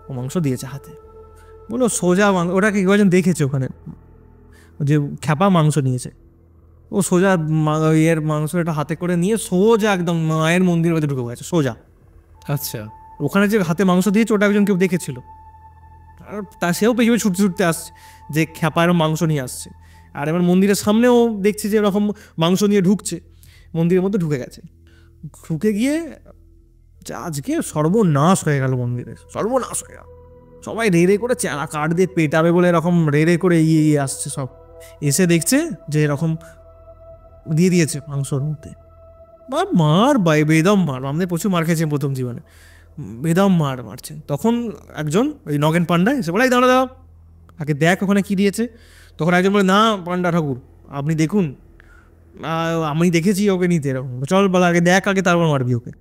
ও মাংস দিয়েছে হাতে। বললো সোজা ওটা কি একজন দেখেছে ওখানে, যে খ্যাপা মাংস নিয়েছে, ও সোজা ইয়ের মাংস এটা হাতে করে নিয়ে সোজা একদম মায়ের মন্দিরের মধ্যে ঢুকে গেছে সোজা। আচ্ছা, ওখানে যে হাতে মাংস দিয়েছে ওটা একজন কেউ দেখেছিল, আর সেও পেছনে ছুটতে ছুটতে আসছে যে খ্যাপার মাংস নিয়ে আসছে। আর এবার মন্দিরের সামনেও দেখছে যে এরকম মাংস নিয়ে ঢুকছে, মন্দিরের মধ্যে ঢুকে গেছে। ঢুকে গিয়ে আজকে সর্বনাশ হয়ে গেল, মন্দিরের সর্বনাশ হয়ে গেল। সবাই রে করে চারা কাঠ দিয়ে পেটাবে বলে এরকম রে করে ইয়ে আসছে, সব এসে দেখছে যে এরকম দিয়ে দিয়েছে মাংসর মধ্যে। মার বেদম মার, আমাদের প্রচুর মার খেয়েছেন প্রথম জীবনে, বেদম মারছেন। তখন একজন ওই নগেন পান্ডা এসে বলে দাঁড়া দাও, আগে দেখ ওখানে কী দিয়েছে। তখন একজন বলে না পান্ডা ঠাকুর আপনি দেখুন, আমি দেখেছি ওকে নিতে এরকম, চল বলে আগে দেখ, আগে তারপর মারবি ওকে।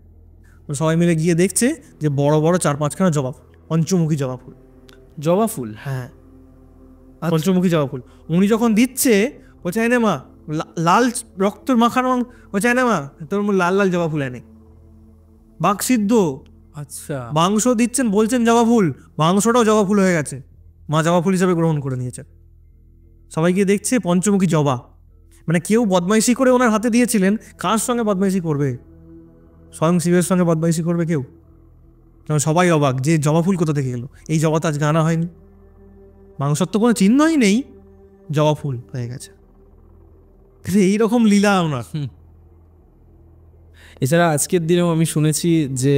সবাই মিলে গিয়ে দেখছে যে বড় বড় 4-5খানা জবা ফুল, পঞ্চমুখী জবা ফুল। জবা ফুল? হ্যাঁ, পঞ্চমুখী জবা ফুল। উনি যখন দিচ্ছে ও চাই না মা, লাল রক্তর মাখানো, ও চাই না মা তোর লাল লাল জবা ফুল এনে, বাঘ সিদ্ধ। আচ্ছা, মাংস দিচ্ছেন বলছেন জবা ফুল, মাংসটাও জবা ফুল হয়ে গেছে, মা জবা ফুল হিসাবে গ্রহণ করে নিয়েছে। সবাই গিয়ে দেখছে পঞ্চমুখী জবা, মানে কেউ বদমাইশি করে ওনার হাতে দিয়েছিলেন। কার সঙ্গে বদমাইশি করবে? স্বয়ং শিবের সঙ্গে বদমাইশি করবে কেউ? কারণ সবাই অবাক যে জবা ফুল কোথা থেকে এলো, এই জবা তো আজকে আনা হয়নি, মাংসর তো কোনো চিহ্নই নেই, জবা ফুল হয়ে গেছে। এইরকম লীলা ওনার। এছাড়া আজকের দিনেও আমি শুনেছি যে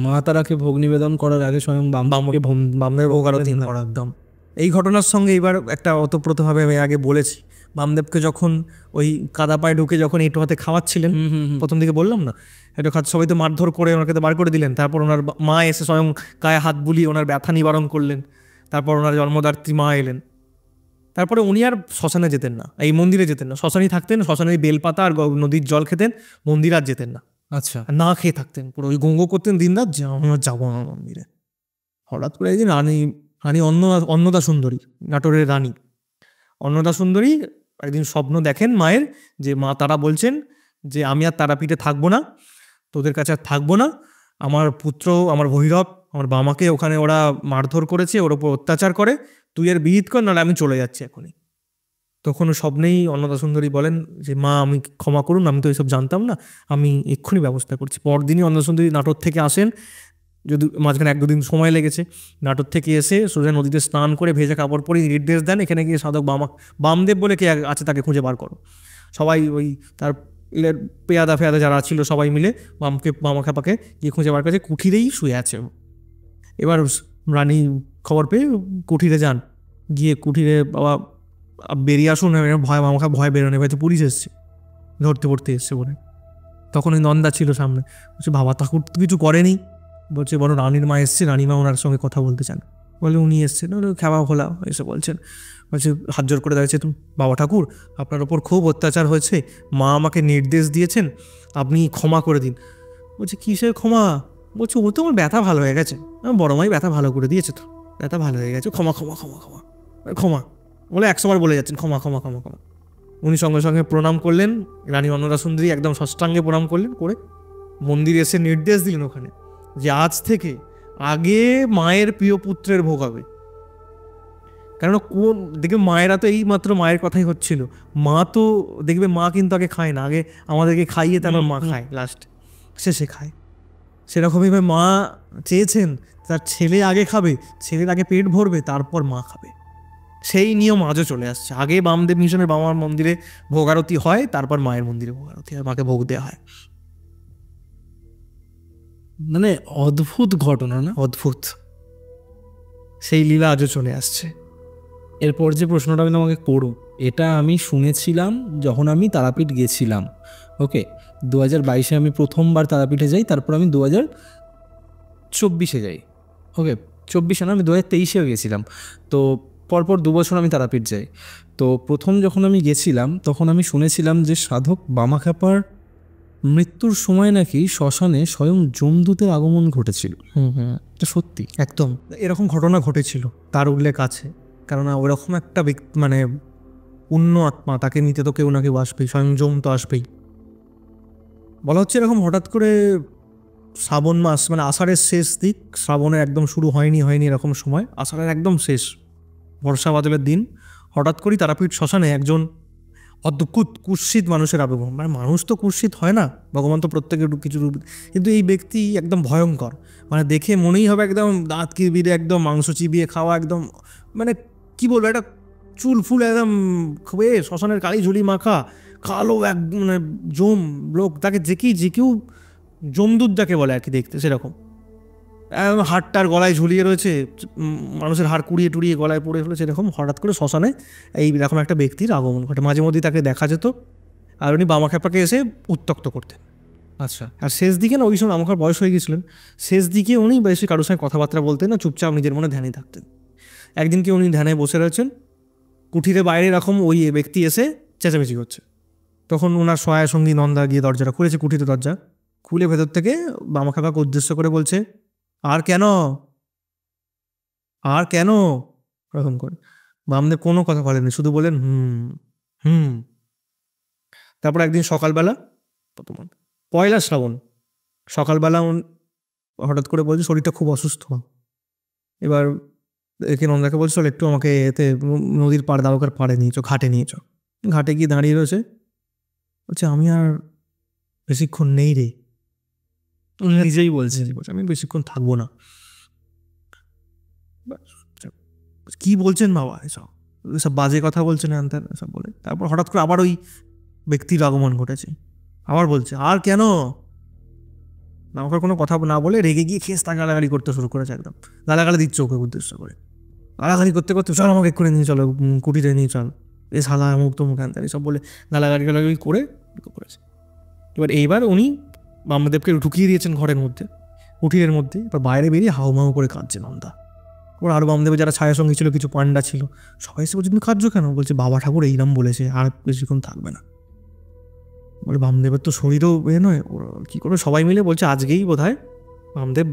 মা তারাকে ভোগ নিবেদন করার আগে স্বয়ং বামদেব ভোগ আরতি করা একদম। এই ঘটনার সঙ্গে এবার একটা ওতপ্রোতভাবে আমি আগে বলেছি, বামদেবকে যখন ওই কাদা পায়ে ঢুকে যখন একটু হাতে খাওয়াচ্ছিলেন, প্রথম দিকে বললাম না, একটু সবাই তো মারধর করে ওনাকে তো বার করে দিলেন। তারপর ওনার মা এসে স্বয়ং গায়ে হাত বুলিয়ে ওনার ব্যথা নিবারণ করলেন। তারপর ওনার জন্মদাত্রী মা এলেন। তারপরে উনি আর শ্মশানে যেতেন না, এই মন্দিরে যেতেন না, শ্মশানেই থাকতেন, শ্মশানে বেলপাতা আর নদীর জল খেতেন, মন্দির আর যেতেন না। আচ্ছা, না খেয়ে থাকতেন, পুরো ওই গঙ্গ করতেন দিনরাত, যে আমি আর যাবো না মন্দিরে। হঠাৎ করে একদিন রানী অন্নদা সুন্দরী, নাটোরের রানী অন্নদা সুন্দরী একদিন স্বপ্ন দেখেন মায়ের, যে মা তারা বলছেন যে আমি আর তারাপীঠে থাকবো না, তোদের কাছে আর থাকবো না, আমার পুত্র আমার ভৈরব আমার বামাকে ওখানে ওরা মারধর করেছে, ওর ওপর অত্যাচার করে, তুই আর বিহিত কর, নাহলে আমি চলে যাচ্ছি এখনই। তখন স্বপ্নেই অন্নদা সুন্দরী বলেন যে মা আমি ক্ষমা করুন, আমি তো এইসব জানতাম না, আমি এক্ষুনি ব্যবস্থা করছি। পরদিনই অন্নদা সুন্দরী নাটোর থেকে আসেন, যদি মাঝখানে 1-2 দিন সময় লেগেছে। নাটোর থেকে এসে সোজা নদীতে স্নান করে ভেজা কাপড় পরে নির্দেশ দেন এখানে গিয়ে সাধক বামদেব বলে কে আছে তাকে খুঁজে বার করো। সবাই ওই তার পেয়াদা ফেয়াদা যারা ছিল সবাই মিলে বামা খ্যাপাকে গিয়ে খুঁজে বার করেছে, কুঠিরেই শুয়ে আছে। এবার রানী খবর পেয়ে কুঠিরে যান, গিয়ে কুঠিরে বাবা বেরিয়ে আসুন, ভয় আমাকে ভয় বেরোনে হয়তো পুলিশ এসছে ধরতে পড়তে এসছে বলে। তখন ওই নন্দা ছিল সামনে, বলছে বাবা ঠাকুর তো কিছু করেনি, বলছে বড় রানীর মা এসছে, রানীমা ওনার সঙ্গে কথা বলতে চান। বলে উনি এসছেন, খেবা খোলা এসে বলছেন, বলছে হাত জোর করে দাঁড়িয়েছে, তুমি বাবা ঠাকুর আপনার ওপর খুব অত্যাচার হয়েছে, মা আমাকে নির্দেশ দিয়েছেন আপনি ক্ষমা করে দিন। বলছে কিসের ক্ষমা? বলছে ও তো আমার ব্যথা ভালো হয়ে গেছে, বড় মাই ব্যথা ভালো করে দিয়েছে, তো ব্যথা ভালো হয়ে গেছে, ক্ষমা ক্ষমা ক্ষমা ক্ষমা ক্ষমা বলে 100 বার বলে যাচ্ছেন ক্ষমা ক্ষমা ক্ষমা ক্ষমা। উনি সঙ্গে সঙ্গে প্রণাম করলেন, রানী অন্নদা সুন্দরী একদম ষষ্ঠাঙ্গে প্রণাম করলেন, করে মন্দিরে এসে নির্দেশ দিলেন ওখানে যে আজ থেকে আগে মায়ের প্রিয় পুত্রের ভোগ হবে। কেননা কোন দেখবে মায়েরা তো এই মাত্র মায়ের কথাই হচ্ছিল, মা তো দেখবে মা কিন্তু আগে খায় না, আগে আমাদেরকে খাইয়ে তারপর মা খায়, লাস্ট শেষে খায়। সেরকমইভাবে মা চেয়েছেন তার ছেলে আগে খাবে, ছেলের আগে পেট ভরবে, তারপর মা খাবে। সেই নিয়ম আজও চলে আসছে, আগে বামদেব মিশনের বাবার মন্দিরে ভোগ আরতি হয়, তারপর মায়ের মন্দিরে ভোগ আরতি হয়, মাকে ভোগ দেওয়া হয়। মানে অদ্ভুত ঘটনা না? অদ্ভুত, সেই লীলা আজও চলে আসছে। এরপর যে প্রশ্নটা আমি তোমাকে করব, এটা আমি শুনেছিলাম যখন আমি তারাপীঠ গেছিলাম। ওকে, 2022-এ আমি প্রথমবার তারাপীঠে যাই, তারপর আমি 2024-এ যাই। ওকে, 24-এ না, আমি 2023-এও গেছিলাম। তো পরপর 2 বছর আমি তারাপীঠ যাই। তো প্রথম যখন আমি গেছিলাম তখন আমি শুনেছিলাম যে সাধক বামাখ্যাপার মৃত্যুর সময় নাকি শ্মশানে স্বয়ং যমদূতের আগমন ঘটেছিল। এটা সত্যি? একদম এরকম ঘটনা ঘটেছিল, তার উল্লেখ আছে। কেননা ওরকম একটা মানে পুণ্য আত্মা, তাকে নিতে তো কেউ না কেউ আসবেই, স্বয়ং যম তো আসবেই। বলা হচ্ছে এরকম হঠাৎ করে শ্রাবণ মাস, মানে আষাঢ়ের শেষ দিক, শ্রাবণের একদম শুরু হয়নি এরকম সময়, আষাঢ়ের একদম শেষ বর্ষা বাদলের দিন, হঠাৎ করেই তারাপীঠ শ্মশানে একজন অদ্ভুত কুৎসিত মানুষের আবির্ভাব। মানে মানুষ তো কুৎসিত হয় না, ভগবান তো প্রত্যেকের কিছু রূপ, কিন্তু এই ব্যক্তি একদম ভয়ঙ্কর। মানে দেখে মনেই হবে একদম দাঁত কিরবিরে, একদম মাংস চিবিয়ে খাওয়া, একদম মানে কি বলবো, একটা চুল ফুল একদম খুবই শ্মশানের কালি ঝুলি মাখা কালো এক মানে জম লোক, তাকে যে কেউ জমদূত যাকে বলে আর কি দেখতে, সেরকম হাড়টার গলায় ঝুলিয়ে রয়েছে, মানুষের হাড় কুড়িয়ে টুড়িয়ে গলায় পড়ে ফেলেছে, এরকম হঠাৎ করে শ্মশানে এইরকম একটা ব্যক্তির আগমন ঘটে। মাঝে মধ্যেই তাকে দেখা যেত, আর উনি বামাখ্যাপাকে এসে উত্ত্যক্ত করতেন। আচ্ছা। আর শেষ দিকে না, ওই সময় আমাকে বয়স হয়ে গেছিলেন, শেষ দিকে উনি বেশি কারোর সঙ্গে কথাবার্তা বলতেন না, চুপচাপ নিজের মনে ধ্যানে থাকতেন। একদিনকে উনি ধ্যানে বসে রয়েছেন, কুঠিরে বাইরে এরকম ওই ব্যক্তি এসে চেঁচামেচি করছে। তখন ওনার সহায় সঙ্গী নন্দা গিয়ে দরজাটা খুলেছে, কুঠিরে দরজা খুলে ভেতর থেকে বামাখ্যাপাকে উদ্দেশ্য করে বলছে, আর কেন আর কেন, এরকম করে। বামদেব কোনো কথা বলেননি, শুধু বলেন হুম। তারপর একদিন সকালবেলা, পয়লা শ্রাবণ সকালবেলা হঠাৎ করে বলছে শরীরটা খুব অসুস্থ। এবার একে নন্দাকে বলছে একটু আমাকে এতে নদীর পাড়, দ্বারকার পাড়ে নিয়েছ, ঘাটে নিয়েছ। ঘাটে গিয়ে দাঁড়িয়ে রয়েছে, বলছে আমি আর বেশিক্ষণ নেই রে, নিজেই বলছে আমি বেশিক্ষণ থাকবো না। কি বলছেন বাবা, এসব বাজে কথা বলছেন সব বলে। তারপর হঠাৎ করে আবার ওই ব্যক্তির আগমন ঘটেছে, আবার বলছে আর কেন। আমাকে কোনো কথা না বলে রেগে গিয়ে খেস্তা গালাগালি করতে শুরু করেছে, একদম গালাগালি দিচ্ছে ওকে উদ্দেশ্য করে। গালাগালি করতে চল আমাকে এক্ষুনি নিয়ে চলো, কুটিরে নিয়ে চল, এ শালা মুখ তো মুখ আনতে, সব বলে গালাগালি করে করেছে। এইবার উনি বামদেবকে ঢুকিয়ে দিয়েছেন ঘরের মধ্যে, কুটিরের মধ্যে। এবার বাইরে বেরিয়ে হাউমাউ করে কাঁদছে নন্দা। ওর আরও বামদেবের যারা ছায়া সঙ্গী ছিল, কিছু পান্ডা ছিল, সবাই এসে বলছে তুমি কাঁদছো কেন? বলছে বাবা ঠাকুর এই নাম বলেছে, আর বেশিক্ষণ থাকবে না। বলে বামদেবের তো শরীরও নয়, কী করে সবাই মিলে বলছে আজকেই বোধহয় বামদেব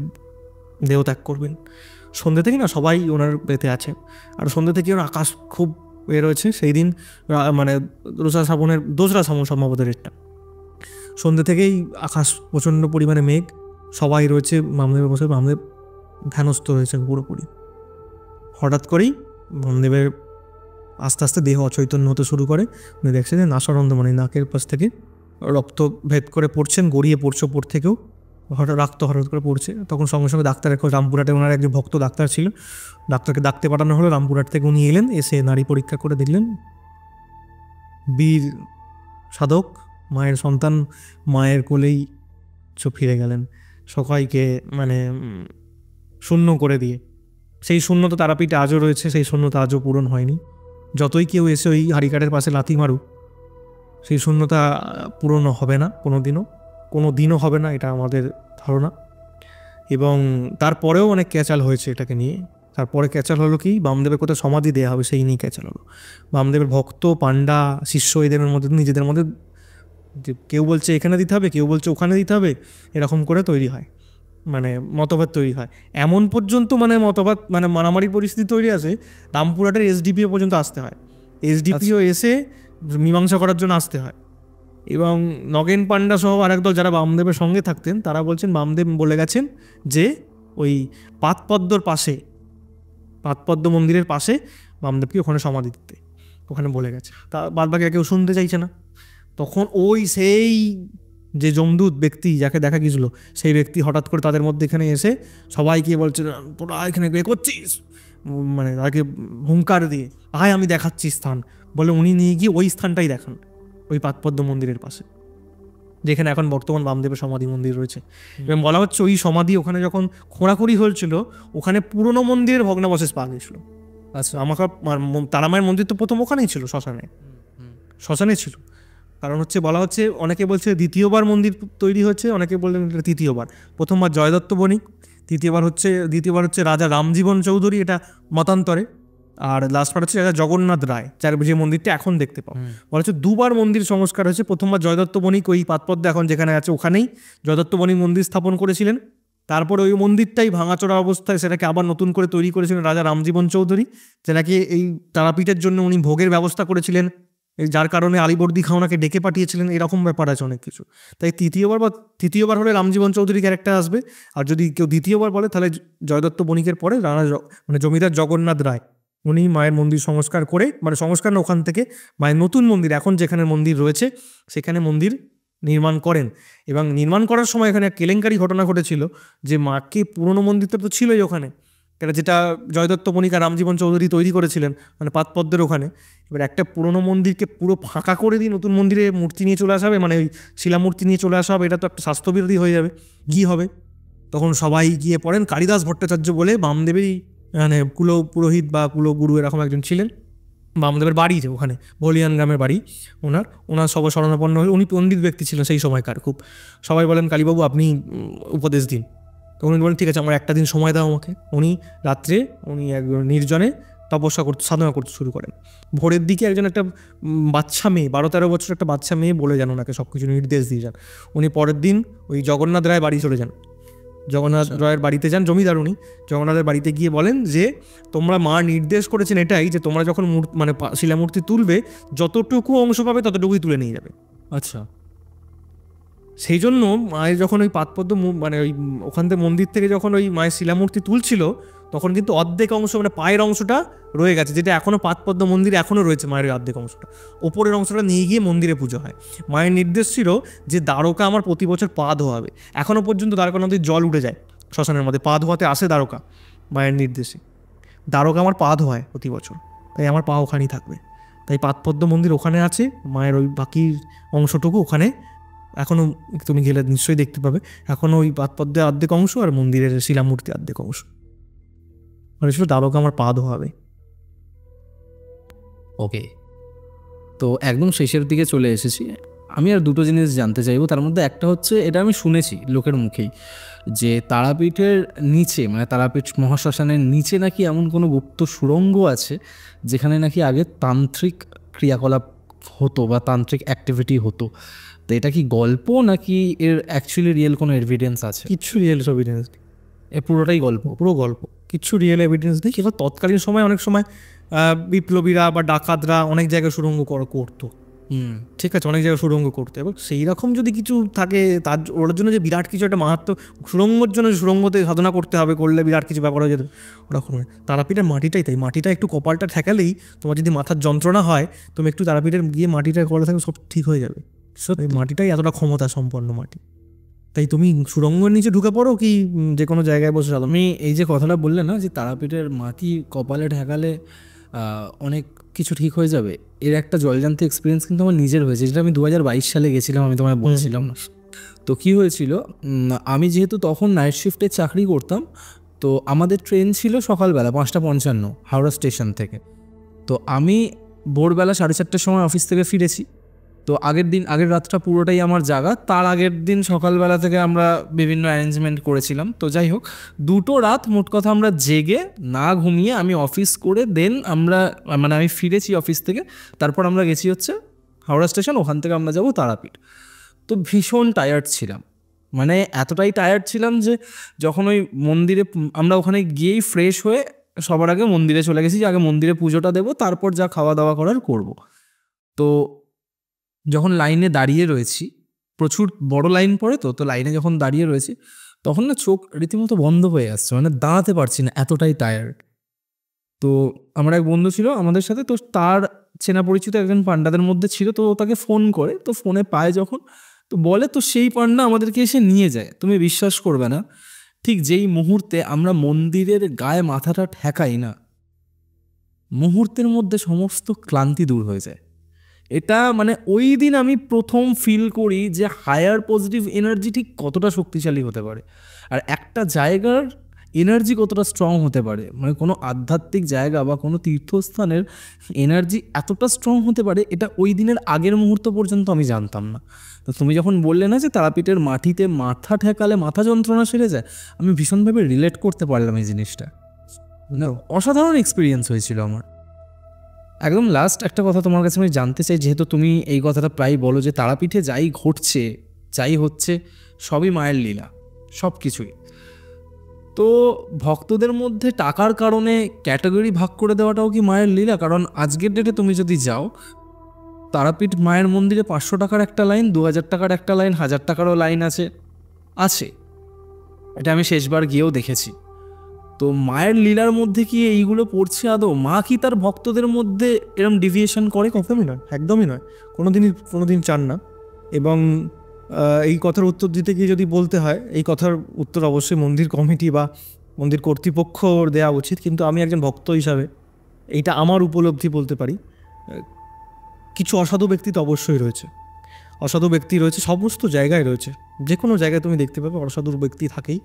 দেহত্যাগ করবেন। সন্ধ্যে থেকে না সবাই ওনার পেতে আছে, আর সন্ধ্যে থেকে ওর আকাশ খুব রয়েছে। সেই দিন মানে দোসরা শ্রাবণ সম্ভবত ডেটটা, সন্ধ্যে থেকেই আকাশ প্রচণ্ড পরিমাণে মেঘ, সবাই রয়েছে বামদেবের বসে, বামদেব ধ্যানস্থ রয়েছেন পুরোপুরি। হঠাৎ করেই বামদেবের আস্তে আস্তে দেহ অচৈতন্য হতে শুরু করে। উনি দেখছেন যে নাসারন্ধ মানে নাকের পাশ থেকে রক্ত ভেদ করে পড়ছেন, গড়িয়ে পড়ছে ওপর থেকেও, রক্ত হঠাৎ করে পড়ছে। তখন সঙ্গে সঙ্গে ডাক্তারের রামপুরহাটে ওনার একজন ভক্ত ডাক্তার ছিল, ডাক্তারকে ডাকতে পাঠানো হলো। রামপুরহাট থেকে উনি এলেন, এসে নারী পরীক্ষা করে দেখলেন বীর সাধক মায়ের সন্তান মায়ের কোলেই ফিরে গেলেন, সবাইকে মানে শূন্য করে দিয়ে সেই শূন্যতা তারাপীঠে আজও রয়েছে, সেই শূন্যতা আজও পূরণ হয়নি। যতই কেউ এসে ওই হারিকাটের পাশে লাথি মারুক, সেই শূন্যতা পূরণ হবে না কোনো দিনও হবে না, এটা আমাদের ধারণা। এবং তারপরেও অনেক ক্যাচাল হয়েছে এটাকে নিয়ে। তারপরে ক্যাচাল হলো কি, বামদেবের কোথাও সমাধি দেওয়া হবে সেই নিয়ে ক্যাচাল হলো। বামদেবের ভক্ত, পান্ডা, শিষ্য এদের মধ্যে নিজেদের মধ্যে যে কেউ বলছে এখানে দিতে হবে, কেউ বলছে ওখানে দিতে হবে, এরকম করে তৈরি হয়, মানে মতভেদ তৈরি হয়। এমন পর্যন্ত মানে মতভেদ মানে মারামারি পরিস্থিতি তৈরি আছে, রামপুরহাটের এসডিপিও পর্যন্ত আসতে হয়, এসডিপিও এসে মীমাংসা করার জন্য আসতে হয়। এবং নগেন পান্ডা সহ আরেক দল যারা বামদেবের সঙ্গে থাকতেন তারা বলছেন বামদেব বলে গেছেন যে ওই পাতপদ্মর পাশে, পাতপদ্ম মন্দিরের পাশে বামদেবকে ওখানে সমাধি দিতে, ওখানে বলে গেছে। তা বাদবাকি কেউ শুনতে চাইছে না। তখন ওই সেই যে যমদূত ব্যক্তি যাকে দেখা গিয়েছিল, সেই ব্যক্তি হঠাৎ করে তাদের মধ্যে এখানে এসে সবাইকে বলছে তোরা এখানে গে করছিস, মানে তাকে হুঙ্কার দিয়ে আয় আমি দেখাচ্ছি স্থান বলে উনি নিয়ে গিয়ে ওই স্থানটাই দেখান, ওই পাতপদ্ম মন্দিরের পাশে, যেখানে এখন বর্তমান বামদেবের সমাধি মন্দির রয়েছে। এবং বলা হচ্ছে ওই সমাধি ওখানে যখন খোঁড়াখুড়ি হয়েছিল, ওখানে পুরনো মন্দিরের ভগ্নাবশেষ পাওয়া গেছিলো। আচ্ছা, আমাকে তারামায়ের মন্দির তো প্রথম ওখানেই ছিল, শ্মশানে ছিল। কারণ হচ্ছে বলা হচ্ছে, অনেকে বলছে দ্বিতীয়বার মন্দির তৈরি হয়েছে, অনেকে বললেন এটা তৃতীয়বার। প্রথমবার জয়দত্ত বণিক, দ্বিতীয়বার হচ্ছে রাজা রামজীবন চৌধুরী, এটা মতান্তরে। আর লাস্টবার হচ্ছে রাজা জগন্নাথ রায়, যার যে মন্দিরটা এখন দেখতে পাও। বলা হচ্ছে দুবার মন্দির সংস্কার হয়েছে। প্রথমবার জয়দত্ত বণিক ওই পাতপদ্মা এখন যেখানে আছে ওখানেই জয়দত্ত বণিক মন্দির স্থাপন করেছিলেন। তারপরে ওই মন্দিরটাই ভাঙাচোরা অবস্থায় সেটাকে আবার নতুন করে তৈরি করেছিলেন রাজা রামজীবন চৌধুরী, যেটাকে এই তারাপীঠের জন্য উনি ভোগের ব্যবস্থা করেছিলেন, যার কারণে আলীবর্দী খাঁ ওনাকে ডেকে পাঠিয়েছিলেন। এরকম ব্যাপার আছে অনেক কিছু। তাই তৃতীয়বার হলে রামজীবন চৌধুরী ক্যারেক্টার আসবে। আর যদি কেউ দ্বিতীয়বার বলে তাহলে জয়দত্ত বণিকের পরে মানে জমিদার জগন্নাথ রায়, উনি মায়ের মন্দির সংস্কার করে, মানে সংস্কার না, ওখান থেকে মায়ের নতুন মন্দির, এখন যেখানে মন্দির রয়েছে সেখানে মন্দির নির্মাণ করেন। এবং নির্মাণ করার সময় এখানে কেলেঙ্কারি ঘটনা ঘটেছিল যে মাকে পুরনো মন্দিরটা তো ছিলই ওখানে, যেটা জয়দত্ত বণিক আর রামজীবন চৌধুরী তৈরি করেছিলেন, মানে পাতপদ্মের ওখানে। এবার একটা পুরনো মন্দিরকে পুরো ফাঁকা করে দিয়ে নতুন মন্দিরে মূর্তি নিয়ে চলে আসা হবে, মানে ওই শিলামূর্তি নিয়ে চলে আসা হবে, এটা তো একটা স্বাস্থ্যবিরোধী হয়ে যাবে। কী হবে? তখন সবাই গিয়ে পড়েন কালিদাস ভট্টাচার্য বলে বামদেবেরই মানে পুরোহিত বা কুলগুরু এরকম একজন ছিলেন। বামদেবের বাড়ি যে ওখানে বলিয়ান গ্রামের বাড়ি, ওনার সব শরণাপন্ন হয়ে, উনি পণ্ডিত ব্যক্তি ছিলেন সেই সময়কার খুব। সবাই বলেন কালীবাবু আপনি উপদেশ দিন। তো উনি বলেন ঠিক আছে, আমার একটা দিন সময় দাও আমাকে। উনি রাত্রে এক নির্জনে তপস্যা সাধনা করতে শুরু করেন। ভোরের দিকে একজন একটা বাচ্চা মেয়ে, 12-13 বছর একটা বাচ্চা মেয়ে বলে যান ওনাকে সব কিছু নির্দেশ দিয়ে যান। উনি পরের দিন ওই জগন্নাথ রায় বাড়ি চলে যান, জগন্নাথ রায়ের বাড়িতে যান, জমিদার উনি। জগন্নাথের বাড়িতে গিয়ে বলেন যে তোমরা মা নির্দেশ করেছেন এটাই যে তোমরা যখন মানে শিলামূর্তি তুলবে যতটুকু অংশ পাবে ততটুকুই তুলে নিয়ে যাবে। আচ্ছা, সেই জন্য মায়ের যখন ওই পাতপদ্ম মানে ওই ওখান থেকে মন্দির থেকে যখন ওই মায়ের শিলামূর্তি তুলছিল তখন কিন্তু অর্ধেক অংশ মানে পায়ের অংশটা রয়ে গেছে, যেটা এখনও পাতপদ্ম মন্দিরে এখনও রয়েছে মায়ের অর্ধেক অংশটা। ওপরের অংশটা নিয়ে গিয়ে মন্দিরে পুজো হয়। মায়ের নির্দেশ ছিল যে দ্বারকা আমার প্রতি বছর পা ধোয়াবে। এখনও পর্যন্ত দ্বারকা নদীর জল উঠে যায় শ্মশানের মধ্যে, পা ধোয়াতে আসে দ্বারকা মায়ের নির্দেশে। দ্বারকা আমার পা ধোয়ায় প্রতি বছর, তাই আমার পা ওখানেই থাকবে। তাই পাতপদ্ম মন্দির ওখানে আছে, মায়ের ওই বাকি অংশটুকু ওখানে এখনও তুমি গেলে নিশ্চয়ই দেখতে পাবে। এখনও ওই পাতপদ্মের অর্ধেক অংশ আর মন্দিরের শিলামূর্তি অর্ধেক অংশ ছিল দ্বারকা আমার পা ধোয়াবে। ওকে, তো একদম শেষের দিকে চলে এসেছি। আমি আর দুটো জিনিস জানতে চাইবো। তার মধ্যে একটা হচ্ছে, এটা আমি শুনেছি লোকের মুখেই, যে তারাপীঠের নিচে মানে তারাপীঠ মহাশ্মশানের নিচে নাকি এমন কোনো গুপ্ত সুড়ঙ্গ আছে যেখানে নাকি আগে তান্ত্রিক ক্রিয়াকলাপ হতো বা তান্ত্রিক অ্যাক্টিভিটি হতো। তো এটা কি গল্প নাকি এর অ্যাকচুয়ালি রিয়েল কোনো এভিডেন্স আছে? কিচ্ছু রিয়েল এভিডেন্স নেই, এ পুরোটাই গল্প, পুরো গল্প, কিচ্ছু রিয়েল এভিডেন্স নেই। কিন্তু তৎকালীন সময় অনেক সময় বিপ্লবীরা বা ডাকাতরা অনেক জায়গায় সুড়ঙ্গ করতো, ঠিক আছে, অনেক জায়গায় সুড়ঙ্গ করতো। এবার সেই রকম যদি কিছু থাকে তার ওর জন্য যে বিরাট কিছু একটা মাহাত্ম, সুড়ঙ্গর জন্য সুড়ঙ্গতে সাধনা করতে হবে, করলে বিরাট কিছু ব্যাপার হয়ে যেত ওরকম। তারাপীঠের মাটিটাই তাই, মাটিটা একটু কপালটা ঠেকালেই তোমার যদি মাথার যন্ত্রণা হয় তুমি একটু তারাপীঠের গিয়ে মাটিটা করে থাকবে, সব ঠিক হয়ে যাবে। এই মাটিটাই এতটা ক্ষমতা সম্পন্ন মাটি, তাই তুমি সুড়ঙ্গের নিচে ঢুকে পড়ো কি যে কোনো জায়গায় বসে সাধনা। আমি এই যে কথাটা বললে না যে তারাপীঠের মাটি কপালে ঠেকালে অনেক কিছু ঠিক হয়ে যাবে, এর একটা জলজান্ত এক্সপিরিয়েন্স কিন্তু আমার নিজের হয়েছে, যেটা আমি 2022 সালে গেছিলাম, আমি তোমায় বলছিলাম না। তো কি হয়েছিল, আমি যেহেতু তখন নাইট শিফটে চাকরি করতাম, তো আমাদের ট্রেন ছিল সকালবেলা 5:55 হাওড়া স্টেশন থেকে। তো আমি ভোরবেলা 4:30টার সময় অফিস থেকে ফিরেছি। তো আগের রাতটা পুরোটাই আমার জাগা। তার আগের দিন সকালবেলা থেকে আমরা বিভিন্ন অ্যারেঞ্জমেন্ট করেছিলাম। তো যাই হোক, 2টো রাত মোট কথা আমরা জেগে না ঘুমিয়ে আমি অফিস করে দেন আমি ফিরেছি অফিস থেকে। তারপর আমরা গেছি হচ্ছে হাওড়া স্টেশন, ওখান থেকে আমরা যাব তারাপীঠ। তো ভীষণ টায়ার্ড ছিলাম, মানে এতটাই টায়ার্ড ছিলাম যে যখন ওই মন্দিরে আমরা ওখানে গিয়েই ফ্রেশ হয়ে সবার আগে মন্দিরে চলে গেছি, যে আগে মন্দিরে পুজোটা দেবো, তারপর যা খাওয়া দাওয়া করার করব। তো যখন লাইনে দাঁড়িয়ে রয়েছি, প্রচুর বড় লাইন পড়ে, তো লাইনে যখন দাঁড়িয়ে রয়েছি তখন না চোখ রীতিমতো বন্ধ হয়ে আসছে, মানে দাঁড়াতে পারছি না, এতটাই টায়ার্ড। তো আমার এক বন্ধু ছিল আমাদের সাথে, তো তার চেনা পরিচিত একজন পান্ডাদের মধ্যে ছিল, তো তাকে ফোন করে, তো ফোনে পায় যখন, তো বলে তো সেই পান্ডা আমাদেরকে এসে নিয়ে যায়। তুমি বিশ্বাস করবে না, ঠিক যেই মুহূর্তে আমরা মন্দিরের গায়ে মাথাটা ঠেকাই না, মুহূর্তের মধ্যে সমস্ত ক্লান্তি দূর হয়ে যায়। এটা মানে ওই দিন আমি প্রথম ফিল করি যে হায়ার পজিটিভ এনার্জি ঠিক কতটা শক্তিশালী হতে পারে, আর একটা জায়গার এনার্জি কতটা স্ট্রং হতে পারে। মানে কোনো আধ্যাত্মিক জায়গা বা কোনো তীর্থস্থানের এনার্জি এতটা স্ট্রং হতে পারে, এটা ওই দিনের আগের মুহূর্ত পর্যন্ত আমি জানতাম না। তো তুমি যখন বললে না যে তারাপীঠের মাটিতে মাথা ঠেকালে মাথা যন্ত্রণা সেরে যায়, আমি ভীষণভাবে রিলেট করতে পারলাম এই জিনিসটা। অসাধারণ এক্সপিরিয়েন্স হয়েছিল আমার। একদম লাস্ট একটা কথা তোমার কাছে আমি জানতে চাই, যেহেতু তুমি এই কথাটা প্রায় বলো যে তারাপীঠে যাই ঘটছে যাই হচ্ছে সবই মায়ের লীলা, সব কিছুই। তো ভক্তদের মধ্যে টাকার কারণে ক্যাটাগরি ভাগ করে দেওয়াটাও কি মায়ের লীলা? কারণ আজকের ডেটে তুমি যদি যাও তারাপীঠ মায়ের মন্দিরে 500 টাকার একটা লাইন, 2000 টাকার একটা লাইন, 1000 টাকারও লাইন আছে। এটা আমি শেষবার গিয়েও দেখেছি। তো মায়ের লীলার মধ্যে কি এইগুলো পড়ছে আদৌ? মা কি তার ভক্তদের মধ্যে এরকম ডিভিয়েশন করে? একদমই নয়, কোনোদিন চান না। এবং এই কথার উত্তর দিতে গিয়ে যদি বলতে হয়, এই কথার উত্তর অবশ্যই মন্দির কমিটি বা মন্দির কর্তৃপক্ষ দেওয়া উচিত, কিন্তু আমি একজন ভক্ত হিসাবে এইটা আমার উপলব্ধি বলতে পারি। কিছু অসাধু ব্যক্তি তো অবশ্যই রয়েছে, সমস্ত জায়গায় রয়েছে, যে কোনো জায়গায় তুমি দেখতে পাবে অসাধু ব্যক্তি থাকেই।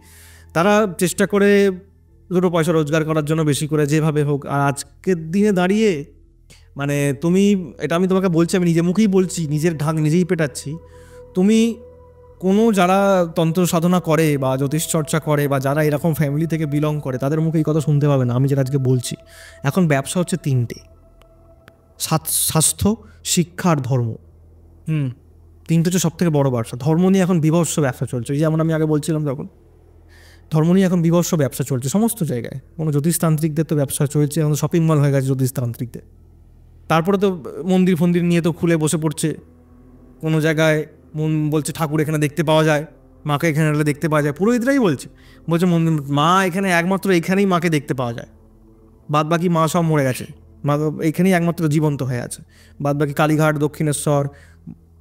তারা চেষ্টা করে দুটো পয়সা রোজগার করার জন্য বেশি করে যেভাবে হোক। আর আজকের দিনে দাঁড়িয়ে মানে এটা আমি তোমাকে বলছি, আমি নিজে মুখেই বলছি, নিজের ঢাক নিজেই পেটাচ্ছি। তুমি কোনো যারা তন্ত্র সাধনা করে বা জ্যোতিষ চর্চা করে বা যারা এরকম ফ্যামিলি থেকে বিলং করে, তাদের মুখে এই কথা শুনতে পাবে না। আমি যেটা আজকে বলছি, এখন ব্যবসা হচ্ছে 3টে: স্বাস্থ্য, শিক্ষা আর ধর্ম। 3টে হচ্ছে সব থেকে বড় ব্যবসা। ধর্ম নিয়ে এখন বিভৎস ব্যবসা চলছে, যেমন আমি আগে বলছিলাম তখন, ধর্ম নিয়ে এখন বিভৎস ব্যবসা চলছে সমস্ত জায়গায়। কোনো জ্যোতিষতান্ত্রিকদের তো ব্যবসা চলছে, এখন শপিং মল হয়ে গেছে জ্যোতিষতান্ত্রিকদের। তারপরে তো মন্দির ফন্দির নিয়ে তো খুলে বসে পড়ছে। কোনো জায়গায় বলছে ঠাকুর এখানে দেখতে পাওয়া যায়, মাকে এখানে দেখতে পাওয়া যায়। পুরোহিতরাই বলছে মা এখানে একমাত্র এখানেই মাকে দেখতে পাওয়া যায়, বাদ বাকি মা সব মরে গেছে, মা এখানেই একমাত্র জীবন্ত হয়ে আছে। বাদ বাকি কালীঘাট, দক্ষিণেশ্বর,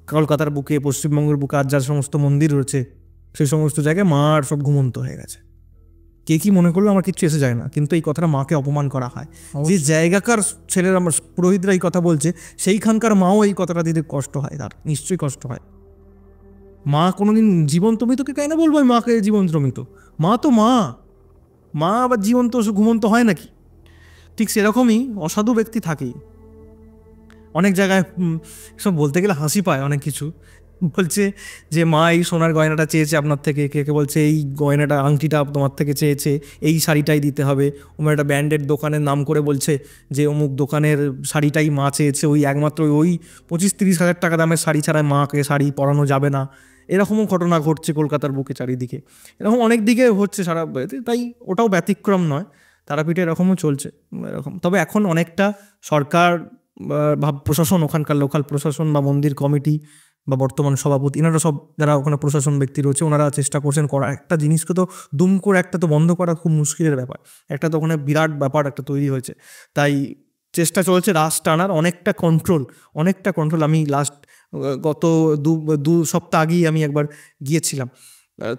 কলকাতার বুকে, পশ্চিমবঙ্গের বুকে আর যার সমস্ত মন্দির রয়েছে সেই সমস্ত জায়গায় মা আর সব ঘুমন্ত হয়ে গেছে। কে কি মনে করলো আমার কিচ্ছু এসে যায় না, কিন্তু এই কথাটা মাকে অপমান করা হয়। যে জায়গাকার ছেলেরা, আমার পুরোহিতরা এই কথা বলছে, সেইখানকার মাও এই কথাটা দিতে কষ্ট হয়, তার নিশ্চয়ই কষ্ট হয়। মা কোনোদিন জীবন্ত মৃতকে কেন বলবো আমি মাকে জীবন্ত মৃত? মা তো মা আবার জীবন্ত ঘুমন্ত হয় নাকি? ঠিক সেরকমই অসাধু ব্যক্তি থাকেই অনেক জায়গায়। সব বলতে গেলে হাসি পায় অনেক কিছু। বলছে যে মা এই সোনার গয়নাটা চেয়েছে আপনার থেকে, কে কে বলছে এই গয়নাটা আংটিটা তোমার থেকে চেয়েছে, এই শাড়িটাই দিতে হবে। ওমর একটা ব্র্যান্ডেড দোকানের নাম করে বলছে যে অমুক দোকানের শাড়িটাই মা চেয়েছে, ওই একমাত্র ওই 25-30 হাজার টাকা দামের শাড়ি ছাড়া মাকে শাড়ি পরানো যাবে না। এরকমও ঘটনা ঘটছে কলকাতার বুকে চারিদিকে, এরকম অনেক দিকে হচ্ছে সারা। তাই ওটাও ব্যতিক্রম নয়, তারাপীঠে এরকমও চলছে এরকম। তবে এখন অনেকটা সরকার প্রশাসন, ওখানকার লোকাল প্রশাসন বা মন্দির কমিটি বা বর্তমান সভাপতি, এনারা সব যারা ওখানে প্রশাসন ব্যক্তি রয়েছে, ওনারা চেষ্টা করছেন করা। একটা জিনিসকে তো দুম করে একটা তো বন্ধ করা খুব মুশকিলের ব্যাপার, একটা তো ওখানে বিরাট ব্যাপার একটা তৈরি হয়েছে। তাই চেষ্টা চলছে রাশ টানার, অনেকটা কন্ট্রোল। আমি গত দু সপ্তাহ আগেই আমি একবার গিয়েছিলাম,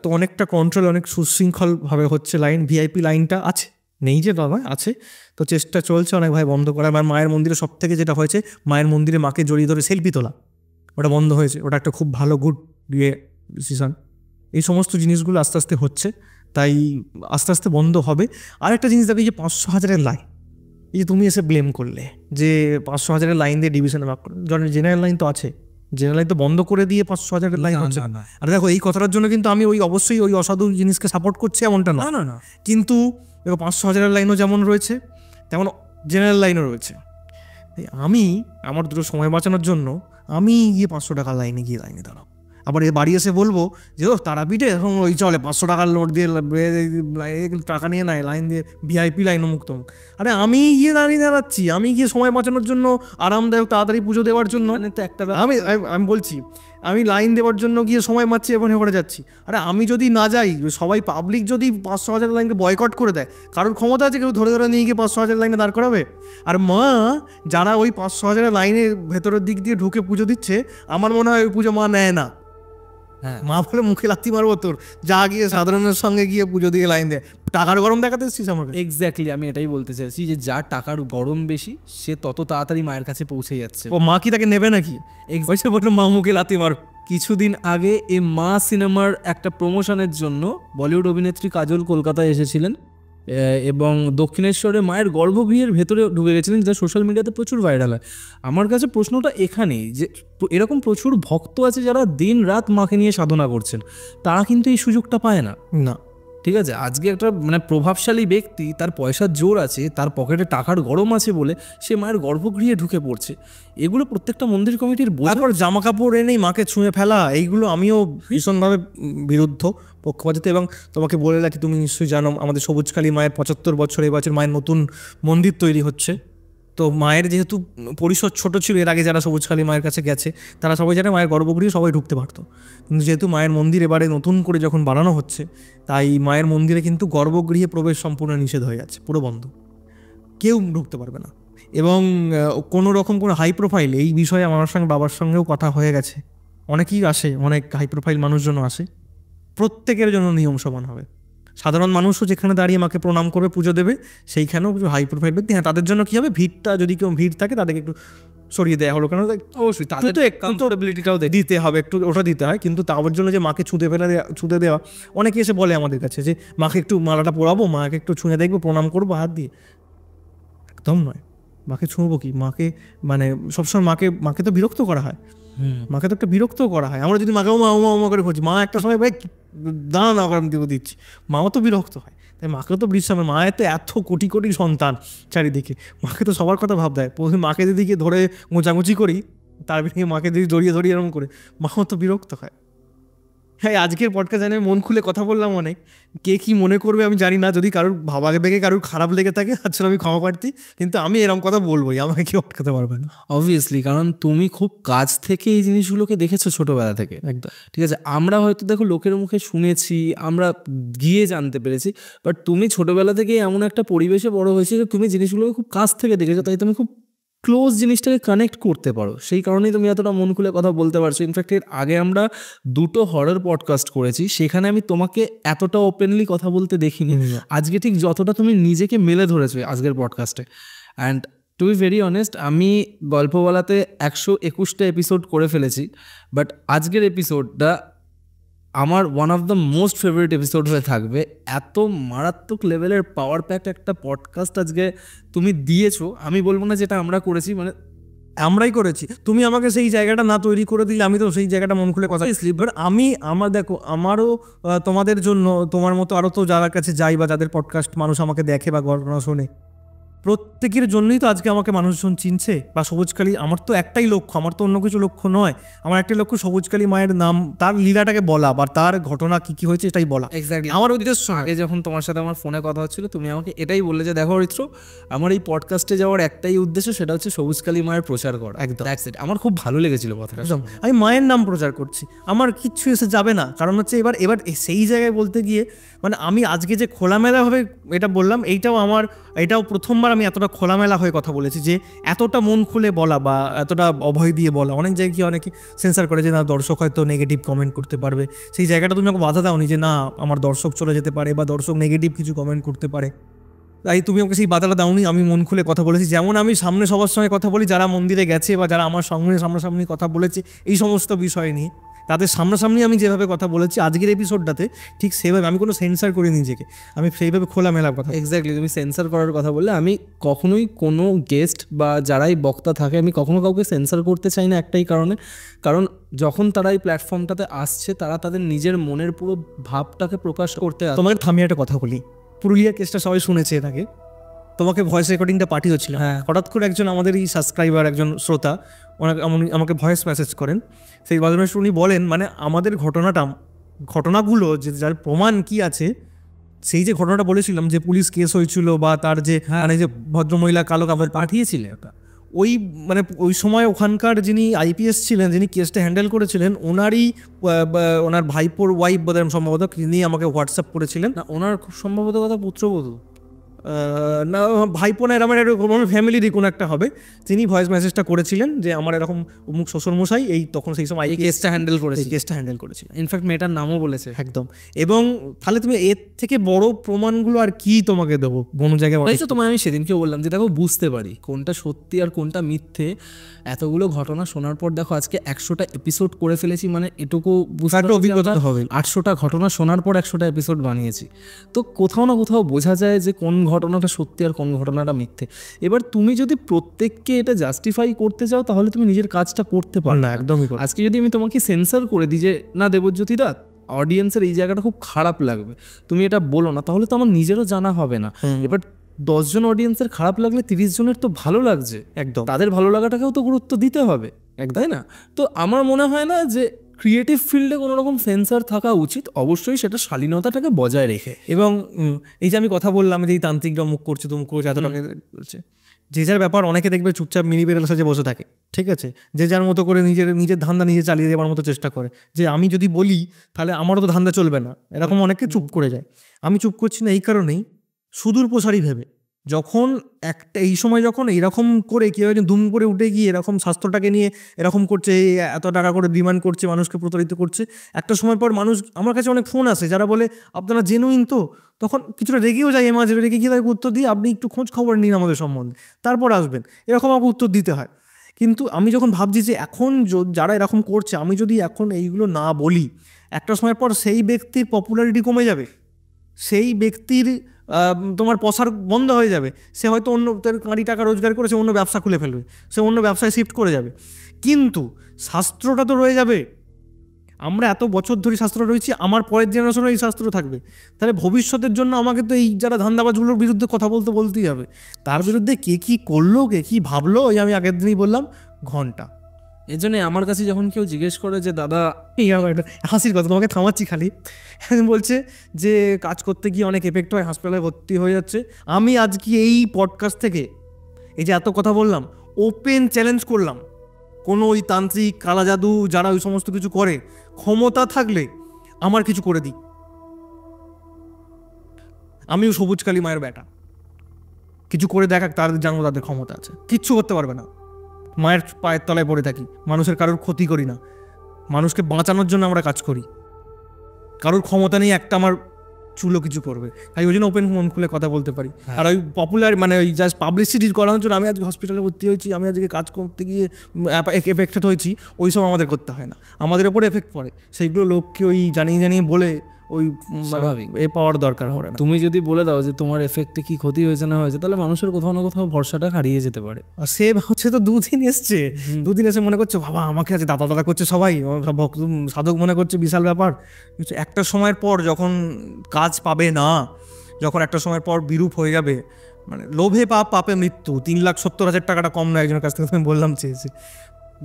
তো অনেকটা কন্ট্রোল, অনেক সুশৃঙ্খলভাবে হচ্ছে। লাইন ভিআইপি লাইনটা আছে, নেই যে নয়, আছে। তো চেষ্টা চলছে অনেক ভাই বন্ধ করা। মায়ের মন্দিরে সব থেকে যেটা হয়েছে, মায়ের মন্দিরে মাকে জড়িয়ে ধরে সেলফি তোলা, ওটা বন্ধ হয়েছে। ওটা একটা খুব ভালো গুড ডিসিশন। এই সমস্ত জিনিসগুলো আস্তে আস্তে হচ্ছে। তাই আস্তে আস্তে বন্ধ হবে। আর একটা জিনিস দেখো, এই যে 500,000-এর লাইন, এই যে তুমি এসে ব্লেম করলে যে 500,000-এর লাইন দিয়ে ডিভিশনে ভাগ করে, জেনারেল লাইন তো আছে, জেনারেল লাইন তো বন্ধ করে দিয়ে 500,000-এর লাইন হচ্ছে। আর দেখো এই কথাটার জন্য কিন্তু আমি অবশ্যই ওই অসাধু জিনিসকে সাপোর্ট করছি এমনটা না, না না, কিন্তু দেখো 500,000-এর লাইনও যেমন রয়েছে তেমন জেনারেল লাইনও রয়েছে। আমি আমার দুটো সময় বাঁচানোর জন্য আমি গিয়ে 500 টাকার লাইনে গিয়ে লাইনে দাঁড়াবো, আবার বাড়ি এসে বলবো যে ও তারাপীঠে এখন ওই চলে 500 টাকার নোট দিয়ে টাকা নিয়ে নেয় লাইন দিয়ে, ভিআইপি লাইনও মুক্ত। আরে আমি গিয়ে দাঁড়িয়ে দাঁড়াচ্ছি, আমি গিয়ে সময় বাঁচানোর জন্য, আরামদায়ক তাড়াতাড়ি পুজো দেওয়ার জন্য, তো একটা আমি বলছি আমি লাইন দেওয়ার জন্য গিয়ে সময় মারছি এবং করে যাচ্ছি। আরে আমি যদি না যাই, সবাই পাবলিক যদি 500,000 লাইনকে বয়কট করে দেয়, কারোর ক্ষমতা আছে কেউ ধরে ধরে নিয়ে গিয়ে 500,000 লাইনে দাঁড় করাবে? আর মা যারা ওই 500,000 লাইনের ভেতরের দিক দিয়ে ঢুকে পুজো দিচ্ছে, আমার মনে হয় ওই পুজো মা নেয় না। হ্যাঁ, মা বলে মুখে লাথি মারবো তোর, যা গিয়ে সাধারণের সঙ্গে গিয়ে পুজো দিয়ে লাইন দেয়, টাকার গরম দেখাতে এসছিস আমাকে। এক্স্যাক্টলি, আমি এটাই বলতে চাইছি যে যার টাকার গরম বেশি সে তত তাড়াতাড়ি মায়ের কাছে পৌঁছে যাচ্ছে। ও মা কি তাকে নেবে নাকি? ওইসে বললো মা মুখে লাথি মার। কিছুদিন আগে এই মা সিনেমার একটা প্রমোশনের জন্য বলিউড অভিনেত্রী কাজল কলকাতায় এসেছিলেন এবং দক্ষিণেশ্বরে মায়ের গর্ভগৃহের ভেতরে ঢুকে গেছিলেন, যেটা সোশ্যাল মিডিয়াতে প্রচুর ভাইরাল হয়। আমার কাছে প্রশ্নটা এখানেই যে এরকম প্রচুর ভক্ত আছে যারা দিন রাত মাকে নিয়ে সাধনা করছেন, তারা কিন্তু এই সুযোগটা পায় না। না, ঠিক আছে, আজকে একটা মানে প্রভাবশালী ব্যক্তি, তার পয়সার জোর আছে, তার পকেটে টাকার গরম আছে বলে সে মায়ের গর্ভগৃহে ঢুকে পড়ছে। এগুলো প্রত্যেকটা মন্দির কমিটির তারপর জামা কাপড় এনেই মাকে ছুঁয়ে ফেলা, এইগুলো আমিও ভীষণভাবে বিরুদ্ধ, পক্ষপাতিত্ব। এবং তোমাকে বলে রাখি, তুমি নিশ্চয়ই জানো আমাদের সবুজখালী মায়ের 75 বছর এবছর মায়ের নতুন মন্দির তৈরি হচ্ছে। তো মায়ের যেহেতু পরিসর ছোট ছিল, এর আগে যারা সবুজখালী মায়ের কাছে গেছে তারা সবাই জানে মায়ের গর্ভগৃহে সবাই ঢুকতে পারতো, কিন্তু যেহেতু মায়ের মন্দির এবারে নতুন করে যখন বানানো হচ্ছে, তাই মায়ের মন্দিরে কিন্তু গর্ভগৃহে প্রবেশ সম্পূর্ণ নিষেধ হয়ে যাচ্ছে, পুরো বন্ধ, কেউ ঢুকতে পারবে না। এবং কোনো রকম কোনো হাই প্রোফাইল, এই বিষয়ে আমার সঙ্গে বাবার সঙ্গেও কথা হয়ে গেছে, অনেকেই আসে, অনেক হাই প্রোফাইল মানুষজন আসে, প্রত্যেকের জন্য নিয়ম সমান হবে। সাধারণ মানুষও যেখানে দাঁড়িয়ে মাকে প্রণাম করবে, পুজো দেবে, সেইখানেও কিছু হাই প্রোফাইল ব্যক্তি, হ্যাঁ তাদের জন্য কী হবে, ভিড়টা যদি কেউ ভিড় থাকে তাদেরকে একটু সরিয়ে দেওয়া হলো, কেন অবশ্যই তাদের তো অ্যাকাউন্টেবিলিটিটাও দিতে হবে, একটু ওটা দিতে হয়। কিন্তু তার জন্য যে মাকে ছুঁতে দেওয়া, অনেকে এসে বলে আমাদের কাছে যে মাকে একটু মালাটা পরাবো, মাকে একটু ছুঁয়ে দেখবো, প্রণাম করবো হাত দিয়ে, একদম নয়। মাকে ছুঁবো কি, মাকে মানে সবসময় মাকে তো বিরক্ত করা হয়, মাকে তো একটা বিরক্ত করা হয়। আমরা যদি মাকে ওমা করে খুঁজি, মা একটা সময় ভাই দাঁড়া না করে দিচ্ছি, মাও তো বিরক্ত হয়। তাই মাকেও তো বিশ্রাম, মায়ের তো এত কোটি কোটি সন্তান চারিদিকে, মাকে তো সবার কথা ভাব দেয়। প্রথমে মাকে দিদিকে ধরে গোঁচাগুচি করি, তার দিকে মাকে দিদি জড়িয়ে এরকম করে, মাও তো বিরক্ত হয়। হ্যাঁ, আজকের পডকাস্ট জানে মন খুলে কথা বললাম অনেক, কে কী মনে করবে আমি জানি না, যদি কারোর ভাবাগে বেগে কারোর খারাপ লেগে থাকে আসলে আমি ক্ষমা প্রার্থী, কিন্তু আমি এরকম কথা বলবোই, আমাকে কেউ আটকাতে পারবে না। অবভিয়াসলি, কারণ তুমি খুব কাছ থেকে এই জিনিসগুলোকে দেখেছো ছোটোবেলা থেকে, একদম ঠিক আছে। আমরা হয়তো দেখো লোকের মুখে শুনেছি, আমরা গিয়ে জানতে পেরেছি, বাট তুমি ছোটোবেলা থেকে এমন একটা পরিবেশে বড় হয়েছে যে তুমি জিনিসগুলোকে খুব কাছ থেকে দেখেছো, তাই তুমি খুব ক্লোজ জিনিসটাকে কানেক্ট করতে পারো, সেই কারণেই তুমি এতটা মন খুলে কথা বলতে পারছো। ইনফ্যাক্ট এর আগে আমরা 2টো হরর পডকাস্ট করেছি, সেখানে আমি তোমাকে এতটা ওপেনলি কথা বলতে দেখিনি। আজকে ঠিক যতটা তুমি নিজেকে মেলে ধরেছো আজকের পডকাস্টে। And to be very honest, আমি গল্প বলাতে 121টা এপিসোড করে ফেলেছি, বাট আজকের এপিসোডটা আমার one of the most favourite episode হয়ে থাকবে। এত মারাত্মক লেভেলের পাওয়ার প্যাকড একটা পডকাস্ট আজকে তুমি দিয়েছো, আমি বলবো না যেটা আমরা করেছি, মানে আমরাই করেছি, তুমি আমাকে সেই জায়গাটা না তৈরি করে দিলে আমি তো সেই জায়গাটা মন খুলে কথা স্লিপার। আমার দেখো, আমারও তোমাদের জন্য, তোমার মতো আরও তো যারা কাছে যাই বা যাদের পডকাস্ট মানুষ আমাকে দেখে বা ঘটনা শোনে, প্রত্যেকের জন্যই তো আজকে আমাকে মানুষজন চিনছে। বা সবুজখালী, আমার তো একটাই লক্ষ্য, আমার তো অন্য কিছু লক্ষ্য নয়, আমার একটাই লক্ষ্য সবুজখালী মায়ের নাম, তার লীলাটাকে বলা বা তার ঘটনা কী কী হয়েছে এটাই বলা। এক্স্যাক্টলি, আমার উদ্দেশ্য আগে যখন তোমার সাথে আমার ফোনে কথা হচ্ছিল, তুমি আমাকে এটাই বললে যে দেখো ঋত্র, আমার এই পডকাস্টে যাওয়ার একটাই উদ্দেশ্য, সেটা হচ্ছে সবুজখালী মায়ের প্রচার করা। একদম, আমার খুব ভালো লেগেছিল কথাটা। একদম, আমি মায়ের নাম প্রচার করছি, আমার কিচ্ছু এসে যাবে না। কারণ হচ্ছে এবার সেই জায়গায় বলতে গিয়ে, মানে আমি আজকে যে খোলামেলাভাবে এটা বললাম, এটাও প্রথমবার আমি এতটা খোলামেলা হয়ে কথা বলেছি, যে এতটা মন খুলে বলা বা এতটা অভয় দিয়ে বলা। অনেক জায়গায় অনেকে সেন্সার করে যে না, দর্শক হয়তো নেগেটিভ কমেন্ট করতে পারবে, সেই জায়গাটা তুমি আমাকে বাধা দাওনি যে না, আমার দর্শক চলে যেতে পারে বা দর্শক নেগেটিভ কিছু কমেন্ট করতে পারে, তাই তুমি আমাকে সেই বাধাটা দাওনি। আমি মন খুলে কথা বলেছি, যেমন আমি সামনে সবার সঙ্গে কথা বলি, যারা মন্দিরে গেছে বা যারা আমার সঙ্গে সামনাসামনি কথা বলেছে এই সমস্ত বিষয় নিয়ে, তাদের সামনাসামনি আমি যেভাবে কথা বলেছি আজকের এপিসোডটাতে, ঠিক সেভাবে আমি কোনো সেন্সার করি নিজেকে, আমি সেইভাবে খোলামেলা কথা। এক্স্যাক্টলি, তুমি সেন্সার করার কথা বললে, আমি কখনোই কোনো গেস্ট বা যারাই বক্তা থাকে আমি কখনো কাউকে সেন্সার করতে চাই না, একটাই কারণে, কারণ যখন তারা এই প্ল্যাটফর্মটাতে আসছে তারা তাদের নিজের মনের পুরো ভাবটাকে প্রকাশ করতে আসে। তোমাকে থামিয়ে একটা কথা বলি, পুরুলিয়া কেসটা সবাই শুনেছে এর আগে, তোমাকে ভয়েস রেকর্ডিংটা পাঠিয়েছিল, হঠাৎ করে একজন আমাদের এই সাবস্ক্রাইবার, একজন শ্রোতা, ওনাকে আমাকে ভয়েস মেসেজ করেন। সেই ভয়েস উনি বলেন, মানে আমাদের ঘটনাগুলো যে যার প্রমাণ কি আছে, সেই যে ঘটনাটা বলেছিলাম যে পুলিশ কেস হয়েছিল বা তার যে মানে যে ভদ্রমহিলা কালো কাপড় পাঠিয়েছিলে ওটা, ওই মানে ওই সময় ওখানকার যিনি আইপিএস ছিলেন, যিনি কেসটা হ্যান্ডেল করেছিলেন, ওনার ভাইপোর ওয়াইফ বোধহয় সম্ভবত, তিনি আমাকে হোয়াটসঅ্যাপ করেছিলেন। না, ওনার খুব সম্ভবত কথা পুত্রবধূ, না ভাইপো না, আমার এরকম ফ্যামিলিরই কোনো একটা হবে, তিনি ভয়েস মেসেজটা করেছিলেন যে আমার এরকম অমুক শ্বশুরমশাই এই তখন সেই সময় কেসটা হ্যান্ডেল করেছিল, ইনফ্যাক্ট মেয়েটার নামও বলেছে। একদম। এবং তাহলে তুমি এর থেকে বড় প্রমাণগুলো আর কি তোমাকে দেবো কোনো জায়গায়? তোমায় আমি সেদিনকে বললাম যে দেখো, বুঝতে পারি কোনটা সত্যি আর কোনটা মিথ্যে। এতগুলো ঘটনা শোনার পর দেখো আজকে 100টা এপিসোড করে ফেলেছি, মানে এটুকু বুঝতে অভিজ্ঞতা হবে। 800টা ঘটনা শোনার পর 100টা এপিসোড বানিয়েছি, তো কোথাও না কোথাও বোঝা যায় যে কোন ঘটনাটা সত্যি আর কোন ঘটনাটা মিথ্যে। এবার তুমি যদি প্রত্যেককে এটা জাস্টিফাই করতে চাও তাহলে তুমি নিজের কাজটা করতে পারো না, একদমই। আজকে যদি আমি তোমাকে সেন্সার করে দিই যে না দেবজ্যোতি দা, অডিয়েন্সের এই জায়গাটা খুব খারাপ লাগবে, তুমি এটা বলো না, তাহলে তো আমার নিজেরও জানা হবে না। এবার 10 জন অডিয়েন্সের খারাপ লাগলে 30 জনের তো ভালো লাগছে, একদম, তাদের ভালো লাগাটাকেও তো গুরুত্ব দিতে হবে, তাই না? তো আমার মনে হয় না যে ক্রিয়েটিভ ফিল্ডে কোনো রকম সেন্সার থাকা উচিত, অবশ্যই সেটা শালীনতাটাকে বজায় রেখে। এবং এই যে আমি কথা বললাম যে এই তান্ত্রিকরা মুখ করছে তুমুক করছে, এত টাকা বলছে, যে যার ব্যাপার, অনেকে দেখবে চুপচাপ মিনি বেড়াল সাজে বসে থাকে, ঠিক আছে, যে যার মতো করে নিজের ধান্দা নিজে চালিয়ে দেওয়ার মতো চেষ্টা করে, যে আমি যদি বলি তাহলে আমারও তো ধান্দা চলবে না, এরকম অনেকে চুপ করে যায়। আমি চুপ করছি না এই কারণেই, সুদূর প্রসারী ভেবে, যখন এই সময় যখন এরকম করে কেউ একজন দুম করে উঠে গিয়ে এরকম স্বাস্থ্যটাকে নিয়ে এরকম করছে, এত টাকা করে ডিমান্ড করছে, মানুষকে প্রতারিত করছে, একটা সময় পর মানুষ, আমার কাছে অনেক ফোন আসে যারা বলে আপনারা জেনুইন তো, তখন কিছুটা রেগেও যায়, মাঝে রেগে গিয়ে তাকে উত্তর দিই আপনি একটু খোঁজ খবর নিন আমাদের সম্বন্ধে, তারপর আসবেন, এরকম আমাকে উত্তর দিতে হয়। কিন্তু আমি যখন ভাবছি যে এখন যারা এরকম করছে, আমি যদি এখন এইগুলো না বলি, একটা সময় পর সেই ব্যক্তির পপুলারিটি কমে যাবে, সেই ব্যক্তির তোমার পসার বন্ধ হয়ে যাবে, সে হয়তো অন্য কাঁড়ি টাকা রোজগার করে সে অন্য ব্যবসা খুলে ফেলবে, সে অন্য ব্যবসায় শিফট করে যাবে, কিন্তু শাস্ত্রটা তো রয়ে যাবে। আমরা এত বছর ধরে শাস্ত্র রয়েছি, আমার পরের জেনারেশনে এই শাস্ত্র থাকবে, তাহলে ভবিষ্যতের জন্য আমাকে তো এই যারা ধান্দাবাজগুলোর বিরুদ্ধে কথা বলতেই হবে। তার বিরুদ্ধে কে কী করলো, কে কী ভাবলো, ওই আমি আগের দিনই বললাম ঘন্টা। এই জন্যে আমার কাছে যখন কেউ জিজ্ঞেস করে যে দাদা, এই আমার একটা হাসির কথা, তোমাকে থামাচ্ছি খালি, বলছে যে কাজ করতে গিয়ে অনেক এফেক্ট হয়, হাসপাতালে ভর্তি হয়ে যাচ্ছে, আমি আজকে এই পডকাস্ট থেকে এই যে এত কথা বললাম, ওপেন চ্যালেঞ্জ করলাম, কোনো ওই তান্ত্রিক কালা জাদু যারা ওই সমস্ত কিছু করে, ক্ষমতা থাকলে আমার কিছু করে দিই, আমিও সবুজ কালী মায়ের বেটা, কিছু করে দেখাক, তাদের জানবো তাদের ক্ষমতা আছে, কিচ্ছু করতে পারবে না, মায়ের পায়ের তলায় পড়ে থাকি, মানুষের কারোর ক্ষতি করি না, মানুষকে বাঁচানোর জন্য আমরা কাজ করি, কারোর ক্ষমতা নেই একটা আমার চুলো কিছু করবে, তাই ওই জন্য ওপেন মন খুলে কথা বলতে পারি। আর ওই পপুলার মানে ওই জাস্ট পাবলিসিটি করানোর জন্য আমি আজকে হসপিটালে ভর্তি হয়েছি, আমি আজকে কাজ করতে গিয়ে এফেক্টেড হয়েছি, ওই সব আমাদের করতে হয় না, আমাদের ওপরে এফেক্ট পড়ে, সেইগুলো লোককে ওই জানিয়ে বলে ওই স্বাভাবিক পাওয়ার দরকার হবে না। তুমি যদি বলে দাও যে তোমার এফেক্টে কি ক্ষতি হয়েছে না হয়েছে, তাহলে মানুষের কোথাও না কোথাও ভরসাটা হারিয়ে যেতে পারে। আর সে হচ্ছে তো দুদিন এসে মনে করছে বাবা আমাকে আজ দাদা করছে সবাই, ভক্ত সাধক মনে করছে বিশাল ব্যাপার, কিন্তু একটা সময়ের পর যখন কাজ পাবে না, যখন একটা সময়ের পর বিরূপ হয়ে যাবে, মানে লোভে পাপে মৃত্যু, 3,70,000 টাকাটা কম না একজনের কাছ থেকে, আমি বললাম চেয়েছি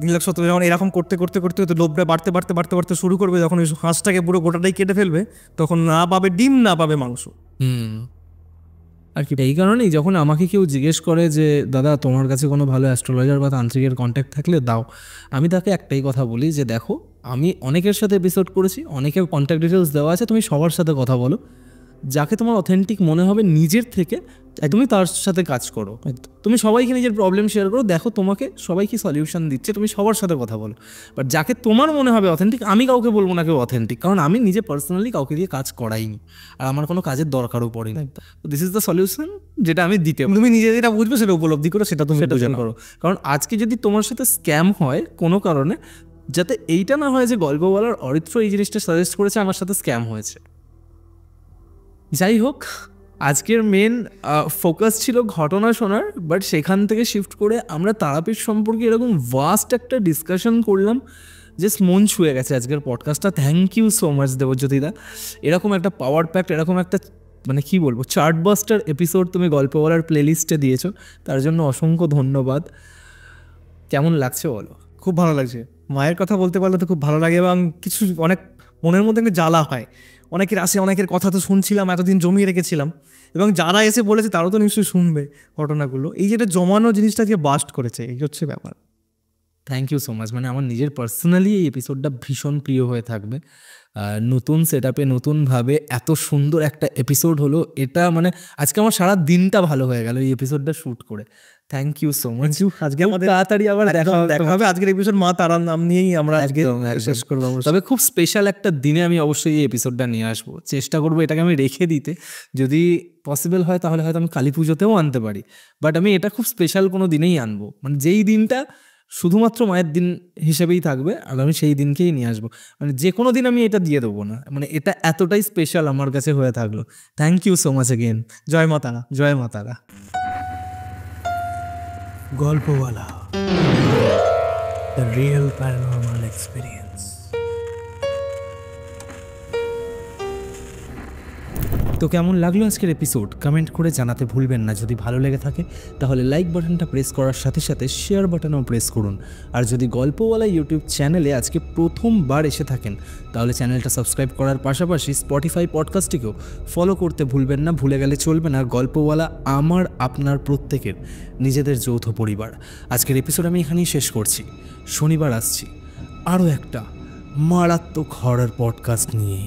3,70,000, যখন এরকম করতে লোভটা বাড়তে শুরু করবে, যখন ওই হাঁসটাকে পুরো গোটাটাই কেটে ফেলবে, তখন না পাবে ডিম, না পাবে মাংস। আর কি এই কারণেই যখন আমাকে কেউ জিজ্ঞেস করে যে দাদা তোমার কাছে কোনো ভালো অ্যাস্ট্রোলজার বা তান্ত্রিকের কন্ট্যাক্ট থাকলে দাও, আমি তাকে একটাই কথা বলি যে দেখো, আমি অনেকের সাথে এপিসোড করেছি, অনেকের কন্ট্যাক্ট ডিটেলস দেওয়া আছে, তুমি সবার সাথে কথা বলো, যাকে তোমার অথেন্টিক মনে হবে নিজের থেকে তুমি তার সাথে কাজ করো, তুমি সবাইকে নিজের প্রবলেম শেয়ার করো, দেখো তোমাকে সবাই কি সলিউশন দিচ্ছে, তুমি সবার সাথে কথা বলো, বাট যাকে তোমার মনে হবে অথেন্টিক, আমি কাউকে বলবো না কেউ অথেন্টিক, কারণ আমি নিজে পার্সোনালি কাউকে দিয়ে কাজ করাইনি, আর আমার কোনো কাজের দরকারও পড়েনি। দিস ইজ দ্য সলিউশন যেটা আমি দিতে, তুমি নিজে যেটা বুঝবে সেটা উপলব্ধি করো, সেটা তুমি করো, কারণ আজকে যদি তোমার সাথে স্ক্যাম হয় কোনো কারণে, যাতে এইটা না হয় যে গল্প বলার অরিত্র এই জিনিসটা সাজেস্ট করেছে, আমার সাথে স্ক্যাম হয়েছে। যাই হোক, আজকের মেন ফোকাস ছিল ঘটনা শোনার, বাট সেখান থেকে শিফট করে আমরা তারাপীঠ সম্পর্কে এরকম ভাস্ট একটা ডিসকাশন করলাম, জাস্ট মন ছুঁয়ে গেছে আজকের পডকাস্টটা। থ্যাংক ইউ সো মাচ দেবজ্যোতিদা, এরকম একটা পাওয়ার প্যাক্ট, এরকম একটা মানে কি বলবো চার্টবাস্টার এপিসোড তুমি গল্প বলার প্লেলিস্টে দিয়েছো, তার জন্য অসংখ্য ধন্যবাদ। কেমন লাগছে বলো? খুব ভালো লাগছে, মায়ের কথা বলতে পারলে তো খুব ভালো লাগে, এবং কিছু অনেক মনের মধ্যে একটা জ্বালা হয়। অনেকের আসে, অনেকের কথা তো শুনছিলাম, এতদিন জমিয়ে রেখেছিলাম, এবং যারা এসে বলেছে তারাও তো নিশ্চয়ই শুনবে ঘটনাগুলো। এই যেটা জমানো জিনিসটা যে বাস্ট করেছে, এই হচ্ছে ব্যাপার। Thank you so much. মানে আমার নিজের পার্সোনালি এই এপিসোডটা ভীষণ প্রিয় হয়ে থাকবে। নতুন সেট আপে নতুনভাবে এত সুন্দর একটা এপিসোড হলো, এটা মানে আজকে আমার সারা দিনটা ভালো হয়ে গেল এই এপিসোডটা শ্যুট করে। Thank you so much. আজকে আমাদের তাড়াতাড়ি আবার দেখা হবে। আজকের এপিসোড মা তারার নাম নিয়েই আমরা আজকে শেষ করবো। তবে খুব স্পেশাল একটা দিনে আমি অবশ্যই এই এপিসোডটা নিয়ে আসবো, চেষ্টা করবো এটাকে আমি রেখে দিতে, যদি পসিবল হয় তাহলে হয়তো আমি কালী পুজোতেও আনতে পারি, বাট আমি এটা খুব স্পেশাল কোনো দিনেই আনবো, মানে যেই দিনটা শুধুমাত্র মায়ের দিন হিসেবেই থাকবে, আর আমি সেই দিনকেই নিয়ে আসবো। মানে যে কোনো দিন আমি এটা দিয়ে দেবো না, মানে এটা এতটাই স্পেশাল আমার কাছে হয়ে থাকলো। Thank you so much again. জয় মা তারা। জয় মা Tara. Golpowala, the real paranormal experience. তো কেমন লাগলো আজকের এপিসোড কমেন্ট করে জানাতে ভুলবেন না। যদি ভালো লেগে থাকে তাহলে লাইক বাটনটা প্রেস করার সাথে সাথে শেয়ার বাটনও প্রেস করুন। আর যদি গল্পওয়ালা ইউটিউব চ্যানেলে আজকে প্রথমবার এসে থাকেন তাহলে চ্যানেলটা সাবস্ক্রাইব করার পাশাপাশি স্পটিফাই পডকাস্টটিকেও ফলো করতে ভুলবেন না। ভুলে গেলে চলবে না, গল্পওয়ালা আমার আপনার প্রত্যেকের নিজেদের যৌথ পরিবার। আজকের এপিসোড আমি এখানেই শেষ করছি। শনিবার আসছি আরও একটা মারাত্মক হরর পডকাস্ট নিয়ে।